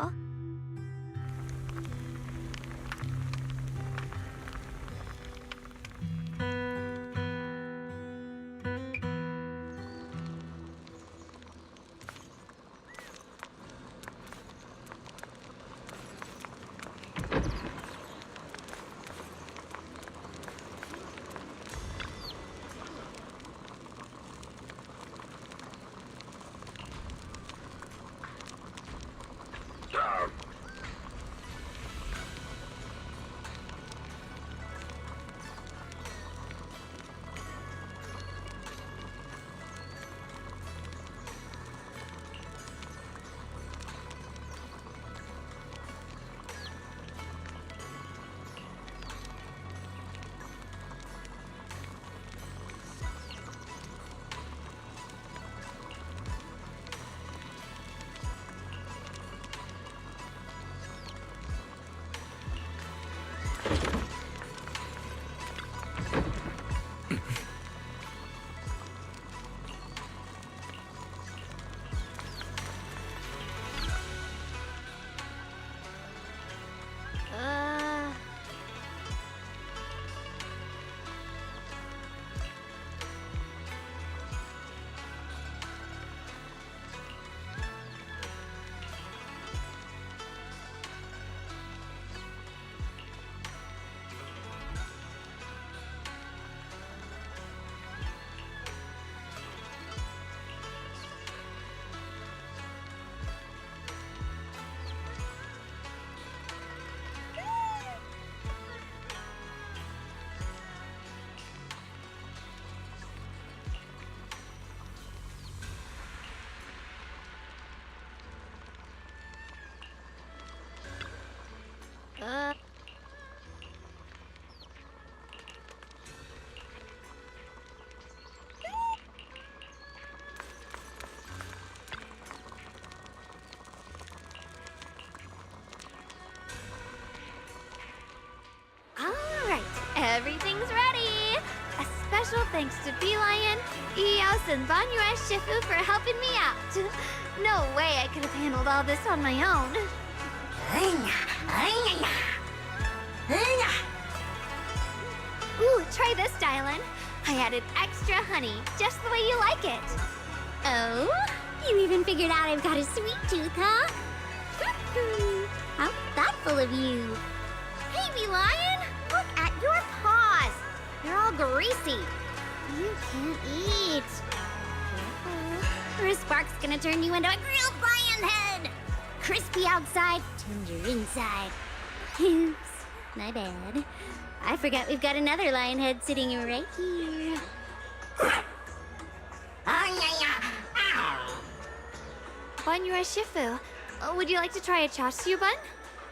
Everything's ready! A special thanks to Bee Lion, Eos, and Banyue Shifu for helping me out. No way I could have handled all this on my own. Ooh, try this, Dylan. I added extra honey, just the way you like it. Oh? You even figured out I've got a sweet tooth, huh? How thoughtful of you. Hey, Bee Lion! Look at your paws! They're all greasy. You can't eat. Careful, or a spark's gonna turn you into a grilled lion head! Crispy outside, tender inside. Oops, my bad. I forgot we've got another lion head sitting right here. Banyue Shifu, would you like to try a chashu bun?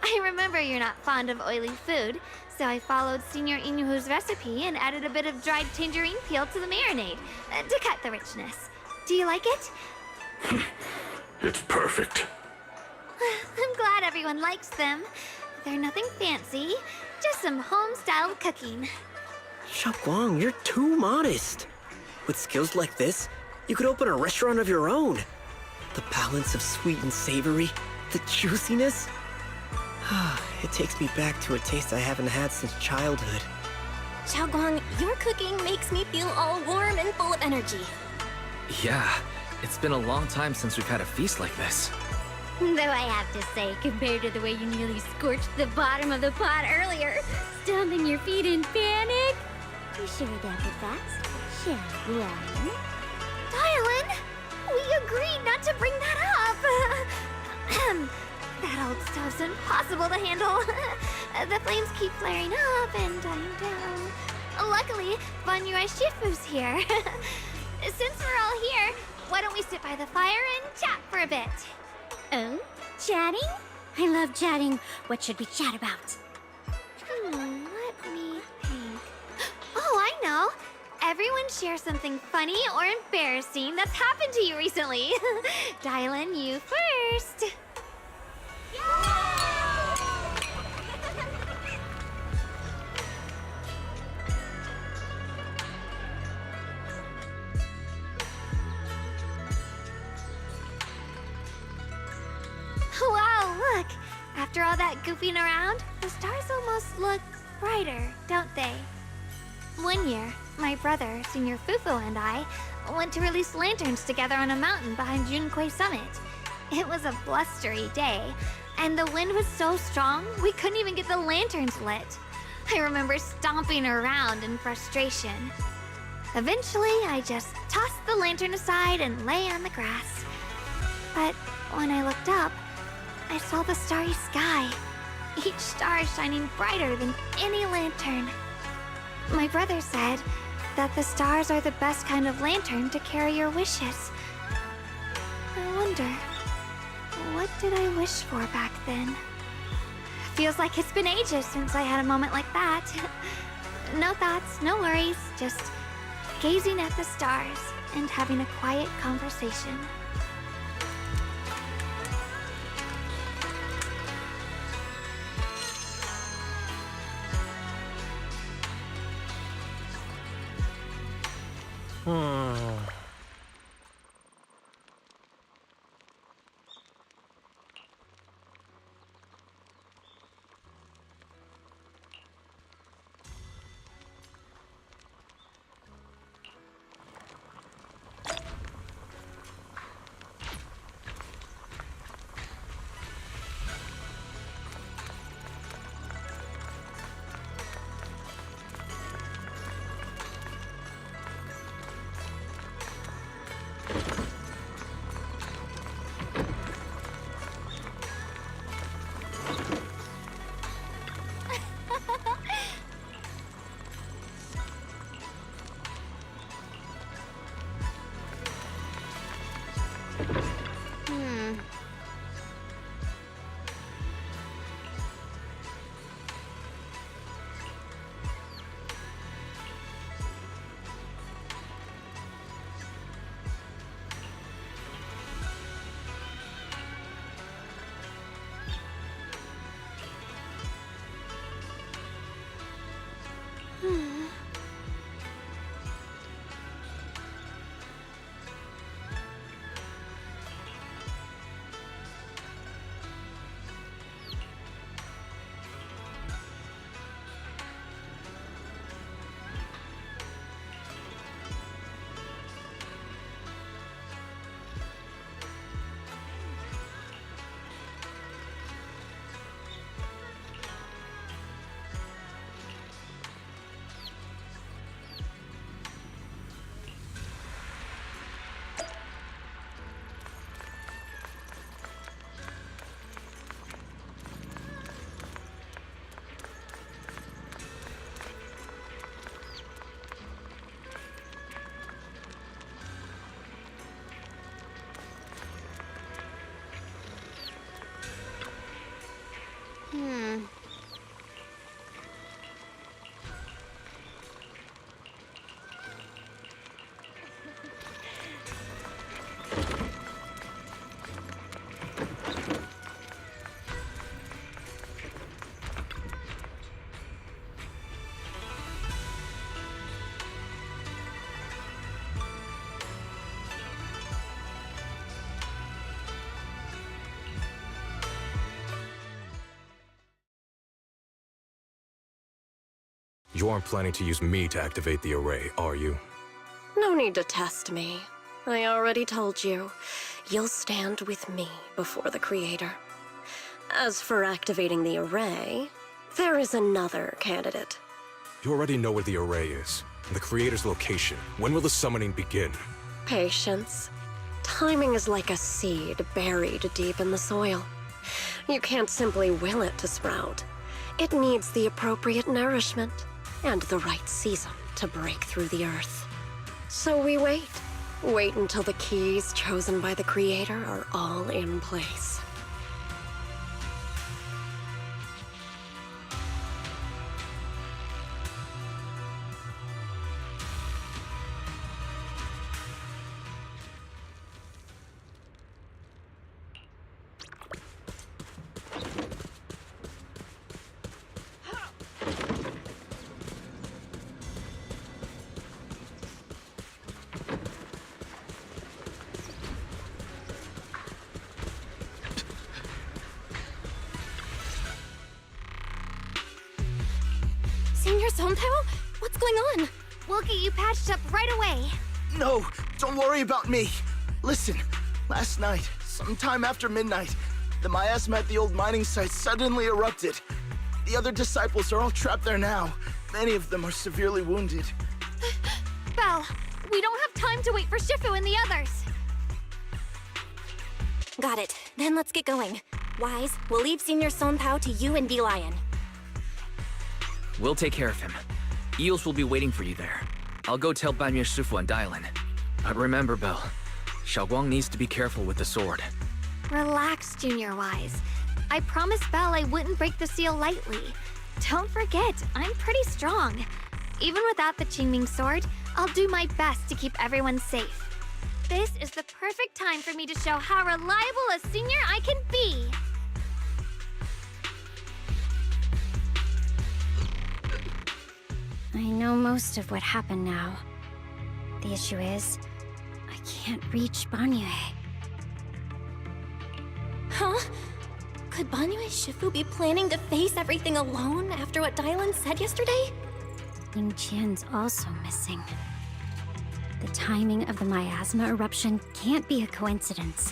I remember you're not fond of oily food, so I followed Senior Inuhu's recipe and added a bit of dried tangerine peel to the marinade to cut the richness. Do you like it? It's perfect. I'm glad everyone likes them. They're nothing fancy, just some home-styled cooking. Xiaoguang, you're too modest. With skills like this, you could open a restaurant of your own. The balance of sweet and savory, the juiciness. It takes me back to a taste I haven't had since childhood. Xiaoguang, your cooking makes me feel all warm and full of energy. Yeah, it's been a long time since we've had a feast like this. Though I have to say, compared to the way you nearly scorched the bottom of the pot earlier, stomping your feet in panic, you sure adapted fast, Xiaoguang. Dylan, we agreed not to bring that up. That old stove's impossible to handle. The flames keep flaring up and dying down. Luckily, Banyue Shifu's here. Since we're all here, why don't we sit by the fire and chat for a bit? Oh? Chatting? I love chatting. What should we chat about? Let me think. Oh, I know! Everyone share something funny or embarrassing that's happened to you recently. Dylan, you first. Wow, look! After all that goofing around, the stars almost look brighter, don't they? One year, my brother, Senior Fufu, and I went to release lanterns together on a mountain behind Junkui Summit. It was a blustery day, and the wind was so strong we couldn't even get the lanterns lit. I remember stomping around in frustration. Eventually, I just tossed the lantern aside and lay on the grass. But when I looked up, I saw the starry sky, each star shining brighter than any lantern. My brother said that the stars are the best kind of lantern to carry your wishes. I wonder, what did I wish for back then? Feels like it's been ages since I had a moment like that. No thoughts, no worries, just gazing at the stars and having a quiet conversation. You aren't planning to use me to activate the array, are you? No need to test me. I already told you. You'll stand with me before the Creator. As for activating the array, there is another candidate. You already know where the array is, and the Creator's location. When will the summoning begin? Patience. Timing is like a seed buried deep in the soil. You can't simply will it to sprout. It needs the appropriate nourishment and the right season to break through the earth. So we wait, Wait until the keys chosen by the Creator are all in place. Senior Sontao? What's going on? We'll get you patched up right away. No, don't worry about me. Listen, last night, sometime after midnight, the miasma at the old mining site suddenly erupted. The other disciples are all trapped there now. Many of them are severely wounded. Belle, we don't have time to wait for Shifu and the others. Got it. Then let's get going. Wise, we'll leave Senior Sontao to you and D-Lion. We'll take care of him. Eels will be waiting for you there. I'll go tell Banyue Shifu and Dylan. But remember, Belle, Xiaoguang needs to be careful with the sword. Relax, Junior Wise. I promised Belle I wouldn't break the seal lightly. Don't forget, I'm pretty strong. Even without the Qingming sword, I'll do my best to keep everyone safe. This is the perfect time for me to show how reliable a senior I can be. I know most of what happened now. The issue is, I can't reach Banyue. Huh? Could Banyue Shifu be planning to face everything alone after what Dylan said yesterday? Ningqian's also missing. The timing of the miasma eruption can't be a coincidence.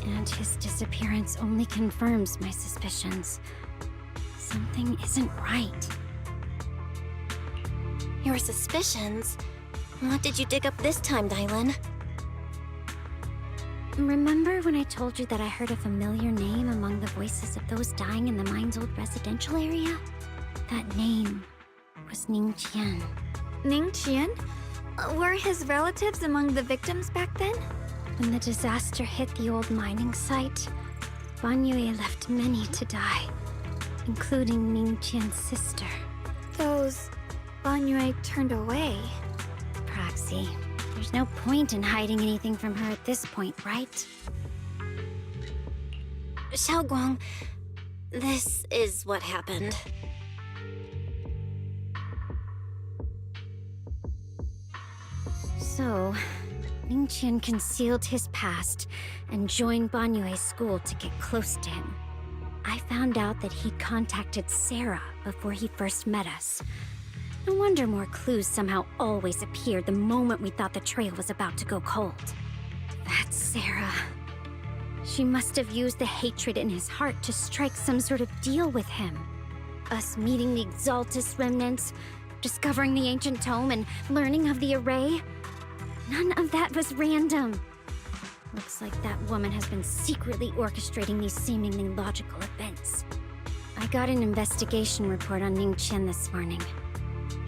And his disappearance only confirms my suspicions. Something isn't right. Your suspicions? What did you dig up this time, Dylan? Remember when I told you that I heard a familiar name among the voices of those dying in the mine's old residential area? That name was Ningqian. Ningqian? Were his relatives among the victims back then? When the disaster hit the old mining site, Banyue left many to die, including Ningqian's sister. Those Banyue turned away. Proxy, there's no point in hiding anything from her at this point, right? Xiaoguang, this is what happened. So, Ningqian concealed his past and joined Banyue's school to get close to him. I found out that he'd contacted Sarah before he first met us. No wonder more clues somehow always appeared the moment we thought the trail was about to go cold. That's Sarah. She must have used the hatred in his heart to strike some sort of deal with him. Us meeting the Exaltus remnants, discovering the ancient tome, and learning of the array. None of that was random. Looks like that woman has been secretly orchestrating these seemingly logical events. I got an investigation report on Ningqian this morning.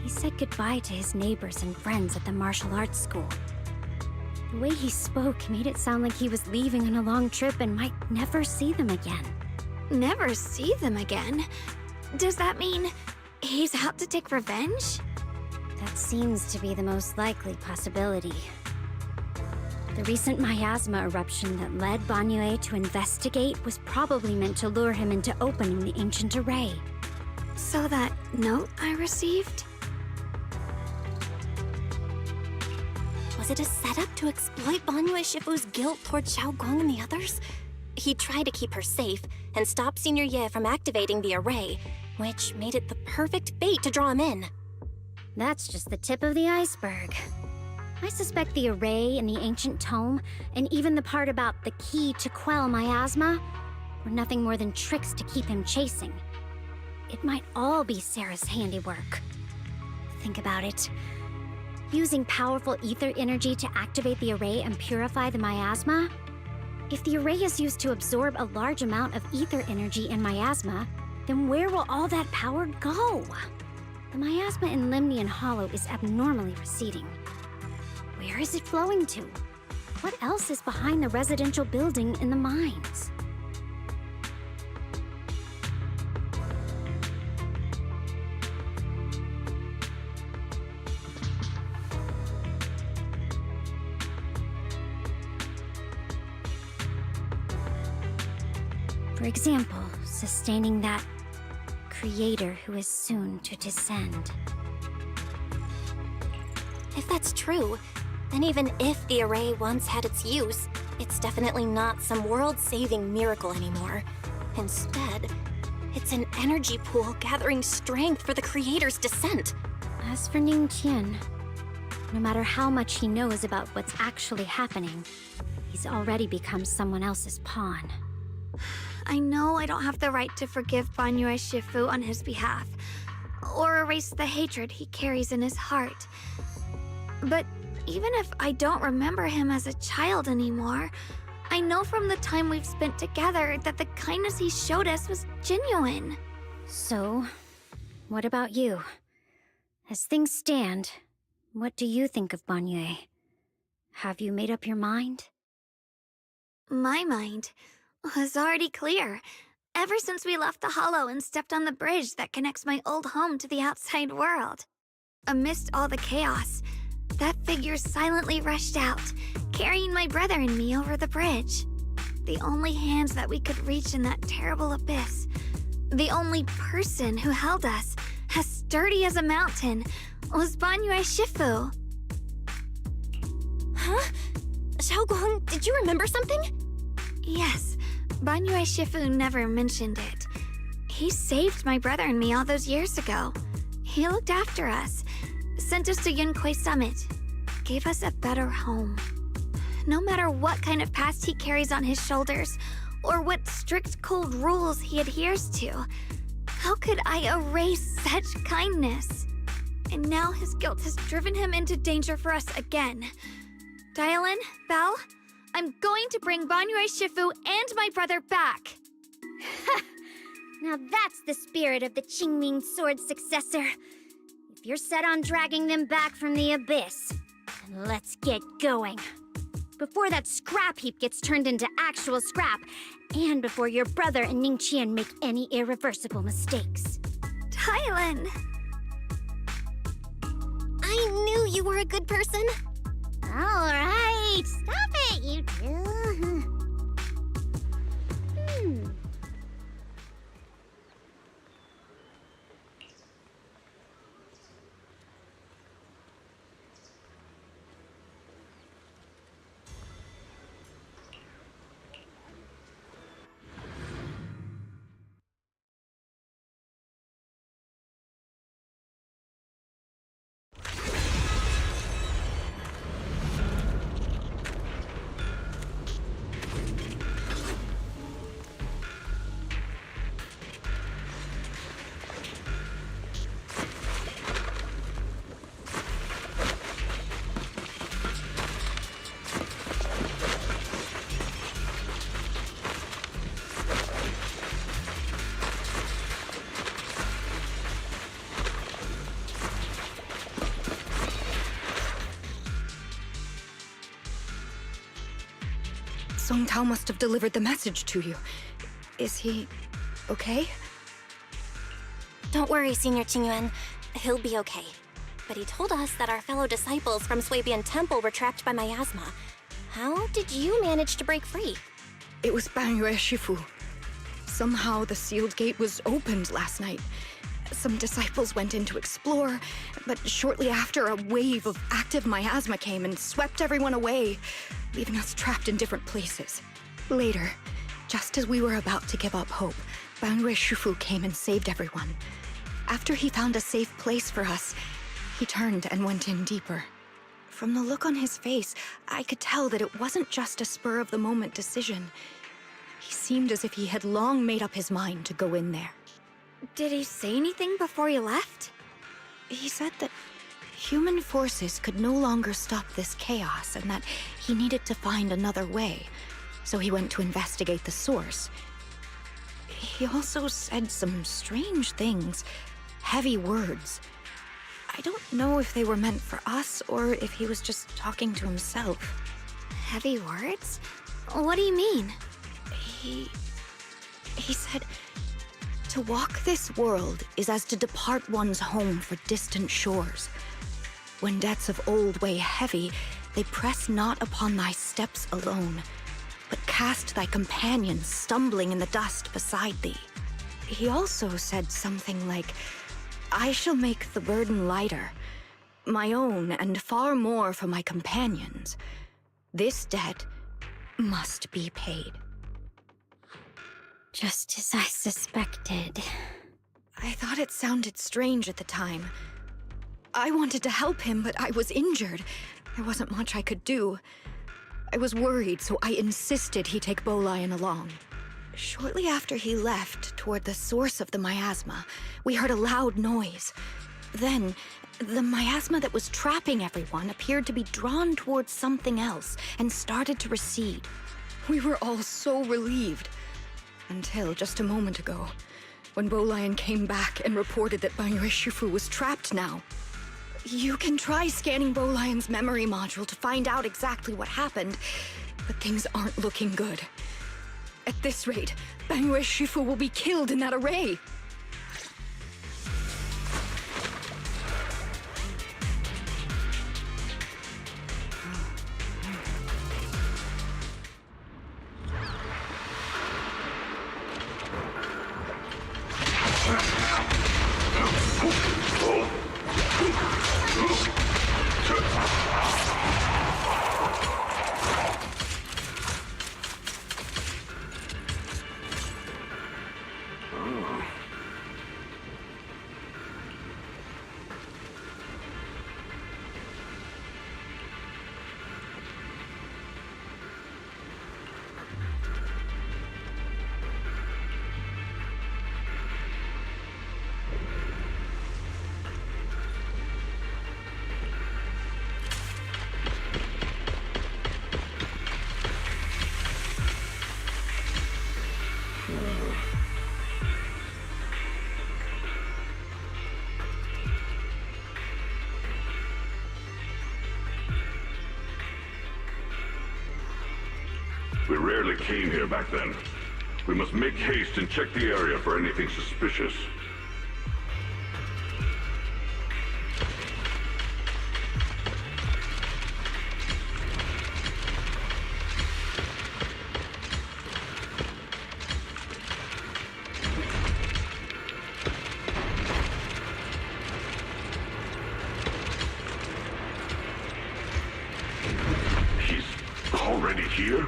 He said goodbye to his neighbors and friends at the martial arts school. The way he spoke made it sound like he was leaving on a long trip and might never see them again. Never see them again? Does that mean he's out to take revenge? That seems to be the most likely possibility. The recent miasma eruption that led Banyue to investigate was probably meant to lure him into opening the ancient array. So that note I received? Was it a setup to exploit Banyue Shifu's guilt toward Xiaoguang and the others? He tried to keep her safe and stop Senior Ye from activating the array, which made it the perfect bait to draw him in. That's just the tip of the iceberg. I suspect the array and the ancient tome, and even the part about the key to quell miasma, were nothing more than tricks to keep him chasing. It might all be Sarah's handiwork. Think about it. Using powerful ether energy to activate the array and purify the miasma? If the array is used to absorb a large amount of ether energy and miasma, then where will all that power go? The miasma in Limnian Hollow is abnormally receding. Where is it flowing to? What else is behind the residential building in the mines? For example, sustaining that creator who is soon to descend. If that's true, then even if the array once had its use, it's definitely not some world-saving miracle anymore. Instead, it's an energy pool gathering strength for the creator's descent. As for Ningqian, no matter how much he knows about what's actually happening, he's already become someone else's pawn. I know I don't have the right to forgive Banyue Shifu on his behalf, or erase the hatred he carries in his heart. But even if I don't remember him as a child anymore, I know from the time we've spent together that the kindness he showed us was genuine. So, what about you? As things stand, what do you think of Banyue? Have you made up your mind? My mind was already clear, ever since we left the Hollow and stepped on the bridge that connects my old home to the outside world. Amidst all the chaos, that figure silently rushed out, carrying my brother and me over the bridge. The only hands that we could reach in that terrible abyss. The only person who held us, as sturdy as a mountain, was Banyue Shifu. Huh? Xiaoguang, did you remember something? Yes, Banyue Shifu never mentioned it. He saved my brother and me all those years ago. He looked after us, sent us to Yunquay Summit, gave us a better home. No matter what kind of past he carries on his shoulders, or what strict cold rules he adheres to, how could I erase such kindness? And now his guilt has driven him into danger for us again. Dialin, Belle, I'm going to bring Banyue Shifu and my brother back. Now that's the spirit of the Qingming Sword successor. If you're set on dragging them back from the abyss, then let's get going. Before that scrap heap gets turned into actual scrap, and before your brother and Ningqian make any irreversible mistakes. Dialin! I knew you were a good person. Alright, stop it, you two. Song Tao must have delivered the message to you. Is he okay? Don't worry, Senior Qingyuan. He'll be okay. But he told us that our fellow disciples from Swabian Temple were trapped by miasma. How did you manage to break free? It was Banyue Shifu. Somehow the sealed gate was opened last night. Some disciples went in to explore, but shortly after, a wave of active miasma came and swept everyone away, leaving us trapped in different places. Later, just as we were about to give up hope, Banyue Shifu came and saved everyone. After he found a safe place for us, he turned and went in deeper. From the look on his face, I could tell that it wasn't just a spur-of-the-moment decision. He seemed as if he had long made up his mind to go in there. Did he say anything before he left? He said that human forces could no longer stop this chaos and that he needed to find another way, so he went to investigate the source. He also said some strange things, heavy words. I don't know if they were meant for us or if he was just talking to himself. Heavy words? What do you mean? He said, to walk this world is as to depart one's home for distant shores. When debts of old weigh heavy, they press not upon thy steps alone, but cast thy companions stumbling in the dust beside thee. He also said something like, I shall make the burden lighter, my own and far more for my companions. This debt must be paid. Just as I suspected. I thought it sounded strange at the time. I wanted to help him, but I was injured. There wasn't much I could do. I was worried, so I insisted he take Bolian along. Shortly after he left, toward the source of the miasma, we heard a loud noise. Then, the miasma that was trapping everyone appeared to be drawn towards something else and started to recede. We were all so relieved. Until just a moment ago, when Bolian came back and reported that Banyue Shifu was trapped now. You can try scanning Bolian's memory module to find out exactly what happened, but things aren't looking good. At this rate, Banyue Shifu will be killed in that array. We rarely came here back then. We must make haste and check the area for anything suspicious. He's already here?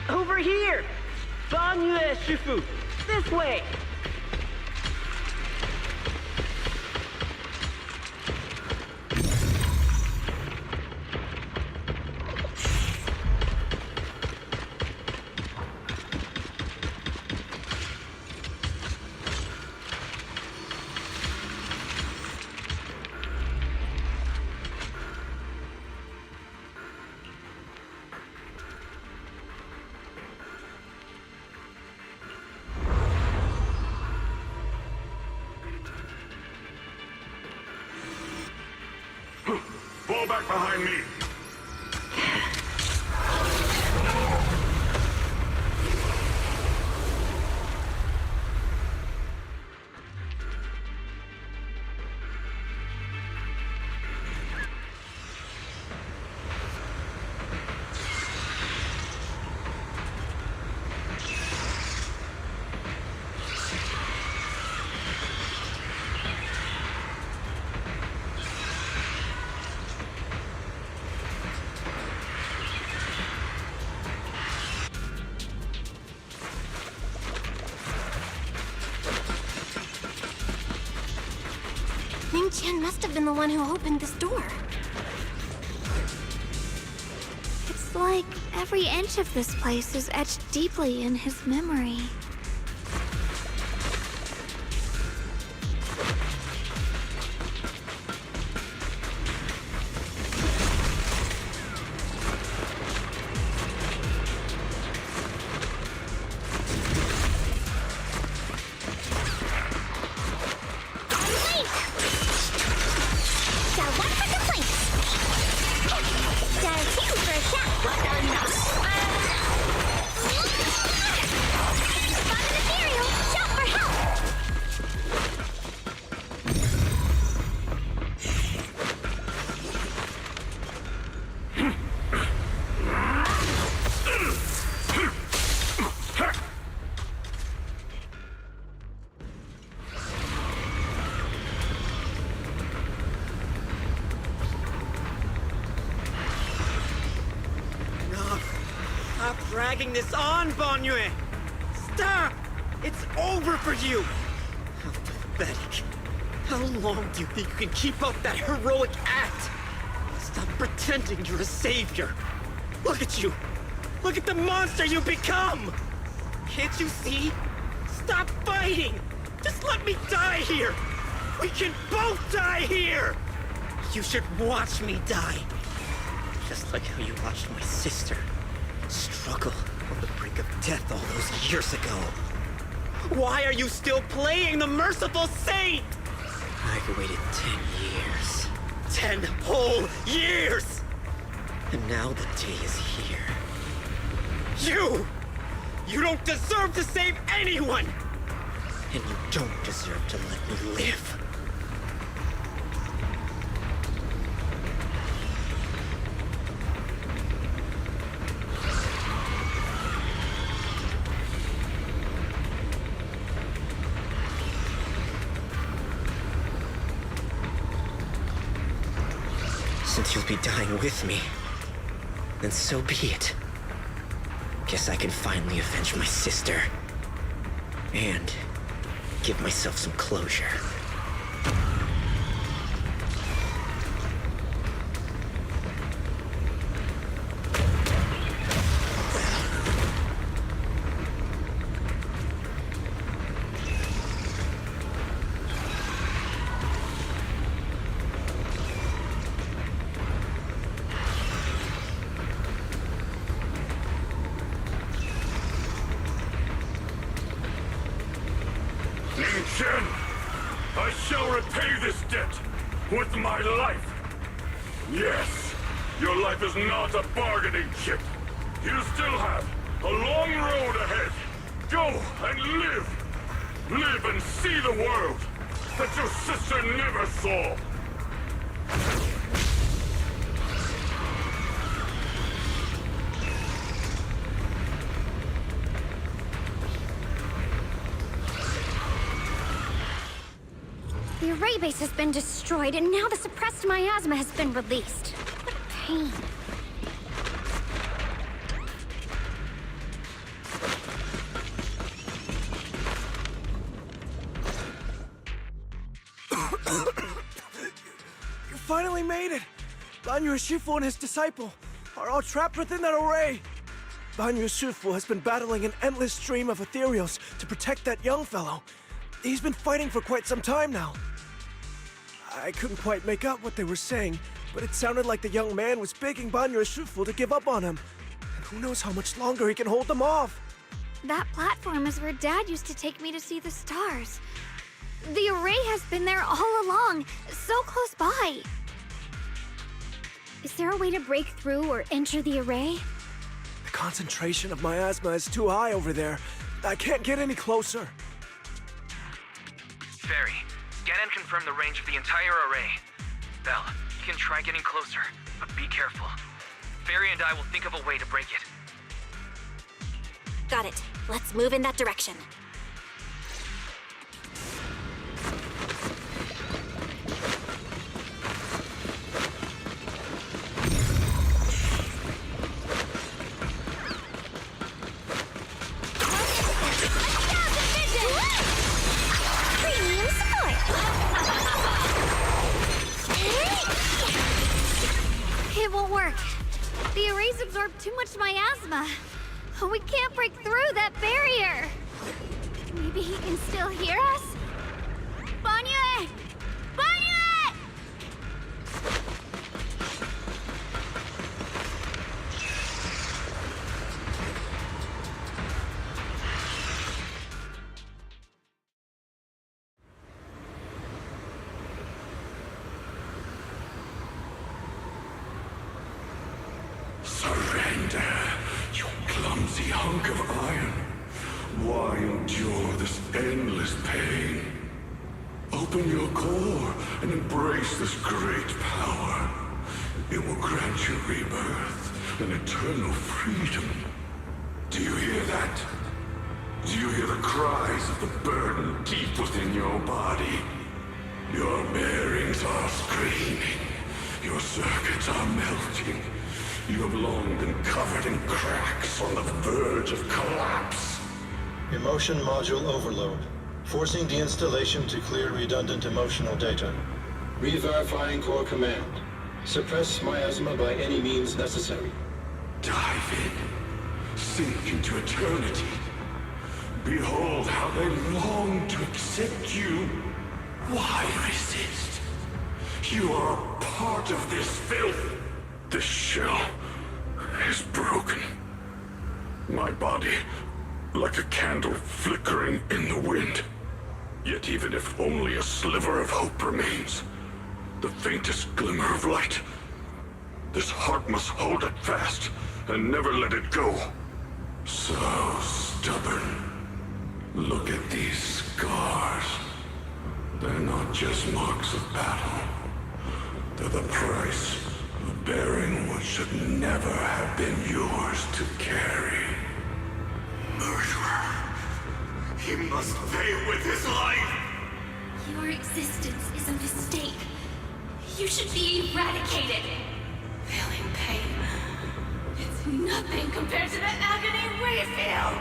Over here! Banyue Shifu! This way! Fall back behind me! Chen must have been the one who opened this door. It's like every inch of this place is etched deeply in his memory. Stop dragging this on, Banyue! Stop! It's over for you! How pathetic. How long do you think you can keep up that heroic act? Stop pretending you're a savior. Look at you! Look at the monster you've become! Can't you see? Stop fighting! Just let me die here! We can both die here! You should watch me die. Just like how you watched my sister struggle on the brink of death all those years ago. Why are you still playing the merciful saint? I've waited 10 years. 10 whole years! And now the day is here. You don't deserve to save anyone! And you don't deserve to let me live. Since you'll be dying with me, then so be it. Guess I can finally avenge my sister. And give myself some closure. Chen, I shall repay this debt with my life. Yes, your life is not a bargaining chip. You still have a long road ahead. Go and live. Live and see the world that your sister never saw. The array base has been destroyed, and now the suppressed miasma has been released. What a pain. You finally made it! Banyue Shifu and his disciple are all trapped within that array. Banyue Shifu has been battling an endless stream of ethereals to protect that young fellow. He's been fighting for quite some time now. I couldn't quite make out what they were saying, but it sounded like the young man was begging Banyue Shifu to give up on him. And who knows how much longer he can hold them off. That platform is where Dad used to take me to see the stars. The array has been there all along, so close by. Is there a way to break through or enter the array? The concentration of miasma is too high over there. I can't get any closer. Barry, scan and confirm the range of the entire array. Belle, you can try getting closer, but be careful. Barry and I will think of a way to break it. Got it. Let's move in that direction. The arrays absorb too much miasma. We can't break through that barrier. Maybe he can still hear us? Banyue! Banyue! Surrender, you clumsy hunk of iron. Why endure this endless pain? Open your core and embrace this great power. It will grant you rebirth and eternal freedom. Do you hear that? Do you hear the cries of the burden deep within your body? Your bearings are screaming. Your circuits are melting. You have long been covered in cracks on the verge of collapse. Emotion module overload. Forcing deinstallation to clear redundant emotional data. Re-verifying core command. Suppress miasma by any means necessary. Dive in. Sink into eternity. Behold how they long to accept you. Why resist? You are a part of this filth. This shell is broken. My body, like a candle flickering in the wind. Yet even if only a sliver of hope remains, the faintest glimmer of light, this heart must hold it fast and never let it go. So stubborn. Look at these scars. They're not just marks of battle. They're the price of bearing what should never have been yours to carry. Murderer. He must pay with his life! Your existence is a mistake. You should be eradicated. Feeling pain. It's nothing compared to the agony we feel.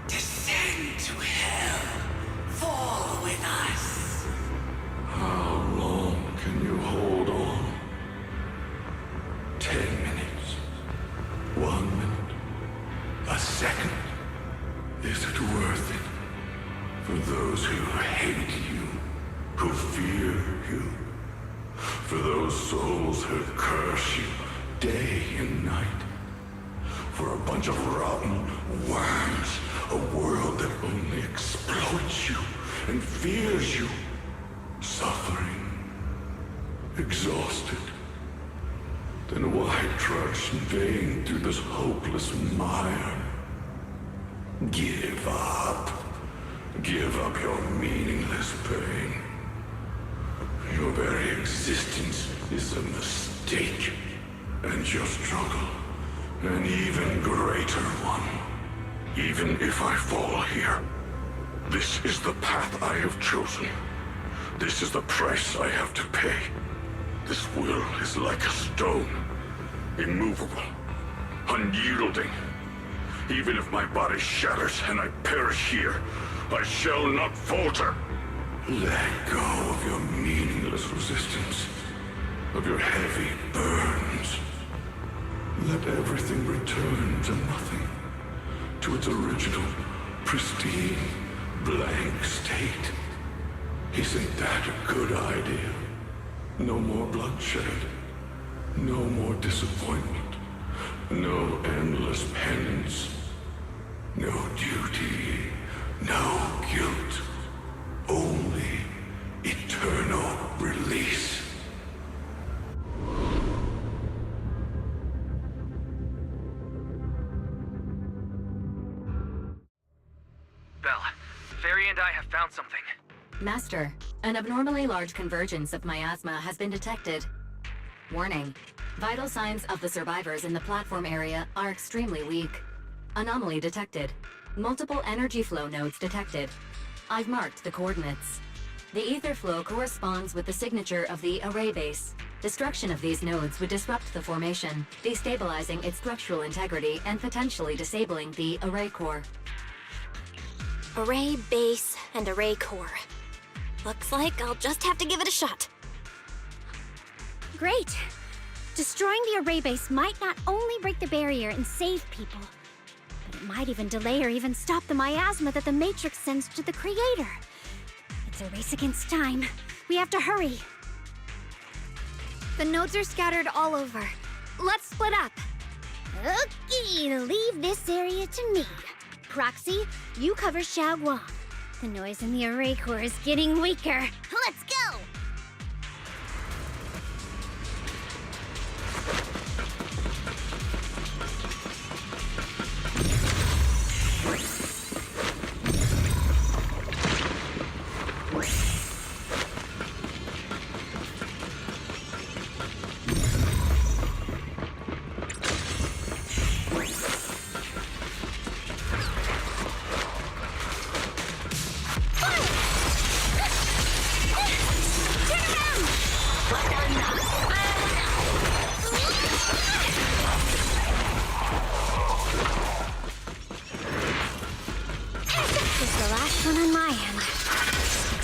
Descend to hell. Fall with us. How long can you hold on? 10 minutes? 1 minute? A second? Is it worth it? For those who hate you, who fear you, for those souls who curse you day and night, for a bunch of rotten worms, a world that only exploits you and fears you, suffering, exhausted. Then why trudge in vain through this hopeless mire? Give up. Give up your meaningless pain. Your very existence is a mistake, and your struggle, an even greater one. Even if I fall here, this is the path I have chosen. This is the price I have to pay. This will is like a stone, immovable, unyielding. Even if my body shatters and I perish here, I shall not falter. Let go of your meaningless resistance, of your heavy burdens. Let everything return to nothing, to its original, pristine, blank state. Isn't that a good idea? No more bloodshed, no more disappointment, no endless penance, no duty, no guilt, only eternal release. Belle, Fairy and I have found something. Master, an abnormally large convergence of miasma has been detected. Warning. Vital signs of the survivors in the platform area are extremely weak. Anomaly detected. Multiple energy flow nodes detected. I've marked the coordinates. The ether flow corresponds with the signature of the array base. Destruction of these nodes would disrupt the formation, destabilizing its structural integrity and potentially disabling the array core. Array base and array core. Looks like I'll just have to give it a shot. Great. Destroying the array base might not only break the barrier and save people, but it might even delay or even stop the miasma that the Matrix sends to the Creator. It's a race against time. We have to hurry. The nodes are scattered all over. Let's split up. Okay, leave this area to me. Proxy, you cover Xiaoguang. The noise in the array core is getting weaker. Let's go!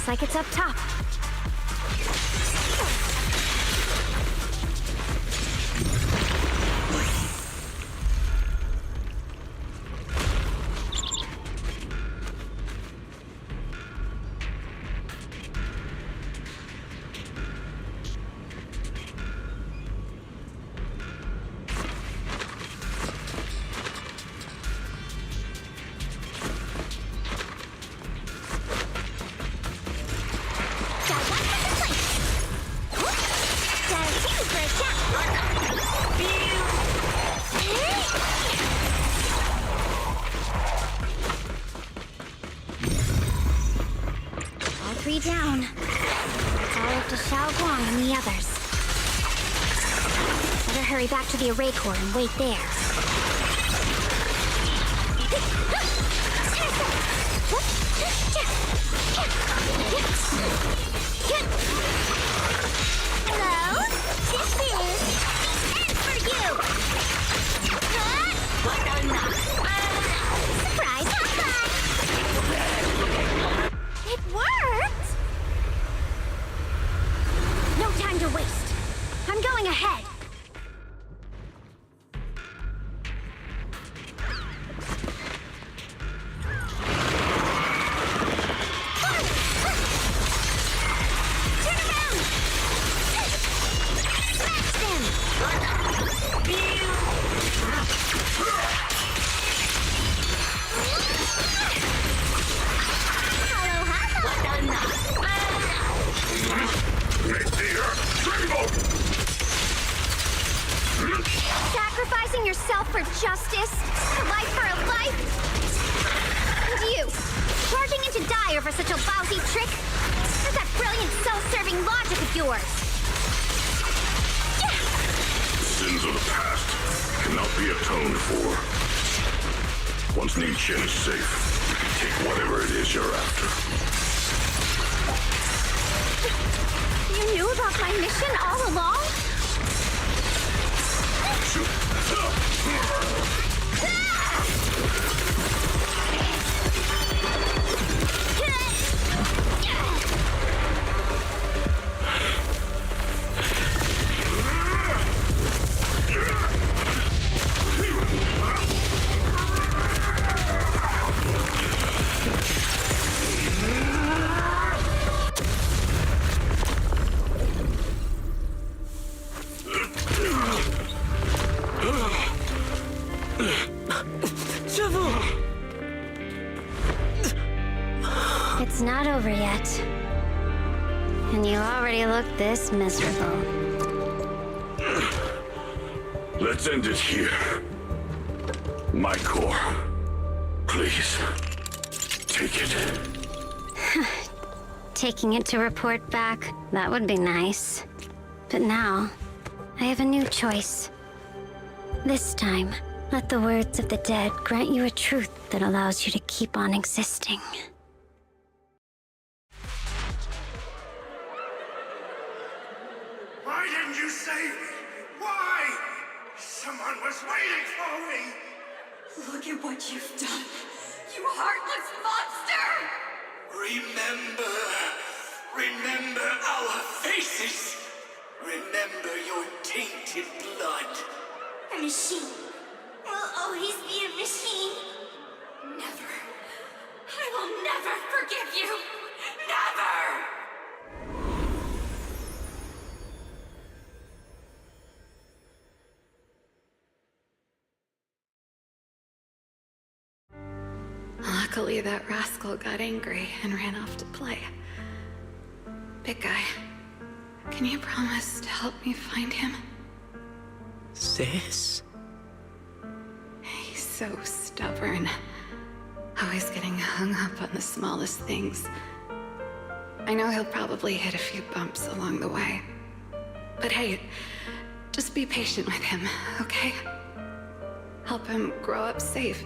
Like it's up top. Down. It's all up to Xiaoguang and the others. Better hurry back to the array core and wait there. Hello? This is the end for you! Surprise! It worked! No time to waste. I'm going ahead. Turn around! Smash them! Sacrificing yourself for justice? A life for a life? And you, charging into die over such a lousy trick? Where's that brilliant self-serving logic of yours? Sins of the past cannot be atoned for. Once Ningqian is safe, you can take whatever it is you're after. You knew about my mission all along? It's not over yet. And you already look this miserable. Let's end it here. My core. Please. Take it. Taking it to report back, that would be nice. But now, I have a new choice. This time, let the words of the dead grant you a truth that allows you to keep on existing. Why didn't you save me? Why? Someone was waiting for me! Look at what you've done, you heartless monster! Remember our faces! Remember your tainted blood. A machine will always be a machine. Never. I will never forgive you. Never! Luckily, that rascal got angry and ran off to play. Big guy, can you promise to help me find him? Sis? He's so stubborn. Always getting hung up on the smallest things. I know he'll probably hit a few bumps along the way. But hey, just be patient with him, okay? Help him grow up safe,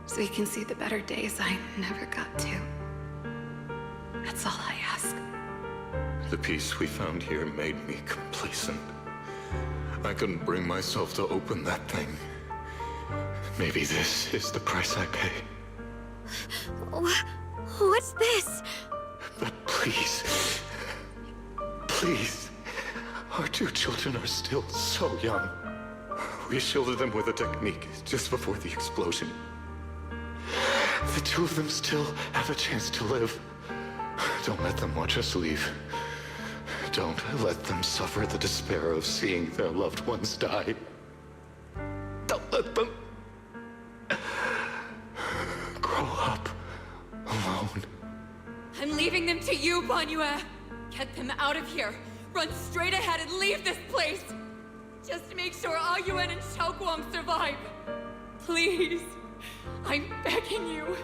so he can see the better days I never got to. That's all I ask. The peace we found here made me complacent. I couldn't bring myself to open that thing. Maybe this is the price I pay. What's this? But please, please, our two children are still so young. We shielded them with a technique just before the explosion. The two of them still have a chance to live. Don't let them watch us leave. Don't let them suffer the despair of seeing their loved ones die. Don't let them grow up alone. I'm leaving them to you, Banyue. Get them out of here. Run straight ahead and leave this place. Just to make sure Ayuan and Xiaoguang survive. Please. I'm begging you.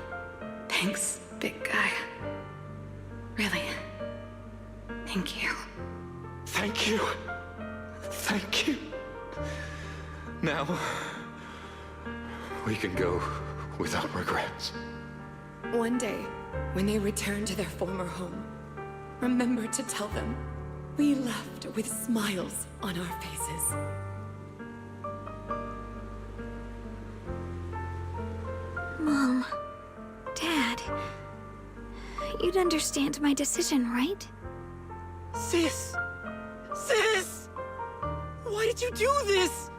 Thanks, big guy. Really. Thank you. Thank you. Thank you. Now, we can go without regrets. One day, when they return to their former home, remember to tell them we left with smiles on our faces. Mom, Dad, you'd understand my decision, right? Sis! Sis! Why did you do this?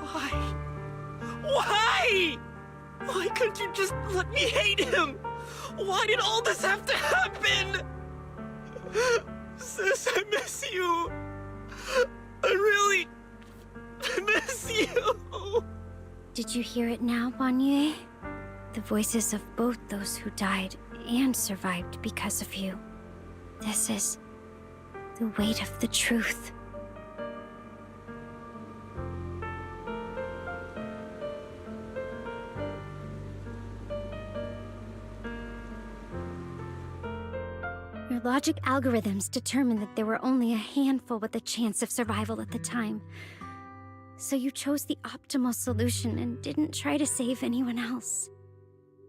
Why? Why? Why couldn't you just let me hate him? Why did all this have to happen? Sis, I miss you. I really miss you. Did you hear it now, Banyue? The voices of both those who died and survived because of you. This is the weight of the truth. Your logic algorithms determined that there were only a handful with a chance of survival at the time. So you chose the optimal solution and didn't try to save anyone else.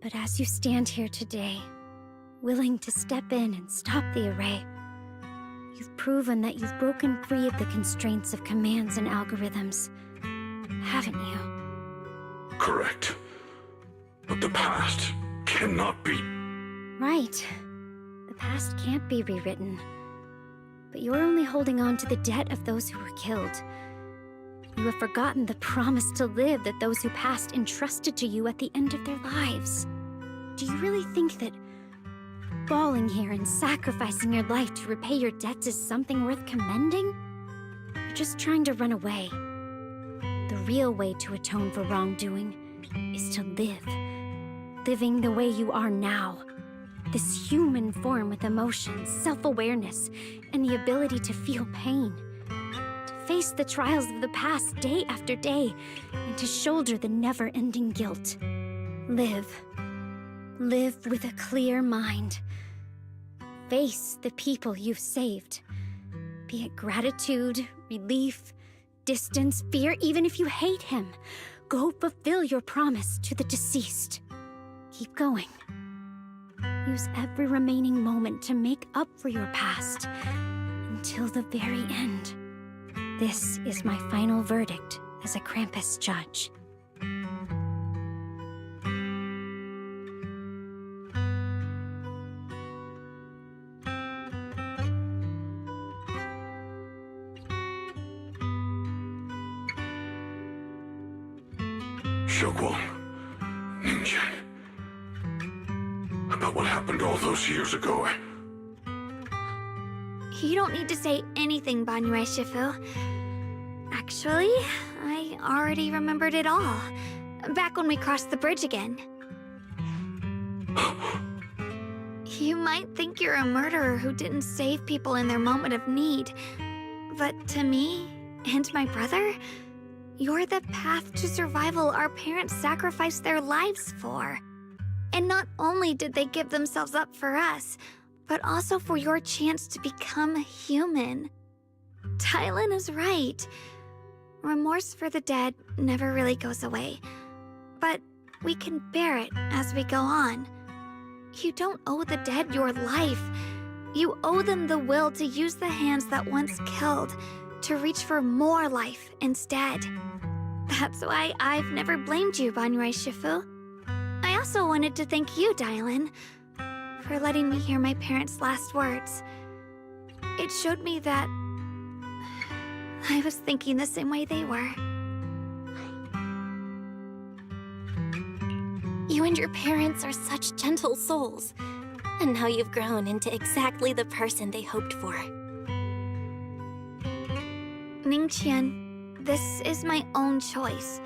But as you stand here today, willing to step in and stop the array, you've proven that you've broken free of the constraints of commands and algorithms, haven't you? Correct. But the past cannot be. Right. The past can't be rewritten. But you're only holding on to the debt of those who were killed. You have forgotten the promise to live that those who passed entrusted to you at the end of their lives. Do you really think that bawling here and sacrificing your life to repay your debts is something worth commending? You're just trying to run away. The real way to atone for wrongdoing is to live. Living the way you are now. This human form with emotions, self-awareness, and the ability to feel pain. To face the trials of the past day after day, and to shoulder the never-ending guilt. Live. Live with a clear mind. Face the people you've saved. Be it gratitude, relief, distance, fear, even if you hate him. Go fulfill your promise to the deceased. Keep going. Use every remaining moment to make up for your past, until the very end. This is my final verdict as a Krampus judge. Xiaoguang, Ningqian. About what happened all those years ago. You don't need to say anything, Banyue Shifu. Actually, I already remembered it all. Back when we crossed the bridge again. You might think you're a murderer who didn't save people in their moment of need. But to me, and my brother, you're the path to survival our parents sacrificed their lives for. And not only did they give themselves up for us, but also for your chance to become human. Tylan is right. Remorse for the dead never really goes away. But we can bear it as we go on. You don't owe the dead your life. You owe them the will to use the hands that once killed, to reach for more life instead. That's why I've never blamed you, Banyue Shifu. I also wanted to thank you, Dylan, for letting me hear my parents' last words. It showed me that I was thinking the same way they were. You and your parents are such gentle souls. And now you've grown into exactly the person they hoped for. Ningqian, this is my own choice.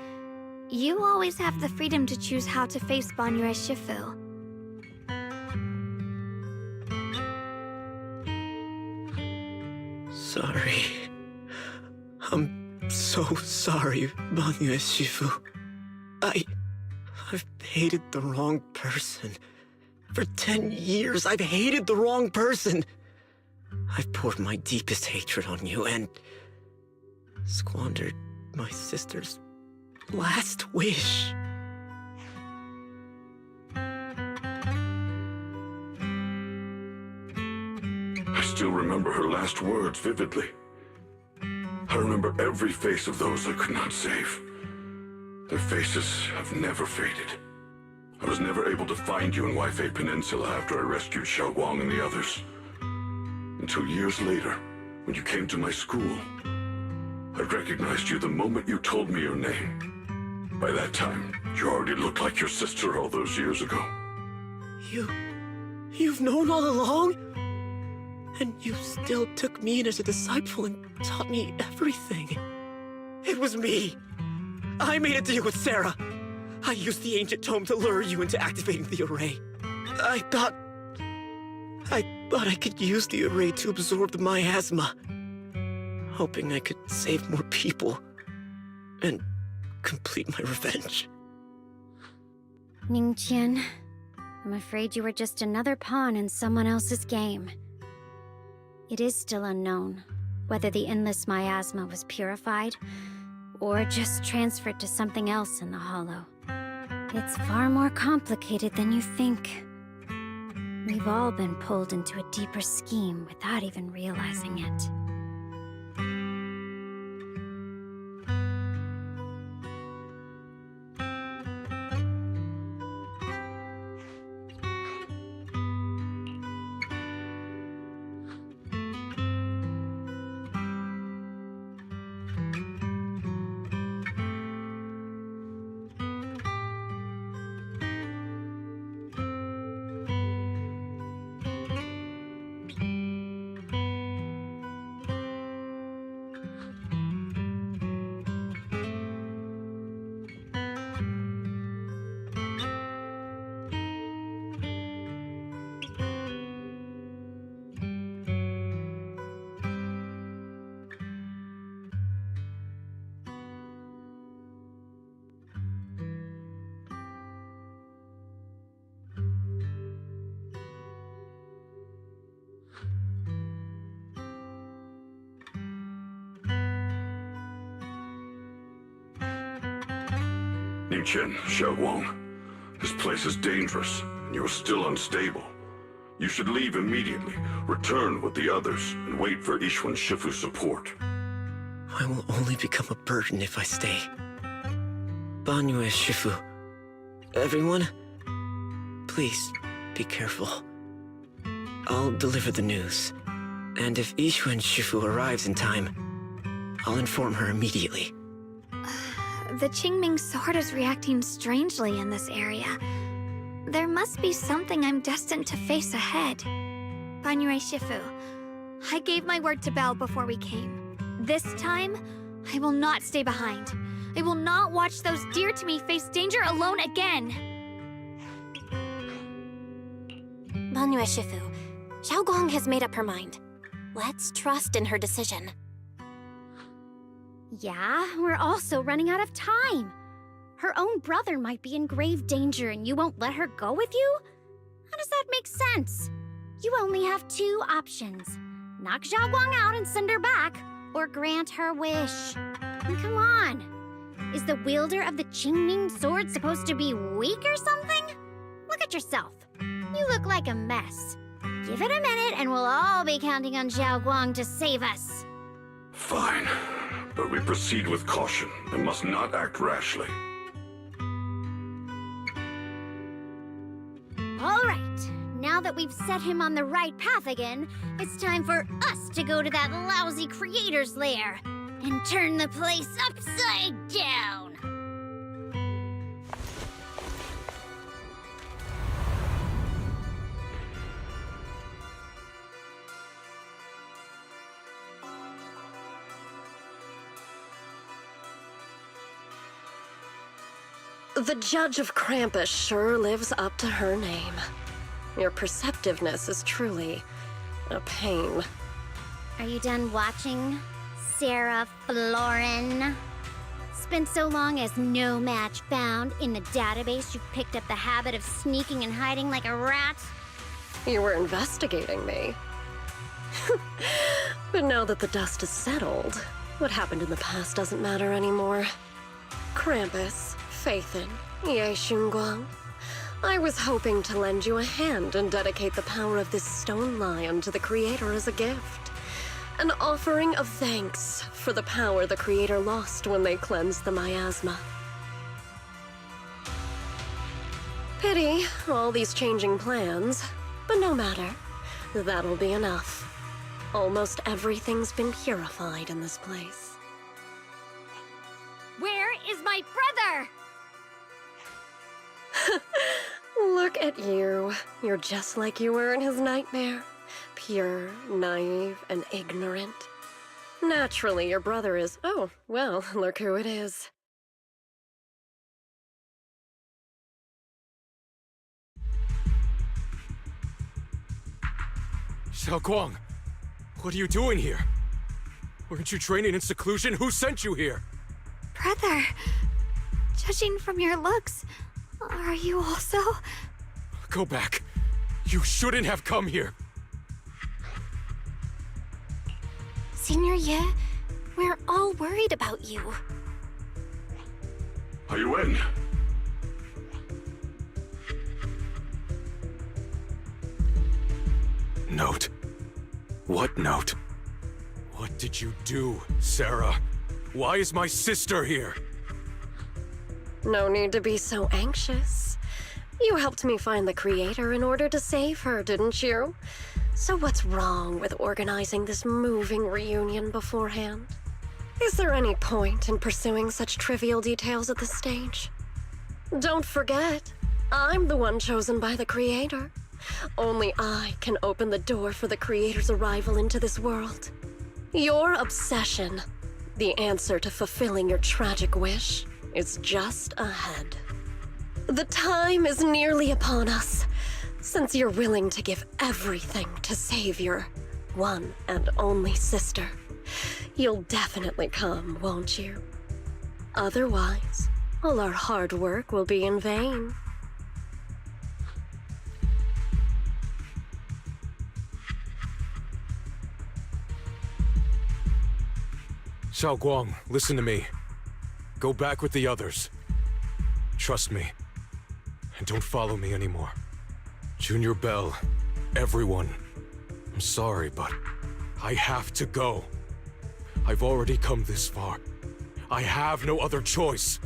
You always have the freedom to choose how to face Banyue Shifu. Sorry. I'm so sorry, Banyue Shifu. I've hated the wrong person. For 10 years, I've hated the wrong person. I've poured my deepest hatred on you and squandered my sister's last wish. I still remember her last words vividly. I remember every face of those I could not save. Their faces have never faded. I was never able to find you in Waifei Peninsula after I rescued Xiaoguang and the others. Until years later, when you came to my school, I recognized you the moment you told me your name. By that time, you already looked like your sister all those years ago. You've known all along? And you still took me in as a disciple and taught me everything. It was me. I made a deal with Sarah. I used the ancient tome to lure you into activating the array. I thought I could use the array to absorb the miasma, hoping I could save more people and complete my revenge. Ningqian, I'm afraid you were just another pawn in someone else's game. It is still unknown whether the endless miasma was purified or just transferred to something else in the Hollow. It's far more complicated than you think. We've all been pulled into a deeper scheme without even realizing it. Ningqian, Xiaoguang, this place is dangerous, and you're still unstable. You should leave immediately, return with the others, and wait for Yixuan Shifu's support. I will only become a burden if I stay. Banyue Shifu, everyone, please be careful. I'll deliver the news, and if Yixuan Shifu arrives in time, I'll inform her immediately. The Qingming sword is reacting strangely in this area. There must be something I'm destined to face ahead. Banyue Shifu, I gave my word to Belle before we came. This time, I will not stay behind. I will not watch those dear to me face danger alone again. Banyue Shifu, Xiaoguang has made up her mind. Let's trust in her decision. Yeah, we're also running out of time. Her own brother might be in grave danger and you won't let her go with you? How does that make sense? You only have two options. Knock Xiaoguang out and send her back, or grant her wish. And come on. Is the wielder of the Qingming sword supposed to be weak or something? Look at yourself. You look like a mess. Give it a minute and we'll all be counting on Xiaoguang to save us. Fine, but we proceed with caution and must not act rashly. All right, now that we've set him on the right path again, it's time for us to go to that lousy creator's lair and turn the place upside down. The Judge of Krampus sure lives up to her name. Your perceptiveness is truly a pain. Are you done watching, Sarah Florin? Spent so long as no match found in the database, you picked up the habit of sneaking and hiding like a rat? You were investigating me. But now that the dust is settled, what happened in the past doesn't matter anymore. Krampus, Faithin, Ye Xunguang, I was hoping to lend you a hand and dedicate the power of this stone lion to the Creator as a gift. An offering of thanks for the power the Creator lost when they cleansed the miasma. Pity, all these changing plans, but no matter. That'll be enough. Almost everything's been purified in this place. Where is my brother? Look at you. You're just like you were in his nightmare. Pure, naive, and ignorant. Naturally, your brother is... Oh, well, look who it is. Xiaoguang, what are you doing here? Weren't you training in seclusion? Who sent you here? Brother, judging from your looks, are you also? Go back. You shouldn't have come here. Senior Ye, we're all worried about you. Are you in? Note? What note? What did you do, Sarah? Why is my sister here? No need to be so anxious. You helped me find the Creator in order to save her, didn't you? So what's wrong with organizing this moving reunion beforehand? Is there any point in pursuing such trivial details at this stage? Don't forget, I'm the one chosen by the Creator. Only I can open the door for the Creator's arrival into this world. Your obsession, the answer to fulfilling your tragic wish, is just ahead. The time is nearly upon us, since you're willing to give everything to save your one and only sister. You'll definitely come, won't you? Otherwise, all our hard work will be in vain. Xiaoguang, listen to me. Go back with the others. Trust me. And don't follow me anymore. Junior Bell, everyone. I'm sorry, but I have to go. I've already come this far. I have no other choice.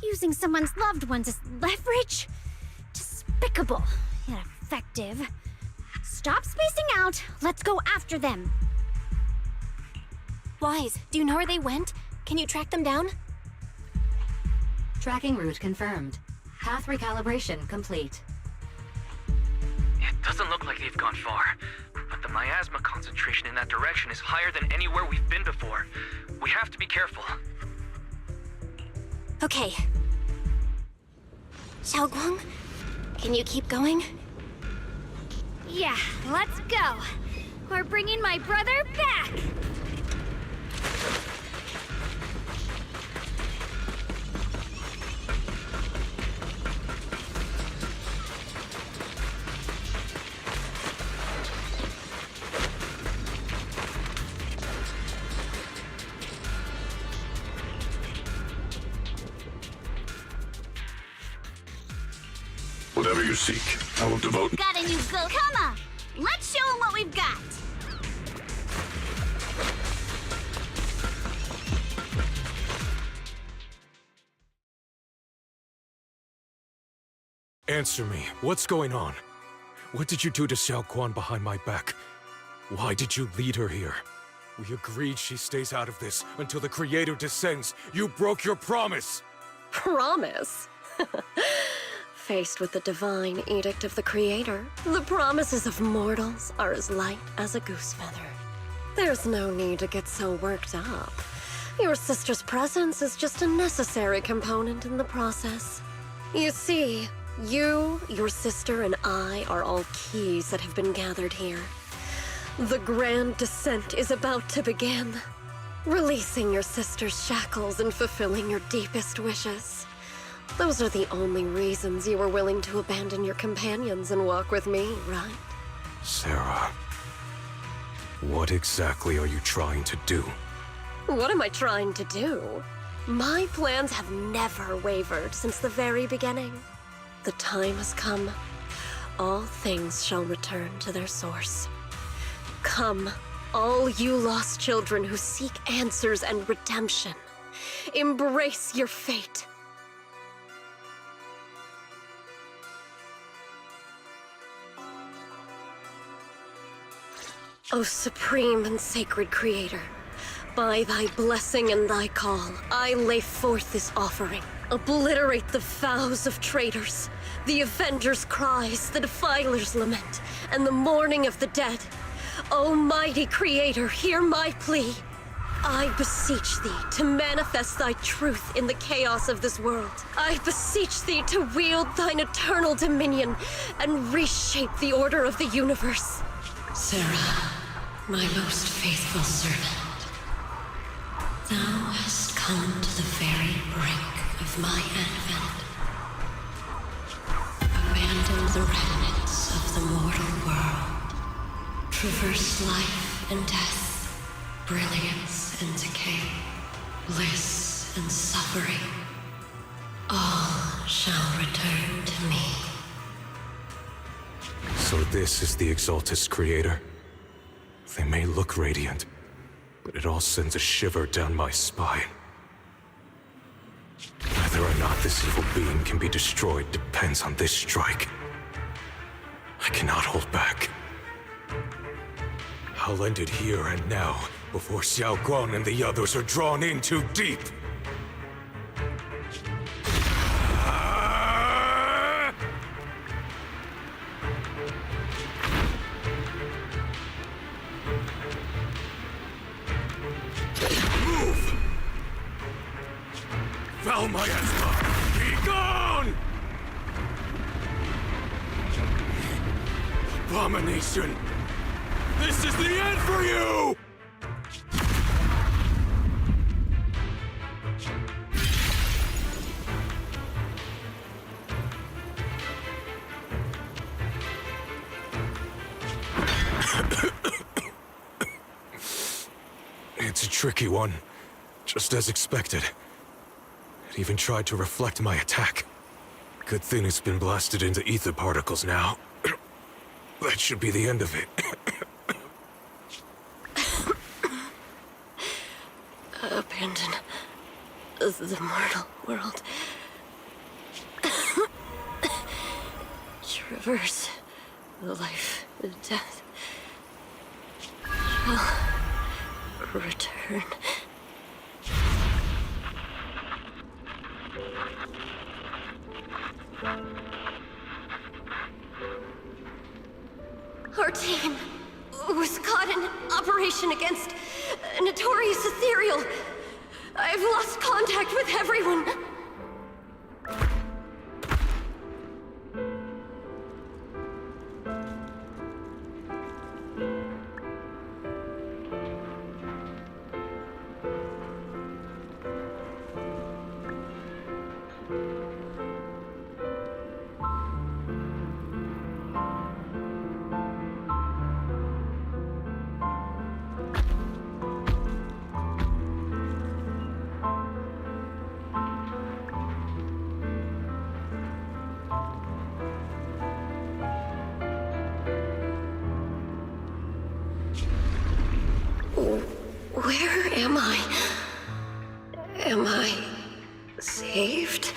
You using someone's loved ones as leverage? Despicable, yet effective. Stop spacing out. Let's go after them. Wise, do you know where they went? Can you track them down? Tracking route confirmed. Path recalibration complete. It doesn't look like they've gone far, but the miasma concentration in that direction is higher than anywhere we've been before. We have to be careful. Okay. Xiaoguang, can you keep going? Yeah, let's go. We're bringing my brother back. Whatever you seek, I will devote... Got a new goal. Come on. Let's show them what we've got. Answer me. What's going on? What did you do to Xiao Quan behind my back? Why did you lead her here? We agreed she stays out of this until the Creator descends. You broke your promise! Promise? Faced with the divine edict of the Creator, the promises of mortals are as light as a goose feather. There's no need to get so worked up. Your sister's presence is just a necessary component in the process. You see, you, your sister, and I are all keys that have been gathered here. The grand descent is about to begin. Releasing your sister's shackles and fulfilling your deepest wishes. Those are the only reasons you were willing to abandon your companions and walk with me, right? Sarah, what exactly are you trying to do? What am I trying to do? My plans have never wavered since the very beginning. The time has come. All things shall return to their source. Come, all you lost children who seek answers and redemption. Embrace your fate. O supreme and sacred Creator, by thy blessing and thy call, I lay forth this offering. Obliterate the vows of traitors, the avengers' cries, the defiler's lament, and the mourning of the dead. O mighty Creator, hear my plea. I beseech thee to manifest thy truth in the chaos of this world. I beseech thee to wield thine eternal dominion and reshape the order of the universe. Sarah, my most faithful servant, thou hast come to the very brink of my advent. Abandon the remnants of the mortal world. Traverse life and death, brilliance and decay, bliss and suffering. All shall return to me. So this is the Exaltus Creator? They may look radiant, but it all sends a shiver down my spine. Whether or not this evil being can be destroyed depends on this strike. I cannot hold back. I'll end it here and now, before Xiao Guan and the others are drawn in too deep. Move! Val Miasma, be gone! Abomination! This is the end for you! It's a tricky one, just as expected. It even tried to reflect my attack. Good thing it's been blasted into ether particles now. That should be the end of it. Abandon the mortal world. traverse the life and death shall return. Our team was caught in an operation against a notorious ethereal. I've lost contact with everyone. Where am I? Am I saved?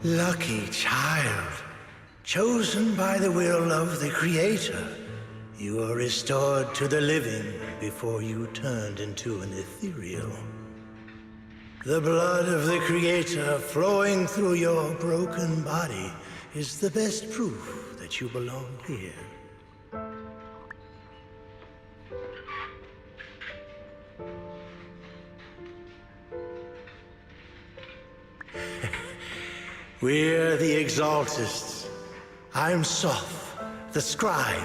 Lucky child. Chosen by the will of the Creator, you were restored to the living before you turned into an ethereal. The blood of the Creator flowing through your broken body is the best proof that you belong here. We're the Exaltists. I'm Soph, the Scribe,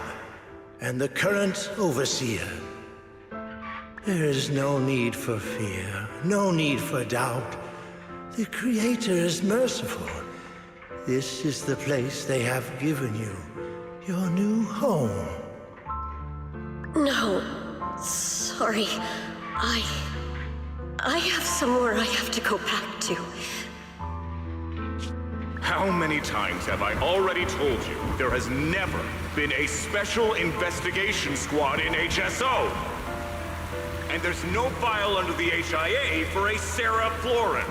and the current Overseer. There is no need for fear, no need for doubt. The Creator is merciful. This is the place they have given you, your new home. No, sorry. I have somewhere I have to go back to. How many times have I already told you there has never been a special investigation squad in HSO? And there's no file under the HIA for a Sarah Florin.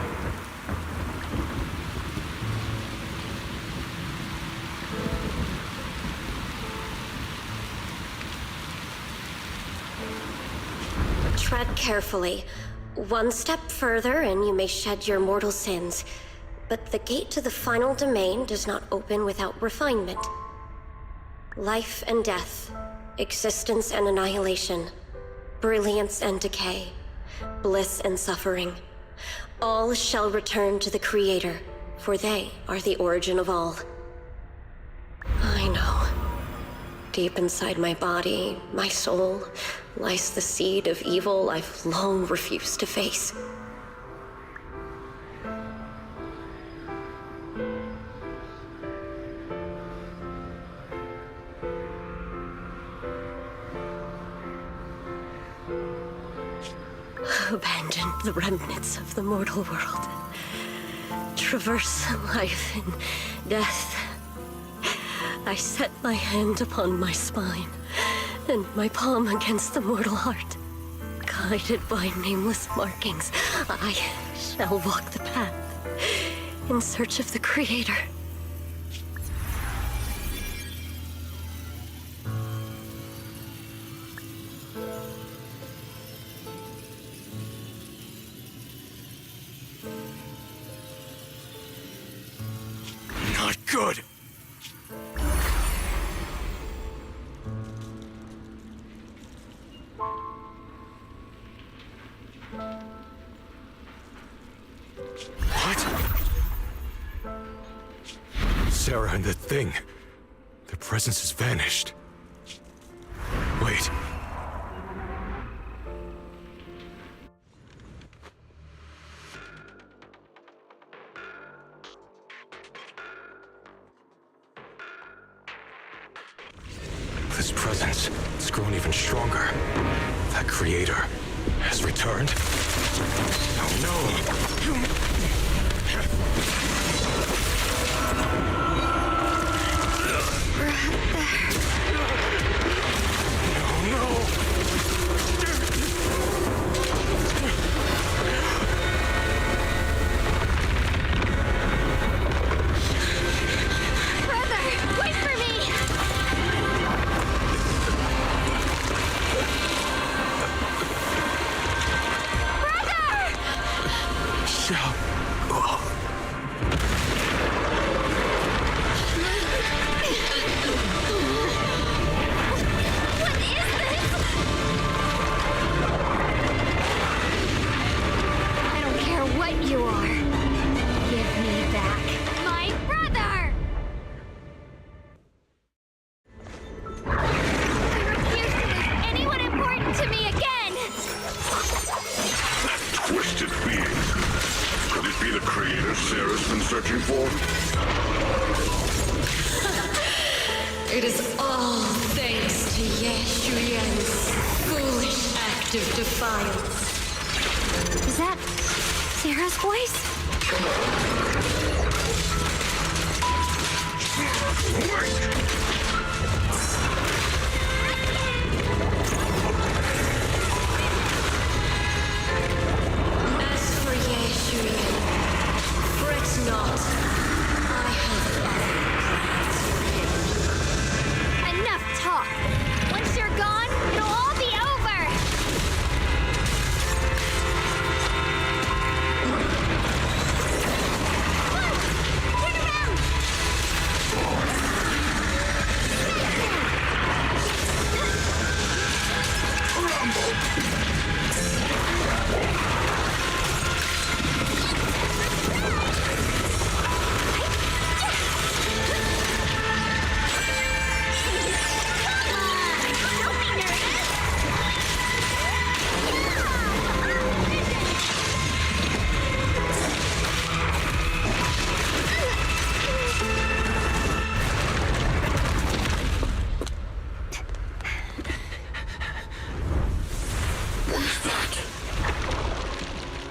Tread carefully. One step further and you may shed your mortal sins. But the gate to the final domain does not open without refinement. Life and death, existence and annihilation, brilliance and decay, bliss and suffering. All shall return to the Creator, for they are the origin of all. I know. Deep inside my body, my soul, lies the seed of evil I've long refused to face. Abandon the remnants of the mortal world. Traverse life and death. I set my hand upon my spine, and my palm against the mortal heart. Guided by nameless markings, I shall walk the path in search of the Creator. Not good! Sarah and the thing. Their presence has vanished. Wait. This presence has grown even stronger. That Creator has returned. Oh no! Brother! searching for? It is all thanks to Ye Shuyan's foolish act of defiance. Is that Sarah's voice? As for Ye Shuyan, fret not. I have other plans for him. Enough talk! Once you're gone, it'll all be over! Turn around!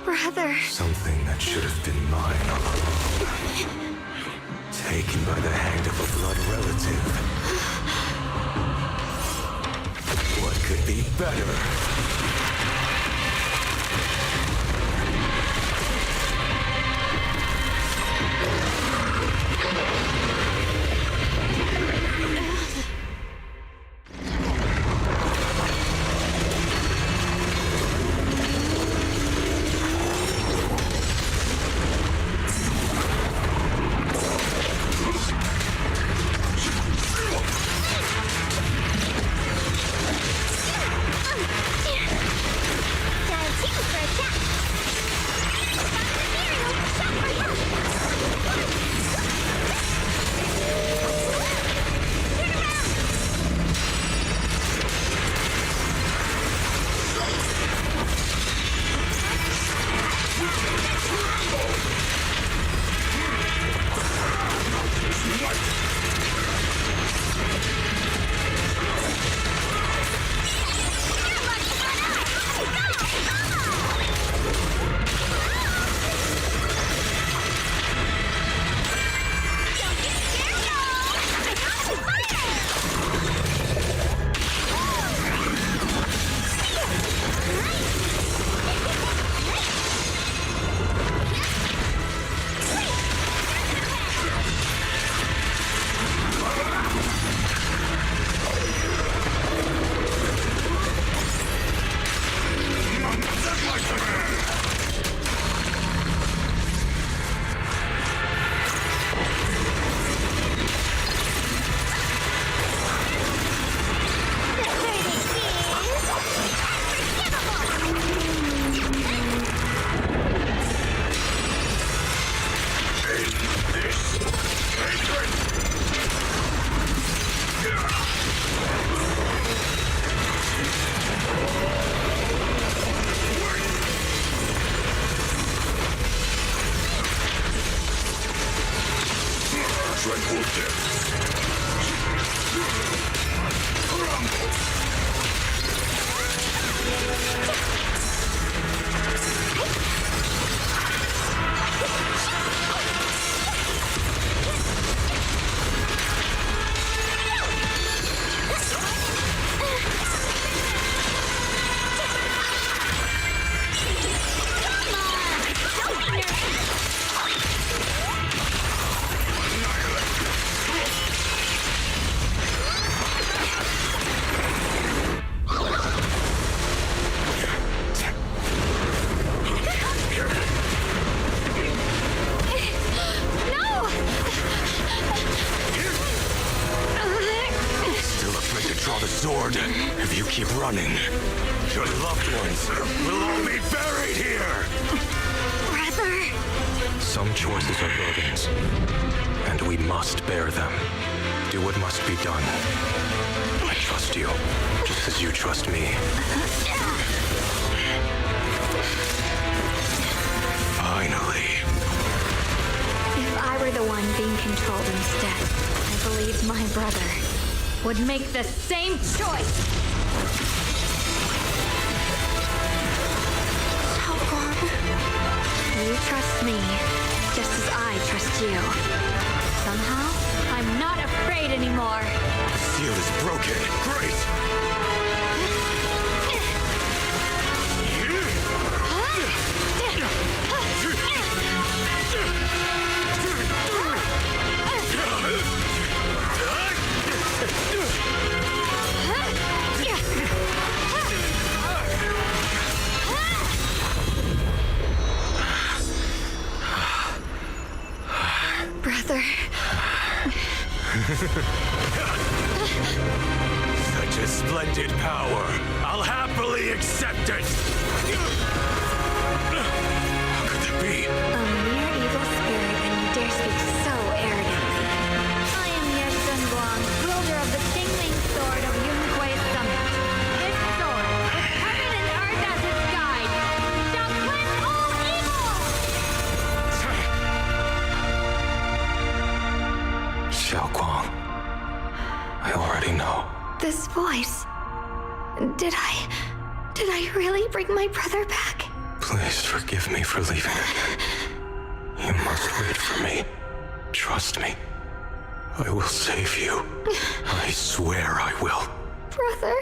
Brother. Something that should have been mine all along. Taken by the hand of a blood relative. What could be better? sword if you keep running. Your loved ones will all be buried here! Brother! Some choices are burdens, and we must bear them. Do what must be done. I trust you, just as you trust me. Finally. If I were the one being controlled instead, I believe my brother would make the same choice. You trust me, just as I trust you. Somehow, I'm not afraid anymore. The seal is broken. Great! Brother. Such a splendid power. I'll happily accept it. How could that be? A mere evil spirit, and you dare speak so arrogantly. I am Ye Guang, wielder of the Qingling Sword of Yunhui Summit. This sword, with heaven and earth as its guide, shall cleanse all evil! Xiaoguang, I already know. This voice. Did I really bring my brother back? Please forgive me for leaving again. You must wait for me. Trust me. I will save you. I swear I will. Brother.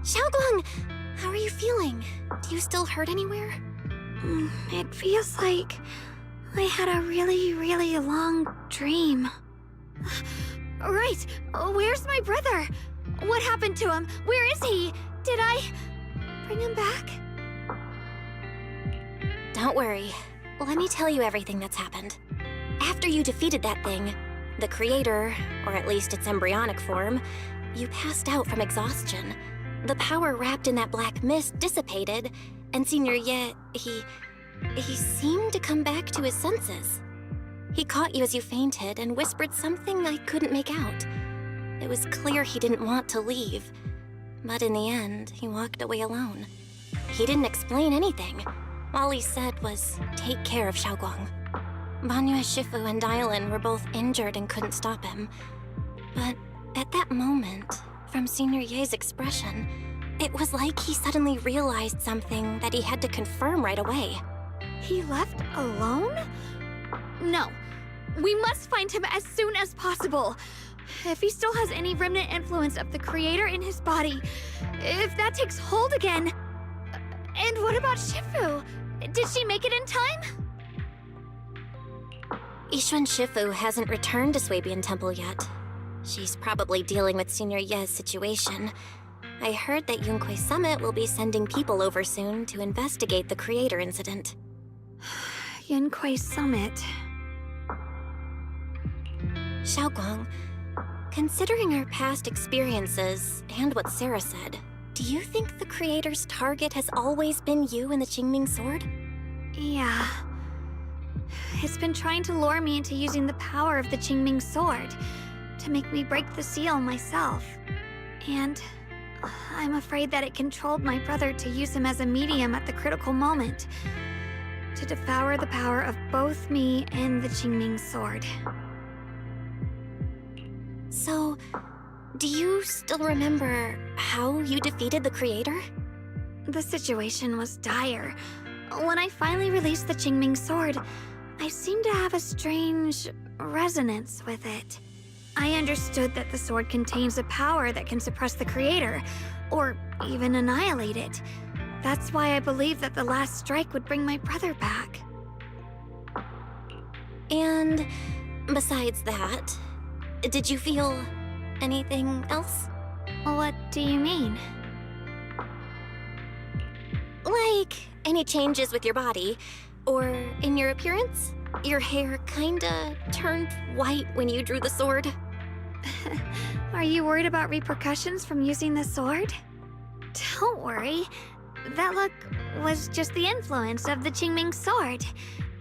Xiaoguang, how are you feeling? Do you still hurt anywhere? It feels like I had a really, really long dream. Right, where's my brother? What happened to him? Where is he? Did I bring him back? Don't worry. Let me tell you everything that's happened. After you defeated that thing, the creator, or at least its embryonic form, you passed out from exhaustion. The power wrapped in that black mist dissipated, and Senior Ye, he seemed to come back to his senses. He caught you as you fainted and whispered something I couldn't make out. It was clear he didn't want to leave, but in the end, he walked away alone. He didn't explain anything. All he said was, take care of Xiaoguang. Banyue Shifu and Dylan were both injured and couldn't stop him. But at that moment, from Senior Ye's expression, it was like he suddenly realized something that he had to confirm right away. He left alone? No. We must find him as soon as possible. If he still has any remnant influence of the creator in his body, if that takes hold again. And what about Shifu? Did she make it in time? Yixuan Shifu hasn't returned to Swabian Temple yet. She's probably dealing with Senior Ye's situation. I heard that Yunhui Summit will be sending people over soon to investigate the creator incident. Yunhui Summit. Xiaoguang, considering our past experiences and what Sarah said, do you think the creator's target has always been you and the Qingming Sword? Yeah. It's been trying to lure me into using the power of the Qingming Sword to make me break the seal myself. And I'm afraid that it controlled my brother to use him as a medium at the critical moment. to devour the power of both me and the Qingming sword. So, do you still remember how you defeated the creator? The situation was dire. When I finally released the Qingming sword, I seemed to have a strange resonance with it. I understood that the sword contains a power that can suppress the creator, or even annihilate it. That's why I believed that the last strike would bring my brother back. And besides that, did you feel anything else? What do you mean? Like, any changes with your body, or in your appearance? Your hair kinda turned white when you drew the sword. Are you worried about repercussions from using the sword? Don't worry. That look was just the influence of the Qingming sword.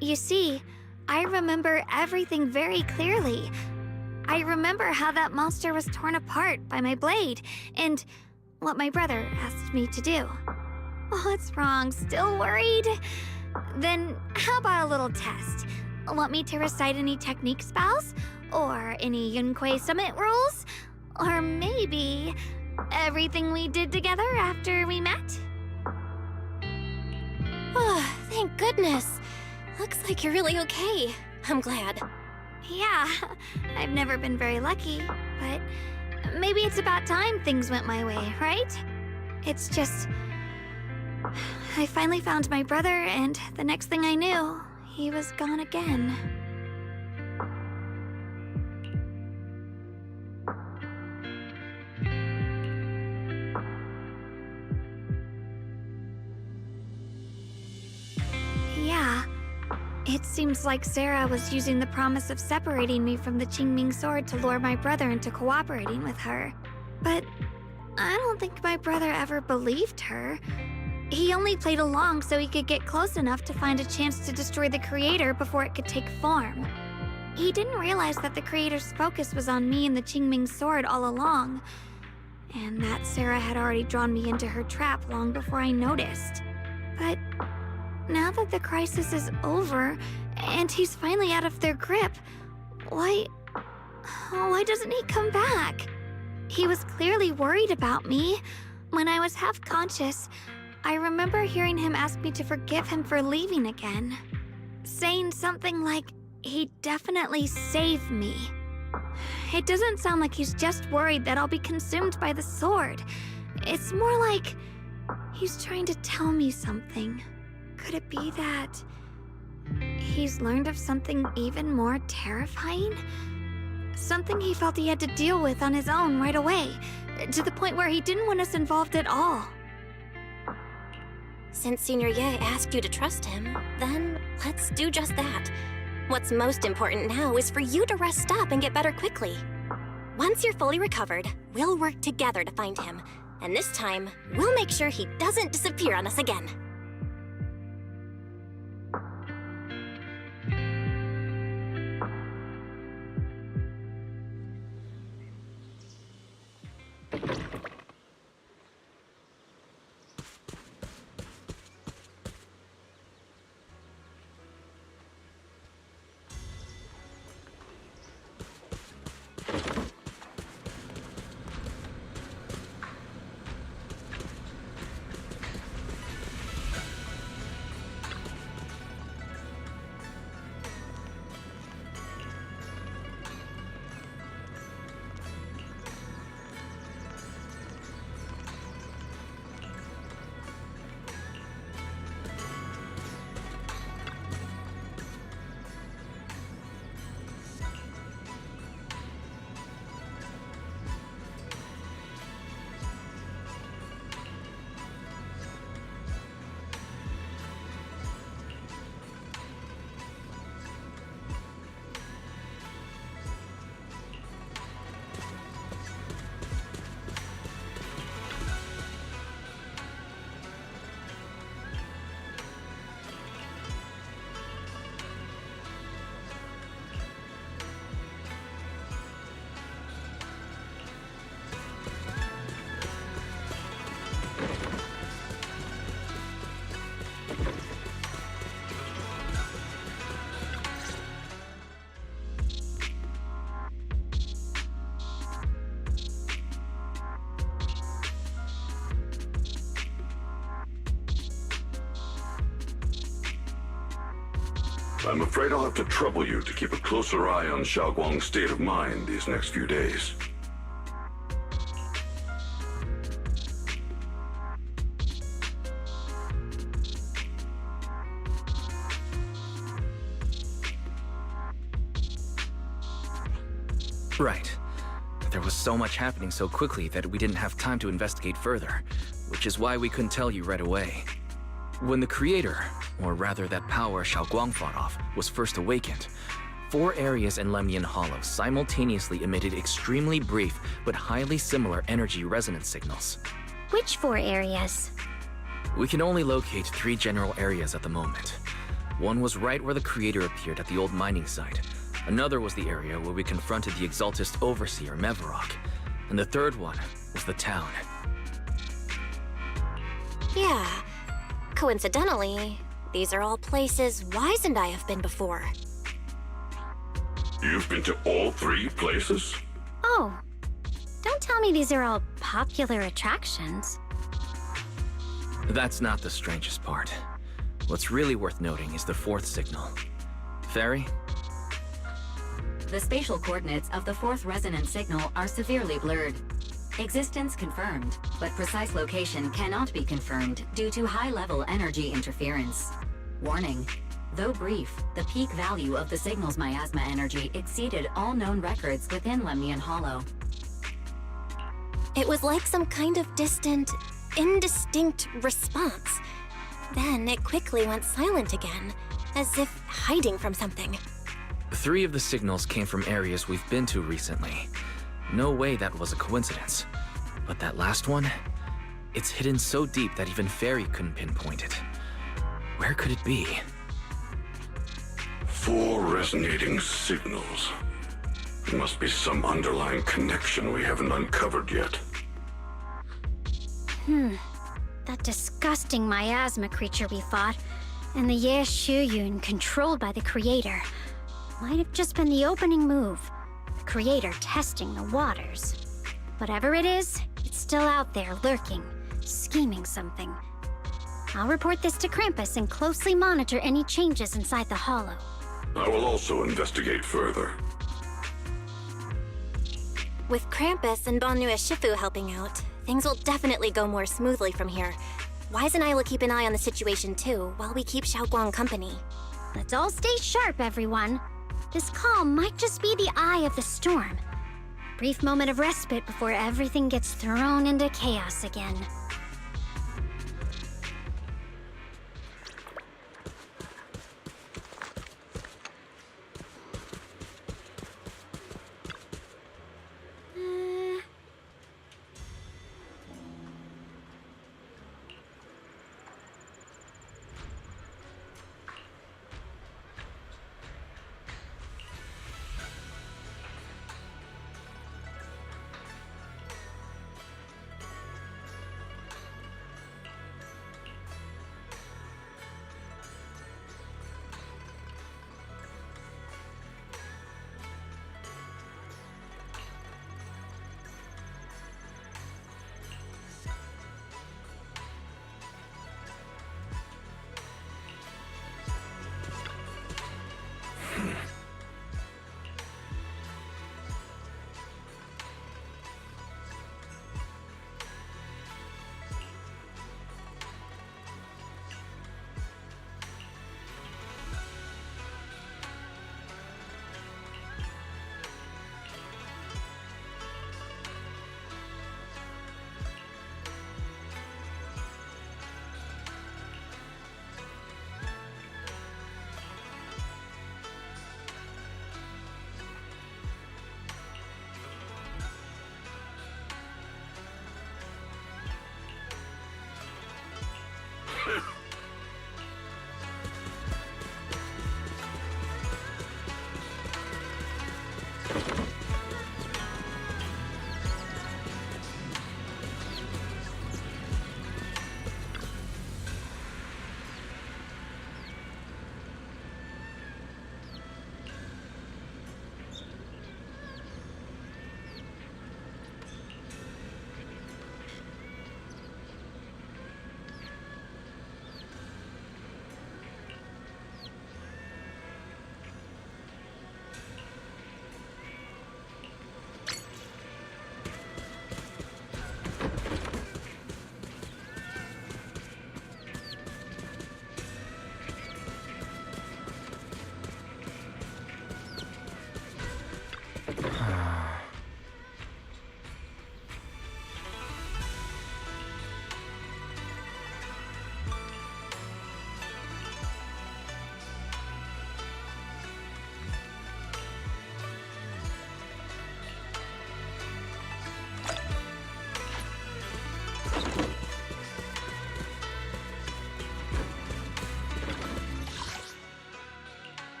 You see, I remember everything very clearly. I remember how that monster was torn apart by my blade, and what my brother asked me to do. What's wrong? Still worried? Then how about a little test? Want me to recite any technique spells? Or any Yunquei Summit rules? Or maybe everything we did together after we met? Oh, thank goodness. Looks like you're really okay. I'm glad. Yeah, I've never been very lucky, but maybe it's about time things went my way, right? It's just... I finally found my brother, and the next thing I knew, he was gone again. Yeah, it seems like Sarah was using the promise of separating me from the Qingming sword to lure my brother into cooperating with her. But I don't think my brother ever believed her. He only played along so he could get close enough to find a chance to destroy the creator before it could take form. He didn't realize that the creator's focus was on me and the Qingming sword all along, and that Sarah had already drawn me into her trap long before I noticed. But now that the crisis is over, and he's finally out of their grip, why doesn't he come back? He was clearly worried about me. When I was half conscious, I remember hearing him ask me to forgive him for leaving again, saying something like, he'd definitely save me. It doesn't sound like he's just worried that I'll be consumed by the sword. It's more like he's trying to tell me something. Could it be that he's learned of something even more terrifying? Something he felt he had to deal with on his own right away, to the point where he didn't want us involved at all. Since Senior Ye asked you to trust him, then let's do just that. What's most important now is for you to rest up and get better quickly. Once you're fully recovered, we'll work together to find him. And this time, we'll make sure he doesn't disappear on us again. I'm afraid I'll have to trouble you to keep a closer eye on Xiaoguang's state of mind these next few days. Right. There was so much happening so quickly that we didn't have time to investigate further, which is why we couldn't tell you right away. When the creator, or rather that power Xiaoguang fought off, was first awakened, 4 areas in Lemnian Hollow simultaneously emitted extremely brief but highly similar energy resonance signals. Which 4 areas? We can only locate 3 general areas at the moment. One was right where the creator appeared at the old mining site. Another was the area where we confronted the Exaltist Overseer, Mevarok. And the third one was the town. Yeah. Coincidentally, these are all places Wise and I have been before. You've been to all 3 places? Oh, don't tell me these are all popular attractions. That's not the strangest part. What's really worth noting is the 4th signal. Fairy? The spatial coordinates of the 4th resonance signal are severely blurred. Existence confirmed, but precise location cannot be confirmed due to high-level energy interference. Warning. Though brief, the peak value of the signal's miasma energy exceeded all known records within Lemnian Hollow. It was like some kind of distant, indistinct response. Then it quickly went silent again, as if hiding from something. 3 of the signals came from areas we've been to recently. No way that was a coincidence. But that last one? It's hidden so deep that even Fairy couldn't pinpoint it. Where could it be? 4 resonating signals. There must be some underlying connection we haven't uncovered yet. That disgusting miasma creature we fought, and the Ye Shuyun controlled by the Creator, might have just been the opening move. The Creator testing the waters. Whatever it is, it's still out there lurking, scheming something. I'll report this to Krampus and closely monitor any changes inside the Hollow. I will also investigate further. With Krampus and Banyu Shifu helping out, things will definitely go more smoothly from here. Wise and I will keep an eye on the situation too, while we keep Xiaoguang company. Let's all stay sharp, everyone. This calm might just be the eye of the storm. Brief moment of respite before everything gets thrown into chaos again.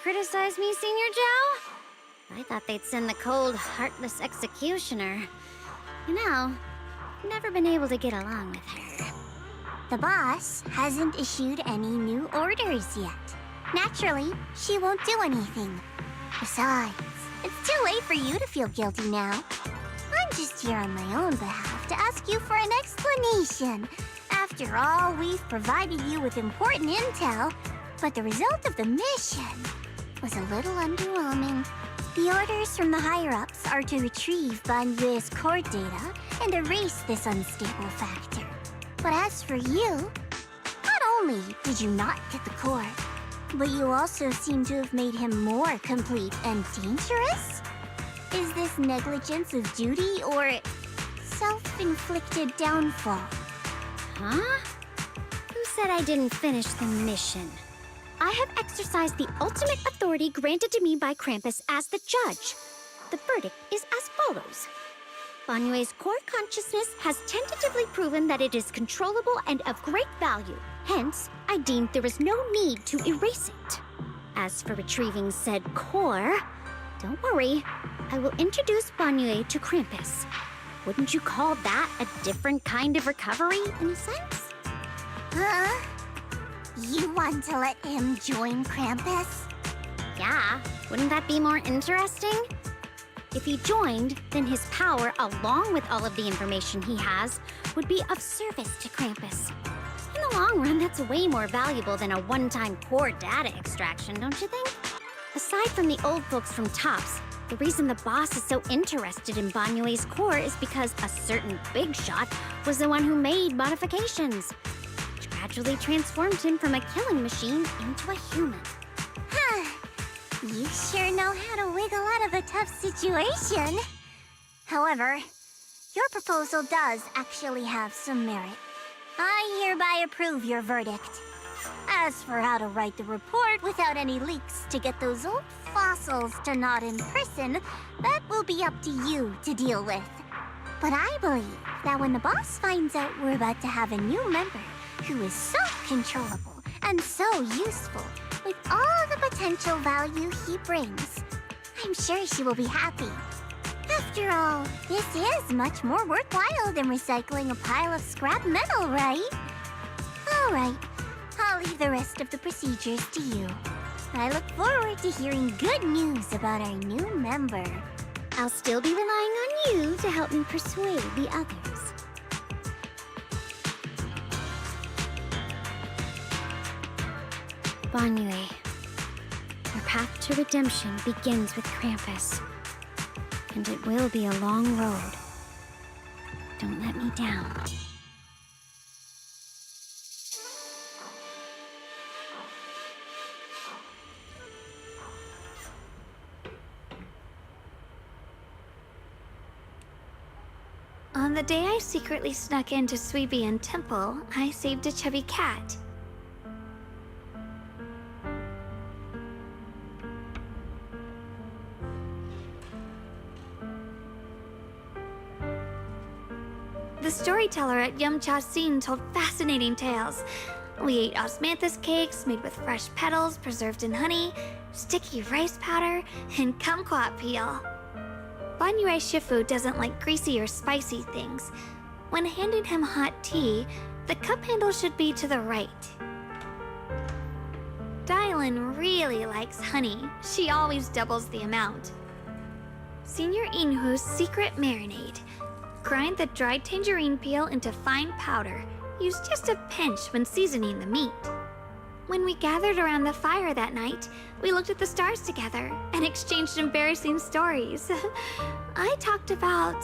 criticize me, Senior Zhao? I thought they'd send the cold, heartless executioner. You know, I've never been able to get along with her. The boss hasn't issued any new orders yet. Naturally, she won't do anything. Besides, it's too late for you to feel guilty now. I'm just here on my own behalf to ask you for an explanation. After all, we've provided you with important intel, but the result of the mission was a little underwhelming. The orders from the higher-ups are to retrieve Ban Yue's core data and erase this unstable factor. But as for you, not only did you not get the core, but you also seem to have made him more complete and dangerous? Is this negligence of duty or self-inflicted downfall? Huh? Who said I didn't finish the mission? I have exercised the ultimate authority granted to me by Krampus as the judge. The verdict is as follows. Ban Yue's core consciousness has tentatively proven that it is controllable and of great value. Hence, I deemed there is no need to erase it. As for retrieving said core, don't worry. I will introduce Ban Yue to Krampus. Wouldn't you call that a different kind of recovery, in a sense? Huh? You want to let him join Krampus? Yeah, wouldn't that be more interesting? If he joined, then his power, along with all of the information he has, would be of service to Krampus. In the long run, that's way more valuable than a one-time core data extraction, don't you think? Aside from the old folks from TOPS, the reason the boss is so interested in Ban Yue's core is because a certain big shot was the one who made modifications, which gradually transformed him from a killing machine into a human. Huh. You sure know how to wiggle out of a tough situation. However, your proposal does actually have some merit. I hereby approve your verdict. As for how to write the report without any leaks to get those old fossils to not in prison, that will be up to you to deal with. But I believe that when the boss finds out we're about to have a new member who is so controllable and so useful, with all the potential value he brings, I'm sure she will be happy. After all, this is much more worthwhile than recycling a pile of scrap metal, right? All right. I'll leave the rest of the procedures to you. I look forward to hearing good news about our new member. I'll still be relying on you to help me persuade the others. Ban Yue, your path to redemption begins with Krampus. And it will be a long road. Don't let me down. On the day I secretly snuck into Suibian Temple, I saved a chubby cat. The storyteller at Yumcha Sin told fascinating tales. We ate osmanthus cakes made with fresh petals preserved in honey, sticky rice powder, and kumquat peel. Ban Yue Shifu doesn't like greasy or spicy things. When handing him hot tea, the cup handle should be to the right. Dylan really likes honey. She always doubles the amount. Senior Inhu's secret marinade. Grind the dried tangerine peel into fine powder. Use just a pinch when seasoning the meat. When we gathered around the fire that night, we looked at the stars together and exchanged embarrassing stories. I talked about...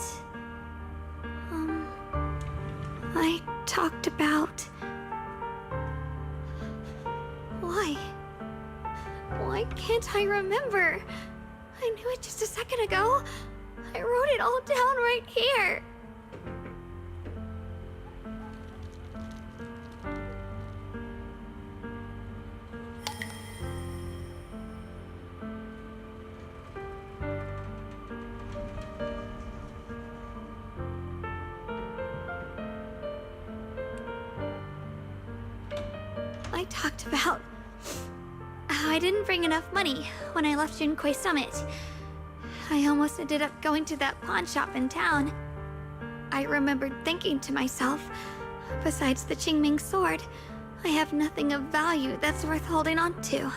Why can't I remember? I knew it just a second ago. I wrote it all down right here. I talked about I didn't bring enough money when I left Yunkoi Summit. I almost ended up going to that pawn shop in town. I remembered thinking to myself, besides the Qingming sword, I have nothing of value that's worth holding on to.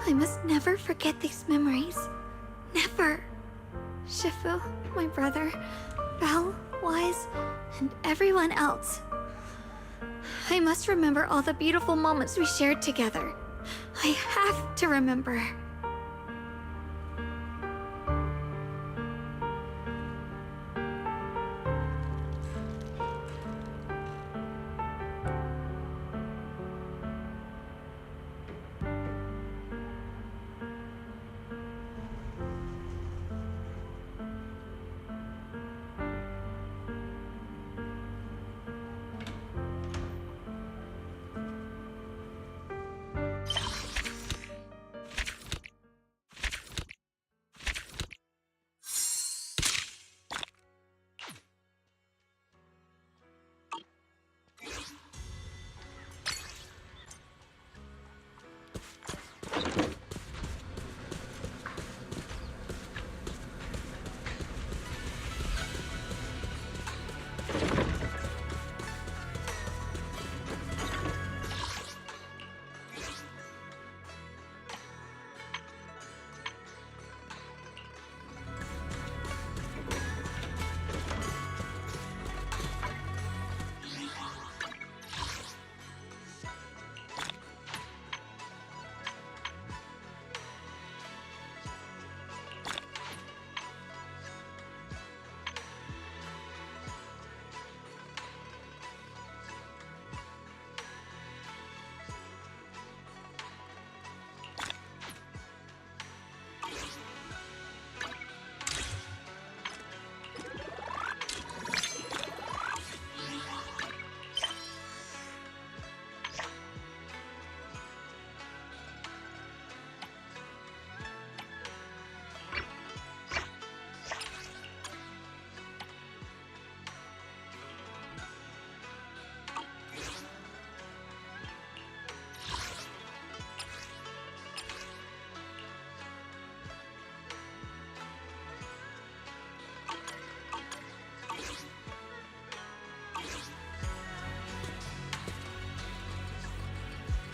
I must never forget these memories. Never. Shifu, my brother, Belle, Wise, and everyone else. I must remember all the beautiful moments we shared together. I have to remember.